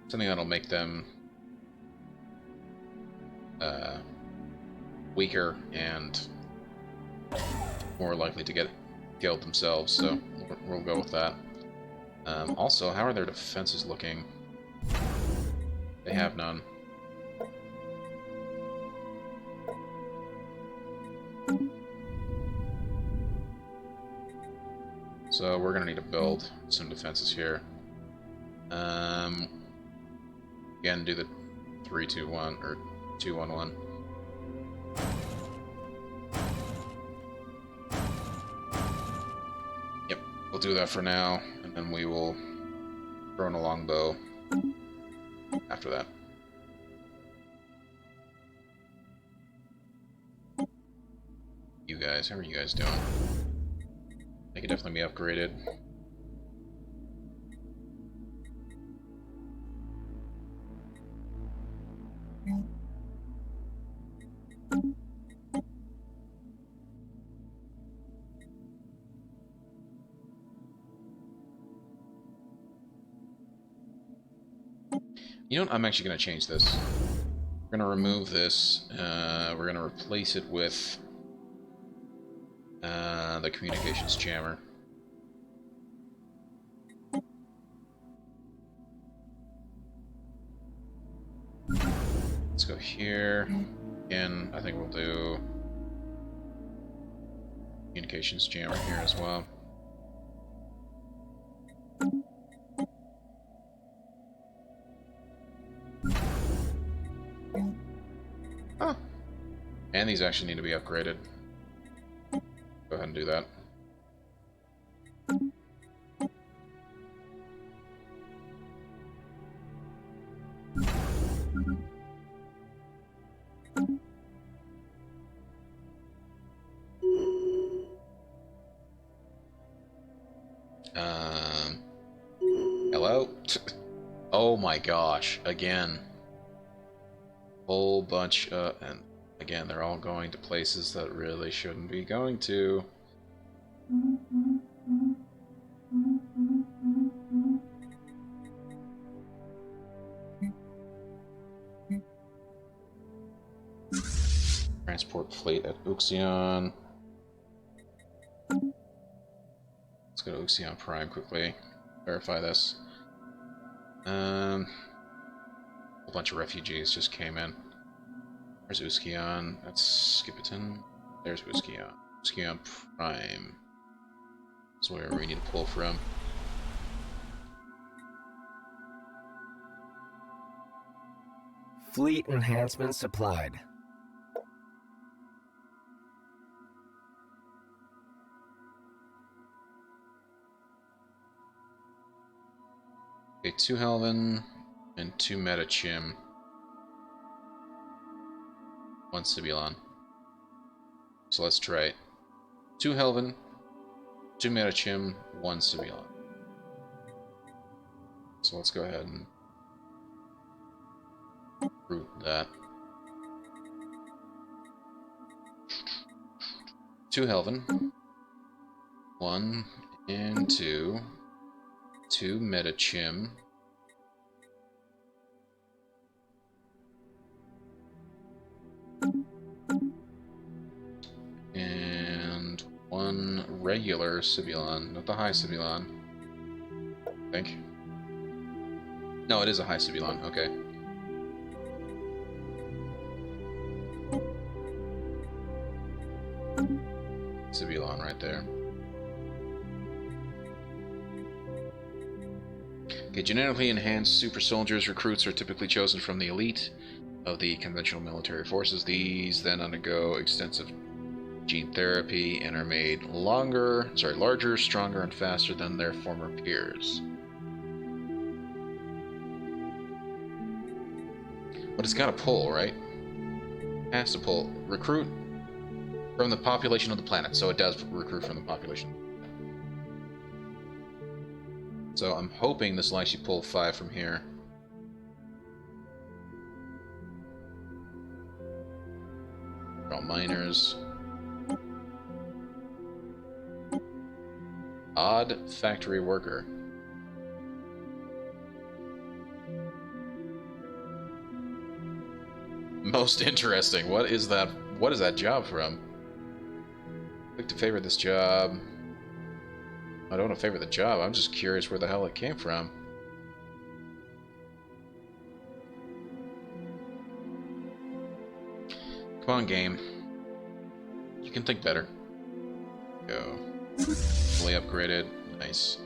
Speaker 1: Something that'll make them weaker and more likely to get killed themselves, so we'll go with that. Also, how are their defenses looking? They have none. So we're gonna need to build some defenses here. Again, do the 3-2-1 or 2-1-1. Yep, we'll do that for now, and then we will throw in a longbow after that. You guys, how are you guys doing? They could definitely be upgraded. You know what? I'm actually going to change this. We're going to remove this. We're going to replace it with the communications jammer. Let's go here. Again, I think we'll do communications jammer here as well. Huh. And these actually need to be upgraded. Go ahead and do that. Hello? Oh my gosh, again. Whole bunch and again, they're all going to places that really shouldn't be going to. Transport fleet at Uxion. Let's go to Uxion Prime quickly. Verify this. A whole bunch of refugees just came in. There's Uxion. That's Skipperton. There's Uxion. Uxion Prime. That's where we need to pull from.
Speaker 2: Fleet enhancement supplied.
Speaker 1: Okay, 2 Helven and 2 Metachim. 1 Sibulon. So let's try it. 2 Helven, 2 Metachim, 1 Sibulon. So let's go ahead and root that. 2 Helven, 1 and 2. 2 Metachim. And 1 regular Sibulon, not the high Sibulon. I think. No, it is a high Sibulon, okay. Sibulon right there. Okay, genetically enhanced super soldiers recruits are typically chosen from the elite of the conventional military forces. These then undergo extensive gene therapy and are made larger, stronger, and faster than their former peers. But it's got to pull, right? It has to pull. Recruit from the population of the planet, so it does recruit from the population. So I'm hoping this will actually pull 5 from here. They're all miners. Odd factory worker. Most interesting. What is that? What is that job from? Click to favor this job. I don't want to favor the job. I'm just curious where the hell it came from. Come on, game. You can think better. Go. Fully upgraded. Nice.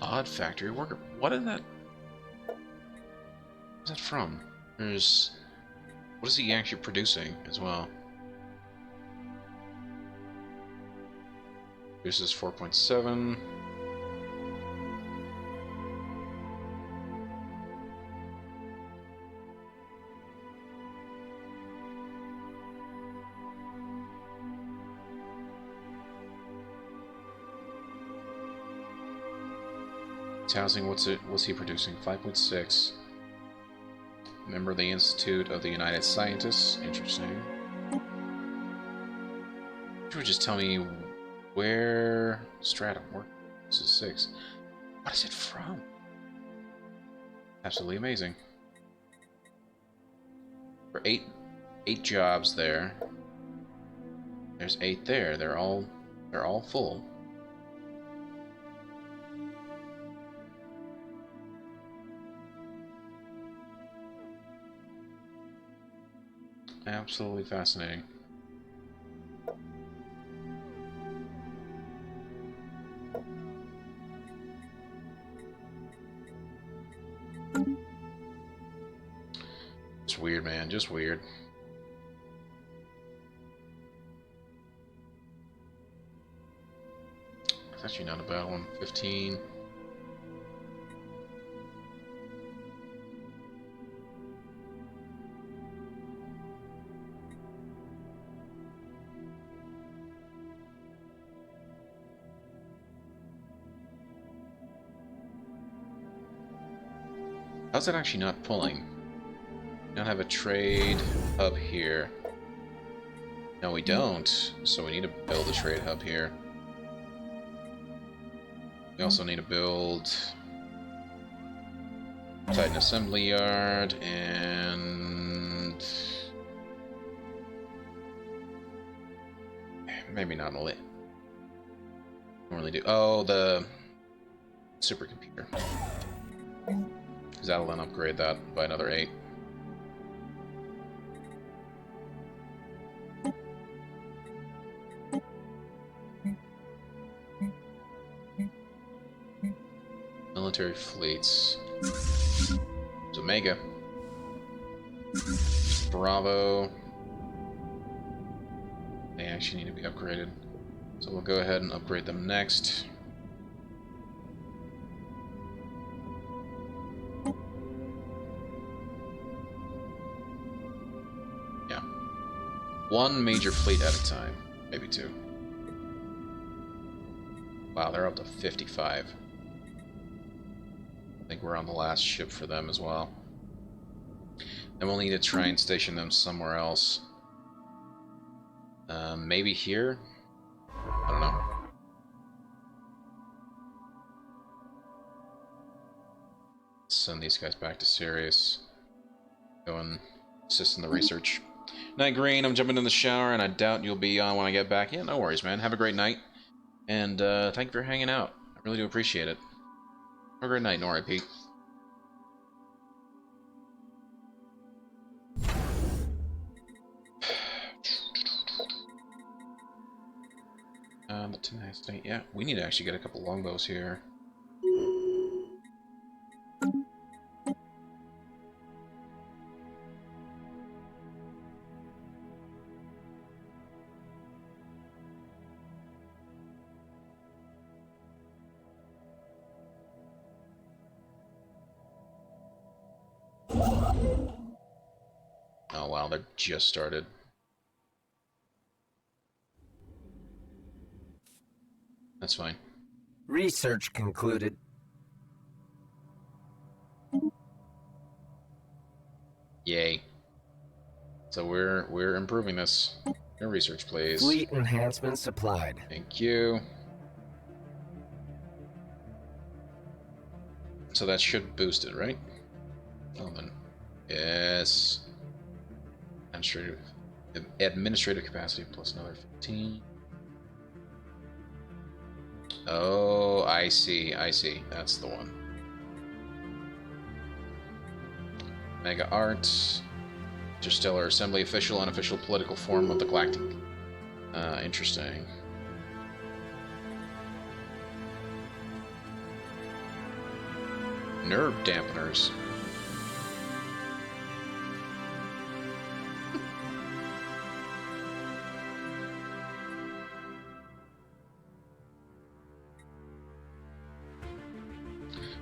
Speaker 1: Odd factory worker. What is that? Where's that from? There's... What is he actually producing as well? This is 4.7. Housing, what's he producing? 5.6. Member of the Institute of the United Scientists. Interesting. Could you just tell me where Stratum works? This is 6. What is it from? Absolutely amazing. For 8 jobs there. There's 8 there. They're all full. Absolutely fascinating. Just weird, man. Just weird. It's actually not a bad one. 15. How's that actually not pulling? We don't have a trade hub here. No, we don't. So we need to build a trade hub here. We also need to build Titan Assembly Yard and maybe not a lit. Don't really do. Oh, the supercomputer. Because that'll then upgrade that by another 8. Military fleets. It's Omega. Bravo. They actually need to be upgraded. So we'll go ahead and upgrade them next. Yeah. 1 major fleet at a time. Maybe 2. Wow, they're up to 55. I think we're on the last ship for them as well. Then we'll need to try and station them somewhere else. Maybe here? I don't know. Send these guys back to Sirius. Go and assist in the research. Night Green, I'm jumping in the shower and I doubt you'll be on when I get back. Yeah, no worries, man. Have a great night. And thank you for hanging out. I really do appreciate it. Have a great night, Nora Pete. The tenacity. Yeah, we need to actually get a couple longbows here. Oh wow, they're just started. That's fine.
Speaker 2: Research concluded.
Speaker 1: Yay. So we're improving this. Your research, please.
Speaker 2: Fleet enhancement supplied.
Speaker 1: Thank you. So that should boost it, right? Oh, then. Yes. Administrative capacity plus another 15. Oh, I see. I see. That's the one. Mega Art. Interstellar Assembly, official, unofficial political form of the Galactic. Interesting. Nerve dampeners.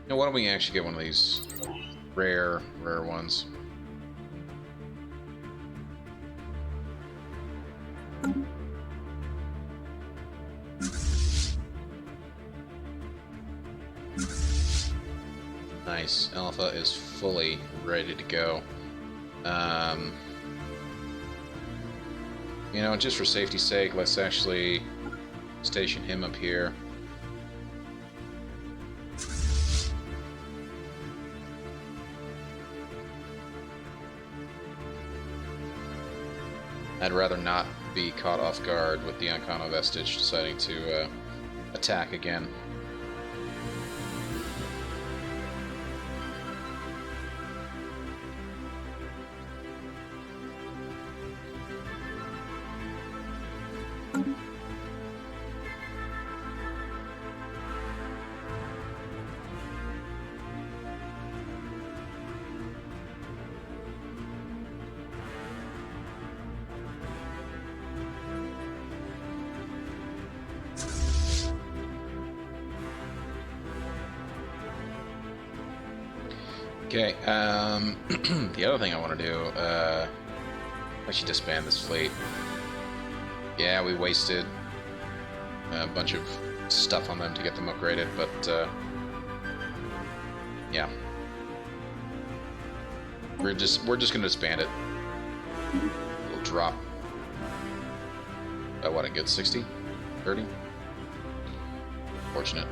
Speaker 1: Now, why don't we actually get one of these rare ones? Nice. Alpha is fully ready to go. You know, just for safety's sake, let's actually station him up here. I'd rather not be caught off guard with the Akkano Vestige deciding to attack again. Okay, the other thing I want to do, I should disband this fleet. Yeah, we wasted a bunch of stuff on them to get them upgraded, but, yeah. We're just gonna disband it. It'll drop. What, a good 60? 30? Fortunate.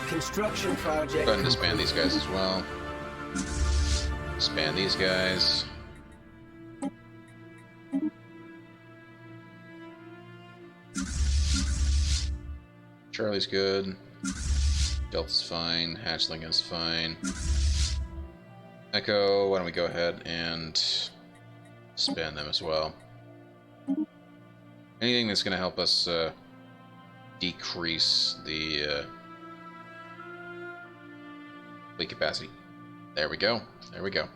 Speaker 2: Construction project.
Speaker 1: Go ahead and disband these guys as well. Disband these guys. Charlie's good. Delta's fine. Hatchling is fine. Echo, why don't we go ahead and disband them as well. Anything that's going to help us decrease the fleet capacity. There we go. There we go.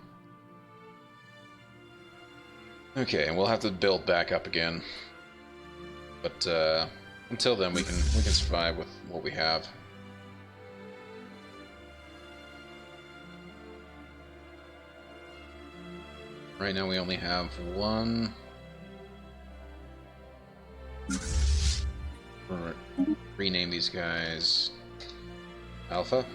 Speaker 1: Okay, and we'll have to build back up again. But until then, we can survive with what we have. Right now, we only have one. Rename these guys Alpha.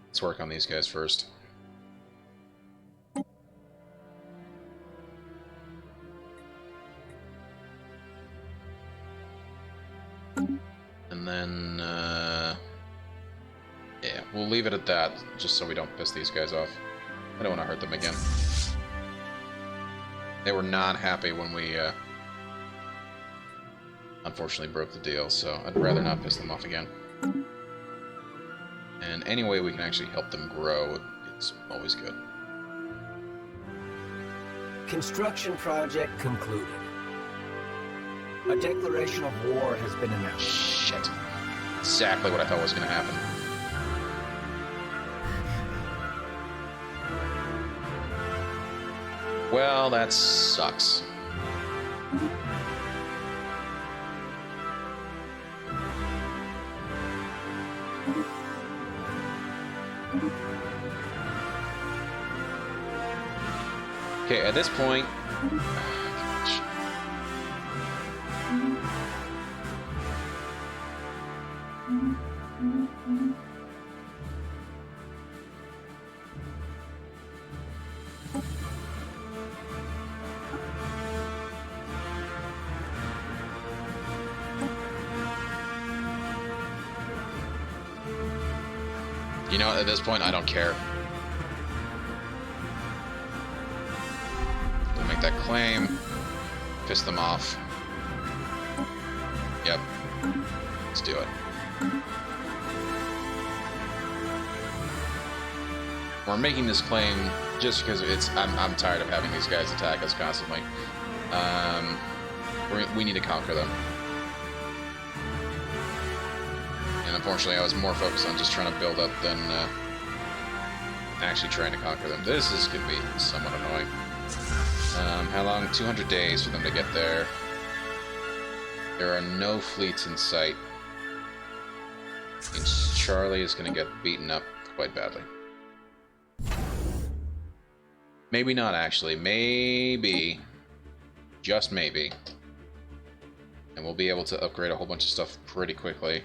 Speaker 1: Let's work on these guys first. And then, yeah, we'll leave it at that, just so we don't piss these guys off. I don't want to hurt them again. They were not happy when we, unfortunately broke the deal, so I'd rather not piss them off again. And any way we can actually help them grow, it's always good.
Speaker 2: Construction project concluded. A declaration of war has been announced.
Speaker 1: Shit. Exactly what I thought was going to happen. Well, that sucks. Okay, at this point... You know, at this point, I don't care. We'll make that claim. Piss them off. Yep. Let's do it. We're making this claim just because it's... I'm tired of having these guys attack us constantly. We need to conquer them. And unfortunately, I was more focused on just trying to build up than actually trying to conquer them. This is going to be somewhat annoying. How long? 200 days for them to get there. There are no fleets in sight. Means Charlie is going to get beaten up quite badly. Maybe not, actually. Maybe. Just maybe. And we'll be able to upgrade a whole bunch of stuff pretty quickly.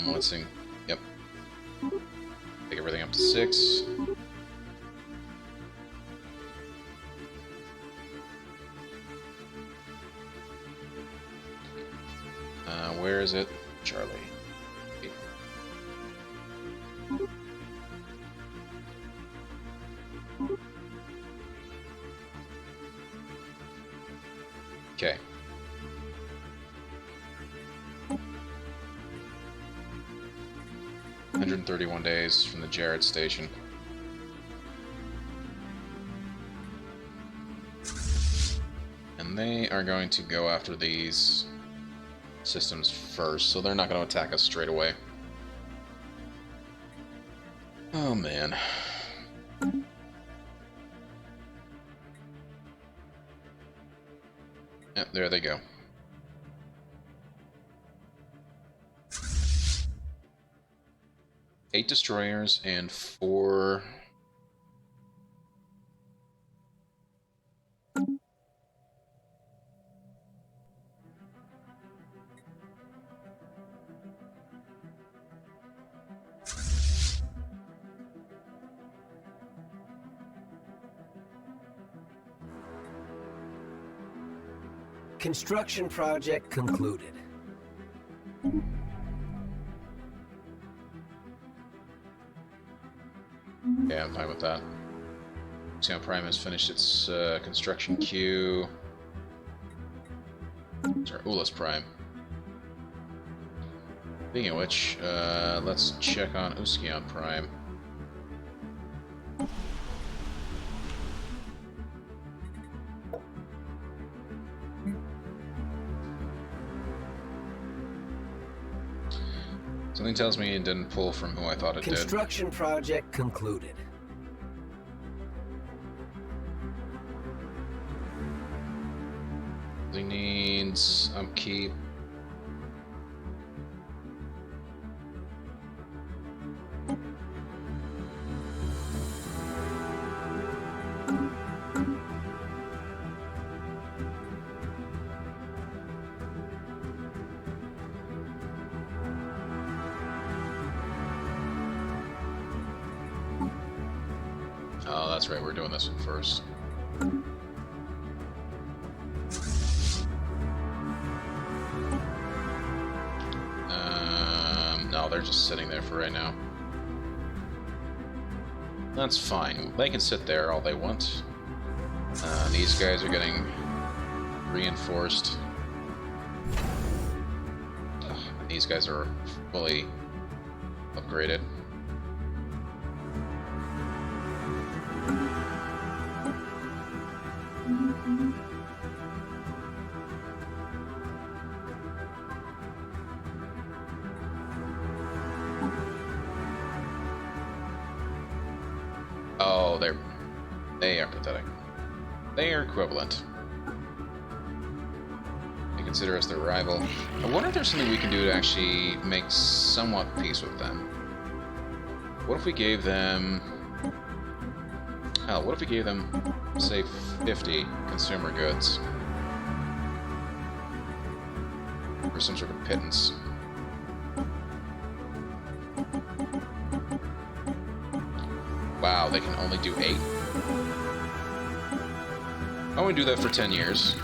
Speaker 1: Let's see. Yep. Take everything up to 6. Where is it? Charlie. Okay. $131 days from the Jared station. And they are going to go after these systems first, so they're not going to attack us straight away. Oh, man. Yep, there they go. Eight destroyers and 4...
Speaker 2: Construction project concluded.
Speaker 1: Yeah, I'm fine with that. Ix'idar Prime has finished its construction queue. Sorry, Ulas Prime. Speaking of which, let's check on Uskion Prime. Something tells me it didn't pull from who I thought it did.
Speaker 2: Construction project concluded.
Speaker 1: He needs upkeep. Oh, that's right, we're doing this one first. No, they're just sitting there for right now. That's fine. They can sit there all they want. These guys are getting reinforced. These guys are fully upgraded. Oh, they are pathetic. They are equivalent. They consider us their rival. I wonder if there's something we can do to actually make somewhat peace with them. What if we gave them... Hell, what if we gave them, say, 50 consumer goods? Or some sort of pittance. Wow, they can only do 8? I want to do that for 10 years.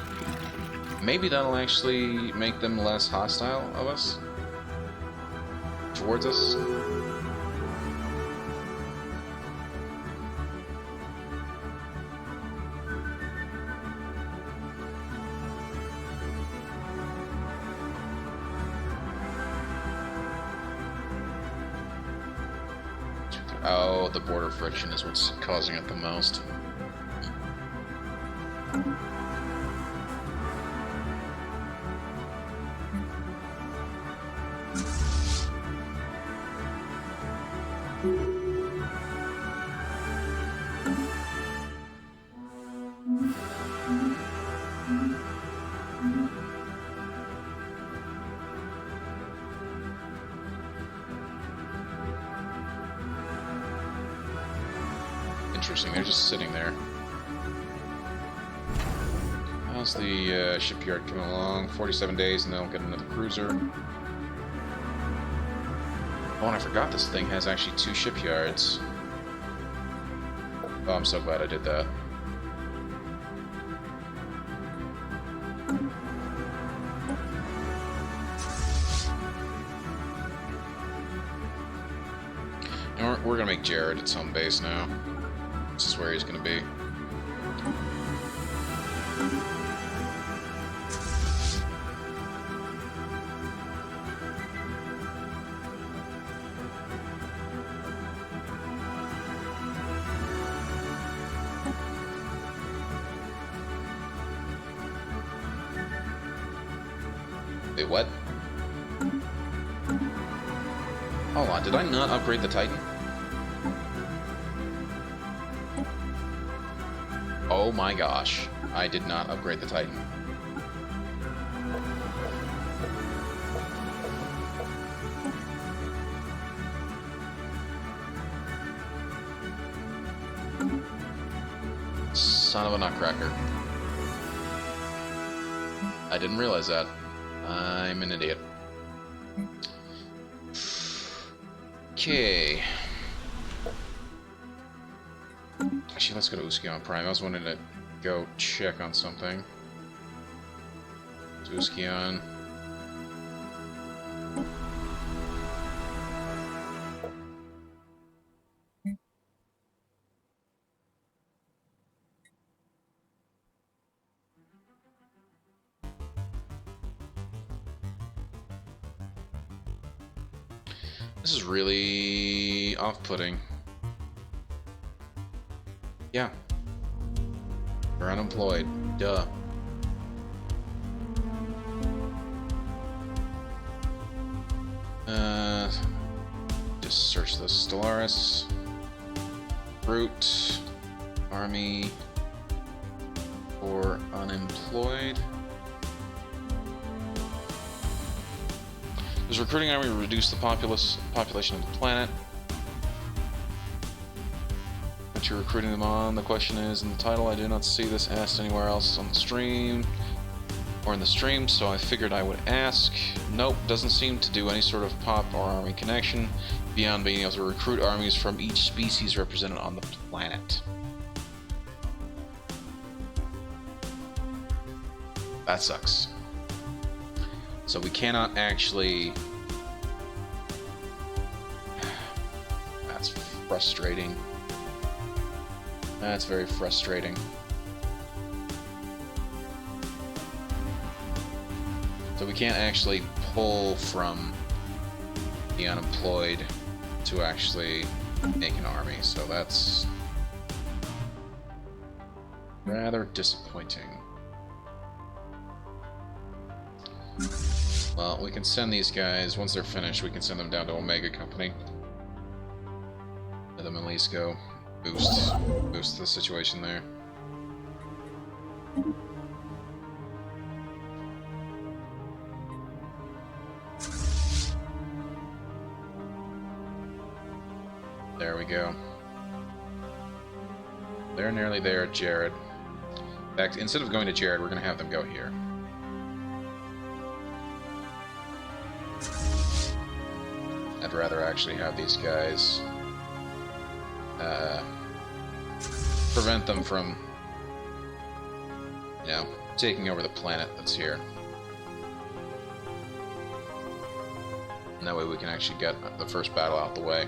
Speaker 1: Maybe that'll actually make them less hostile of us? Towards us? Oh, the border friction is what's causing it the most. Interesting, they're just sitting there. How's the shipyard coming along? 47 days and they'll get another cruiser. Oh, and I forgot this thing has actually 2 shipyards. Oh, I'm so glad I did that. And we're gonna make Jared its home base now. This is where he's gonna be. Wait, what? Hold on, did I not upgrade the Titan? Oh my gosh, I did not upgrade the Titan. Son of a nutcracker. I didn't realize that. I'm an idiot. Okay. Actually, let's go to Uskion Prime. I was wanting to go check on something. To Uskion. This is really off-putting. Yeah. We're unemployed. Duh. Just search the Stellaris. Brute. Army. For unemployed. Does recruiting army reduce the population of the planet? What you're recruiting them on? The question is in the title. I did not see this asked anywhere else on the stream or in the stream, so I figured I would ask. Nope, doesn't seem to do any sort of pop or army connection beyond being able to recruit armies from each species represented on the planet. That sucks. So we cannot actually... That's frustrating. That's very frustrating. So we can't actually pull from the unemployed to actually make an army, so that's rather disappointing. Well, we can send these guys, once they're finished, we can send them down to Omega Company. Let them at least go boost the situation there. There we go. They're nearly there, Jared. In fact, instead of going to Jared, we're going to have them go here. I'd rather actually have these guys prevent them from, you know, taking over the planet that's here. And that way we can actually get the first battle out the way.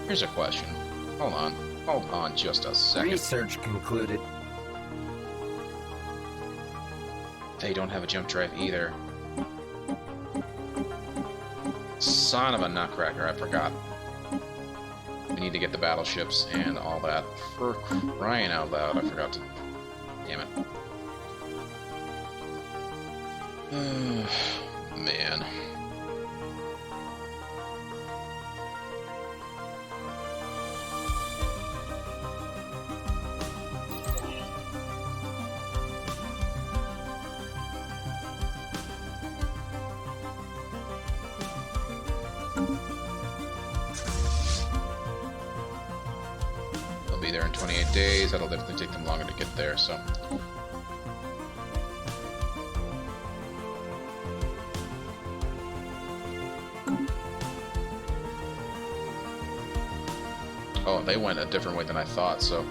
Speaker 1: Here's a question. Hold on just a second.
Speaker 2: Research concluded.
Speaker 1: They don't have a jump drive either. Son of a nutcracker, I forgot. We need to get the battleships and all that. For crying out loud, I forgot to... Damn it. Man. They'll be there in 28 days. That'll definitely take them longer to get there, so... Oh, they went a different way than I thought, so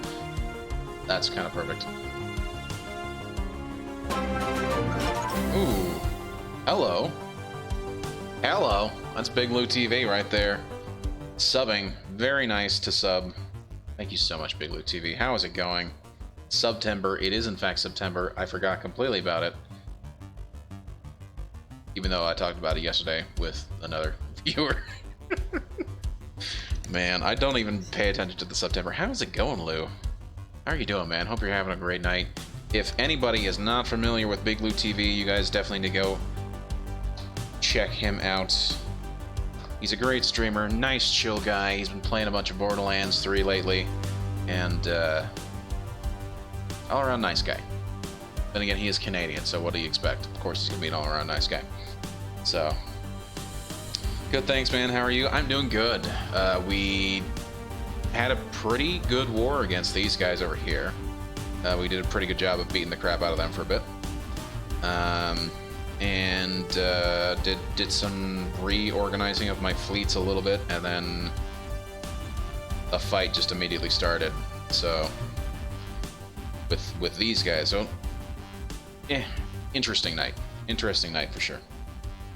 Speaker 1: that's kind of perfect. Ooh. Hello. Hello. That's Big Lou TV right there. Subbing. Very nice to sub. Thank you so much, Big Lou TV. How is it going? September. It is, in fact, September. I forgot completely about it. Even though I talked about it yesterday with another viewer. Man, I don't even pay attention to the September. How's it going, Lou? How are you doing, man? Hope you're having a great night. If anybody is not familiar with Big Lou TV, you guys definitely need to go check him out. He's a great streamer, nice, chill guy. He's been playing a bunch of Borderlands 3 lately, and all-around nice guy. Then again, he is Canadian, so what do you expect? Of course, he's gonna be an all-around nice guy. So... Good, thanks, man. How are you? I'm doing good. We had a pretty good war against these guys over here. We did a pretty good job of beating the crap out of them for a bit. And did some reorganizing of my fleets a little bit, and then a fight just immediately started. So with these guys, so interesting night. Interesting night for sure.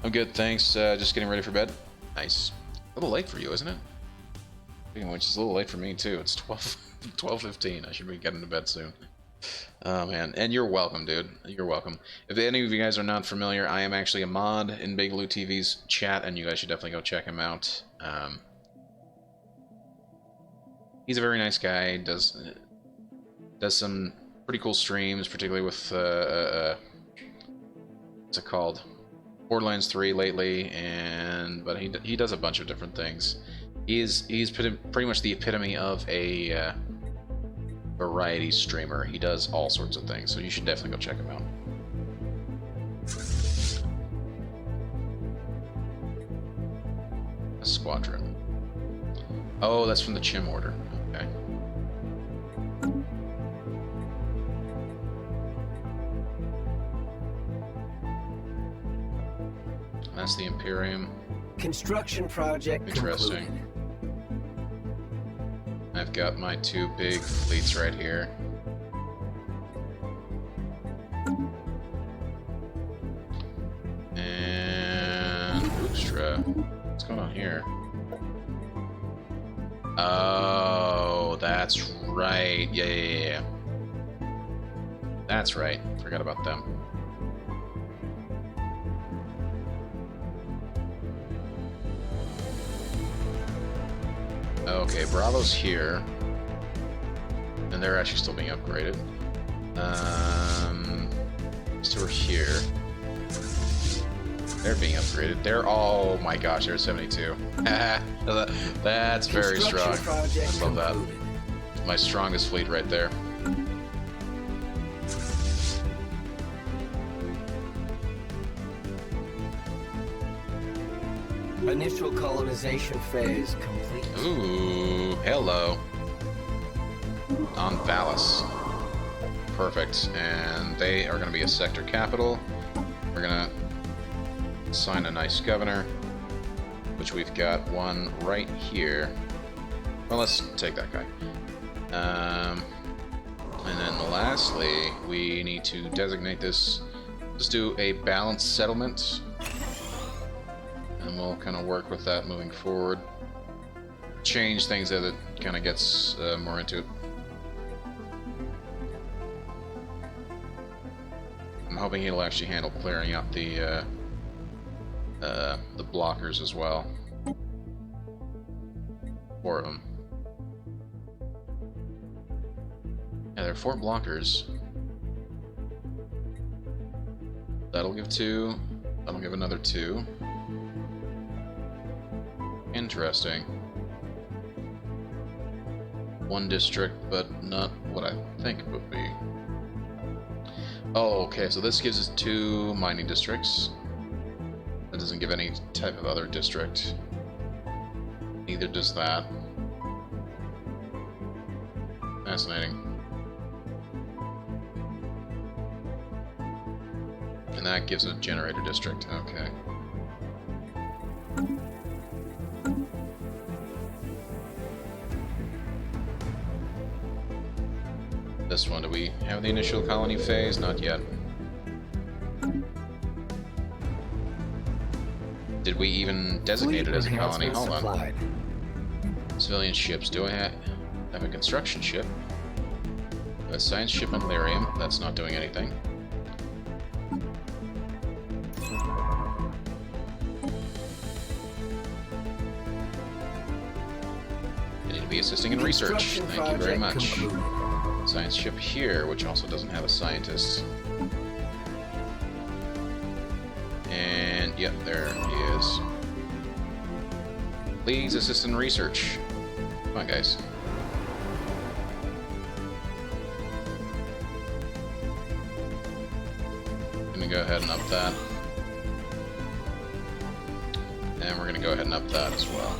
Speaker 1: I'm good, thanks. Just getting ready for bed. Nice. A little late for you, isn't it? Speaking of which, it's a little late for me too. It's 12:15. I should be getting to bed soon. Oh man, and you're welcome, dude. You're welcome. If any of you guys are not familiar, I am actually a mod in Big Lou TV's chat, and you guys should definitely go check him out. He's a very nice guy. Does some pretty cool streams, particularly with what's it called? Borderlands 3 lately, but he does a bunch of different things. He's pretty much the epitome of a variety streamer. He does all sorts of things, so you should definitely go check him out. A squadron. Oh, that's from the Chim order. Okay. That's the Imperium.
Speaker 2: Construction project
Speaker 1: Interesting.
Speaker 2: concluded.
Speaker 1: I've got my two big fleets right here. And Boostra. What's going on here? Oh, that's right. Yeah. That's right. Forgot about them. Okay, Bravo's here. And they're actually still being upgraded. These two are here. They're being upgraded. They're, oh my gosh, they're 72. That's very strong. I love that. My strongest fleet right there.
Speaker 2: Initial colonization phase complete.
Speaker 1: Ooh, hello. On Valis. Perfect. And they are going to be a sector capital. We're going to assign a nice governor, which we've got one right here. Well, let's take that guy. And then lastly, we need to designate this. Let's do a balanced settlement. And we'll kind of work with that moving forward. Change things as it kind of gets more into it. I'm hoping he'll actually handle clearing out the blockers as well. 4 of them. Yeah, there are 4 blockers. That'll give 2. That'll give another 2. Interesting. 1 district, but not what I think it would be. Oh, okay, so this gives us 2 mining districts. That doesn't give any type of other district. Neither does that. Fascinating. And that gives a generator district. Okay. This one, do we have the initial colony phase? Not yet. Did we even designate it as a colony? Hold on. Civilian ships. Do I have a construction ship? A science ship on Lyrium. That's not doing anything. They need to be assisting in research. Thank you very much. Science ship here, which also doesn't have a scientist. And, yep, there he is. Please assist in research. Come on, guys. Gonna go ahead and up that. And we're gonna go ahead and up that as well.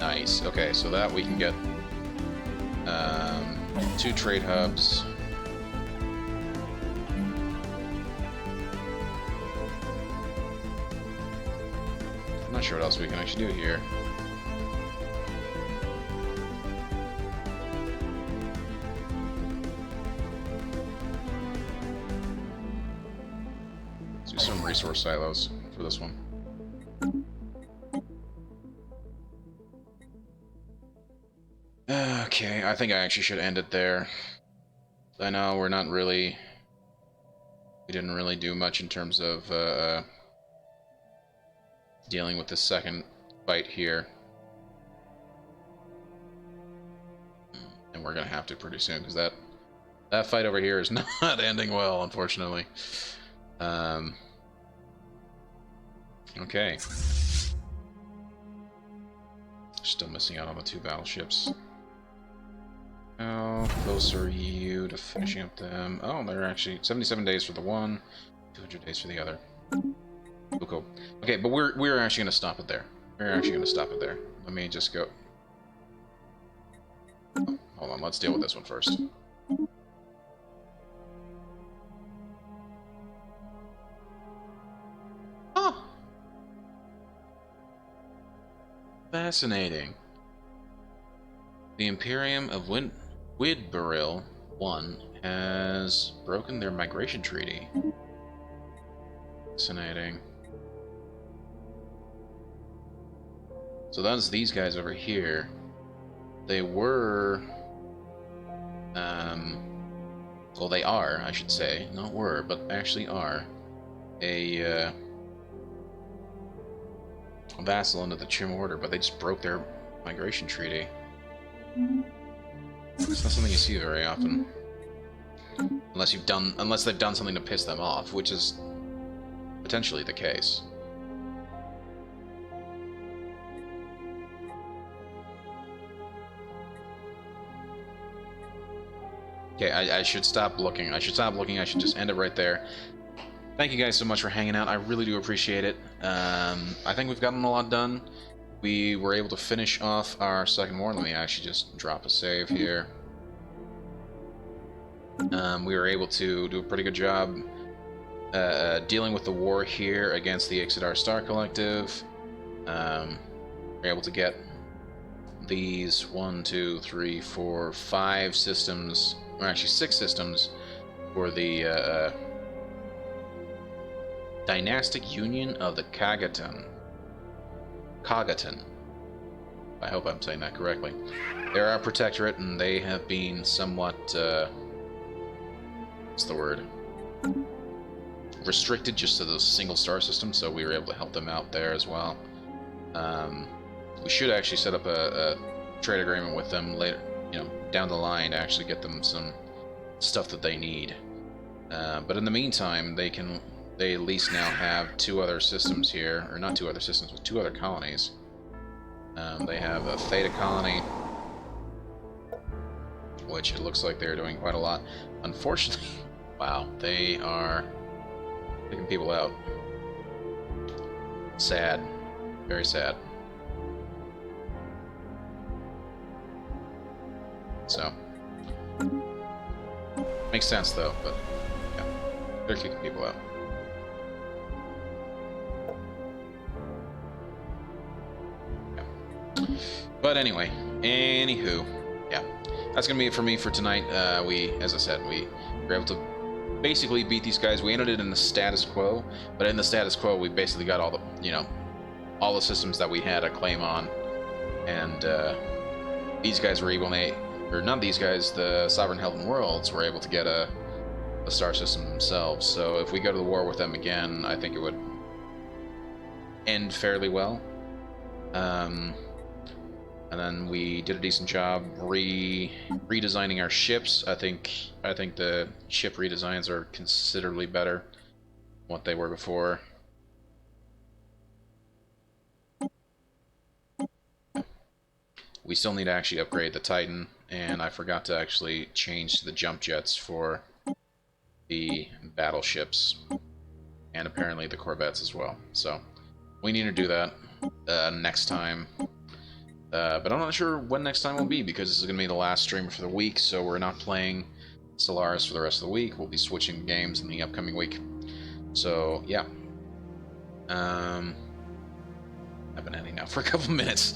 Speaker 1: Nice. Okay, so that we can get 2 trade hubs. I'm not sure what else we can actually do here. Let's do some resource silos for this one. Okay, I think I actually should end it there. I know we're not really... We didn't really do much in terms of dealing with the second fight here. And we're gonna have to pretty soon, because that fight over here is not ending well, unfortunately. Okay. Still missing out on the 2 battleships. How close are you to finishing up them? Oh, they're actually 77 days for the one, 200 days for the other. Cool, cool. Okay, but we're actually going to stop it there. We're actually going to stop it there. Let me just go. Oh, hold on, let's deal with this one first. Oh! Fascinating. The Imperium of Widbaril 1 has broken their migration treaty. Fascinating. So that's these guys over here. they were, well, they are, I should say, not were, but actually are, a vassal under the Chim Order, but they just broke their migration treaty. It's not something you see very often, unless they've done something to piss them off, which is potentially the case. Okay, I should stop looking. I should stop looking. I should just end it right there. Thank you guys so much for hanging out. I really do appreciate it. I think we've gotten a lot done. We were able to finish off our second war. Let me actually just drop a save here. We were able to do a pretty good job dealing with the war here against the Ix'idar Star Collective. We were able to get these 5 systems, or actually 6 systems, for the Dynastic Union of the Kagatan. I hope I'm saying that correctly. They're our protectorate, and they have been somewhat, what's the word? Restricted just to those single star systems, so we were able to help them out there as well. We should actually set up a trade agreement with them later, down the line, to actually get them some stuff that they need. But in the meantime, they at least now have 2 other systems here, or not 2 other systems, but 2 other colonies. They have a Theta colony, which it looks like they're doing quite a lot. Unfortunately, wow, they are picking people out. Sad. Very sad. So, makes sense though, but yeah, they're kicking people out. Yeah. But anyway, anywho, yeah, that's gonna be it for me for tonight. As I said, we were able to basically beat these guys. We ended it in the status quo, but in the status quo, we basically got all the, all the systems that we had a claim on, and these guys were able to. Or not these guys, the Sovereign Helden Worlds were able to get a star system themselves. So if we go to the war with them again, I think it would end fairly well. And then we did a decent job redesigning our ships. I think the ship redesigns are considerably better than what they were before. We still need to actually upgrade the Titan, and I forgot to actually change the jump jets for the battleships, and apparently the corvettes as well. So we need to do that next time. But I'm not sure when next time will be, because this is going to be the last stream for the week, so we're not playing Stellaris for the rest of the week. We'll be switching games in the upcoming week. So, yeah. I've been ending now for a couple minutes,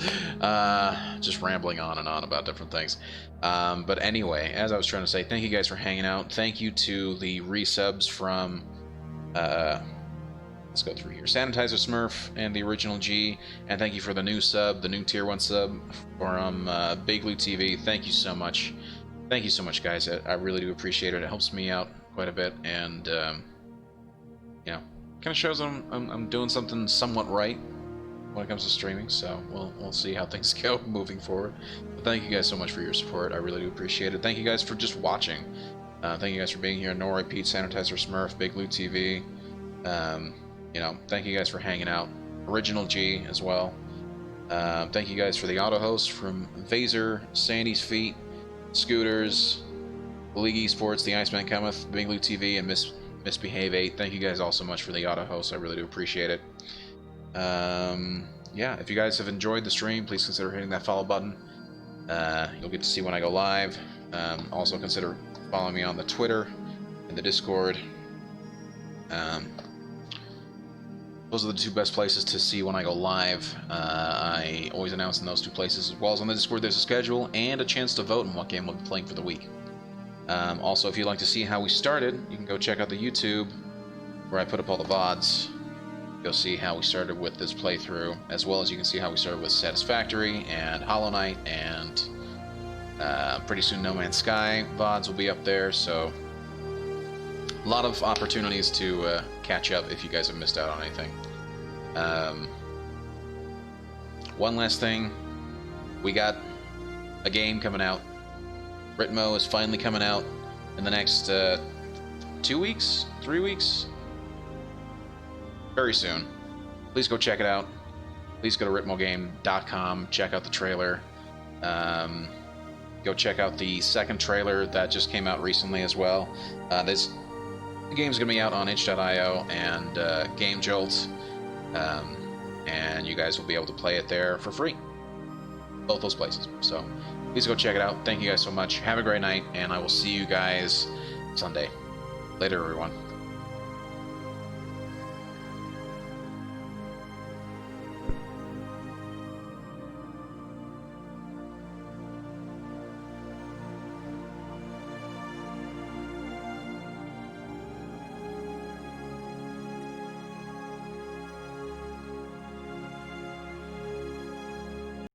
Speaker 1: just rambling on and on about different things. But anyway, as I was trying to say, thank you guys for hanging out. Thank you to the resubs from, let's go through here, Sanitizer Smurf and the Original G, and thank you for the new sub, the new Tier 1 sub from Big Blue TV. Thank you so much. Thank you so much, guys. I really do appreciate it. It helps me out quite a bit, and, kind of shows I'm doing something somewhat right when it comes to streaming, so we'll see how things go moving forward. But thank you guys so much for your support. I really do appreciate it. Thank you guys for just watching. Thank you guys for being here. Nori, Pete, Sanitizer Smurf, Big Blue TV. Thank you guys for hanging out. Original G as well. Thank you guys for the auto hosts from Vaser, Sandy's Feet, Scooters, the League Esports, the Iceman Cometh, Big Blue TV, and Misbehave 8. Thank you guys all so much for the auto hosts. I really do appreciate it. Yeah, if you guys have enjoyed the stream, please consider hitting that follow button. You'll get to see when I go live. Also consider following me on the Twitter and the Discord. Those are the 2 best places to see when I go live. I always announce in those 2 places, as well as on the Discord. There's a schedule and a chance to vote on what game we'll be playing for the week. Also, if you'd like to see how we started, you can go check out the YouTube where I put up all the VODs. You'll see how we started with this playthrough, as well as you can see how we started with Satisfactory and Hollow Knight and Pretty soon No Man's Sky VODs will be up there, so a lot of opportunities to catch up if you guys have missed out on anything. One last thing, we got a game coming out. Ritmo is finally coming out in the next 2 weeks, 3 weeks, very soon. Please go check it out. Please go to ritmogame.com, check out the trailer. Go check out the second trailer that just came out recently as well. The game's going to be out on itch.io and Game Jolt, and you guys will be able to play it there for free. Both those places. So please go check it out. Thank you guys so much. Have a great night, and I will see you guys Sunday. Later, everyone.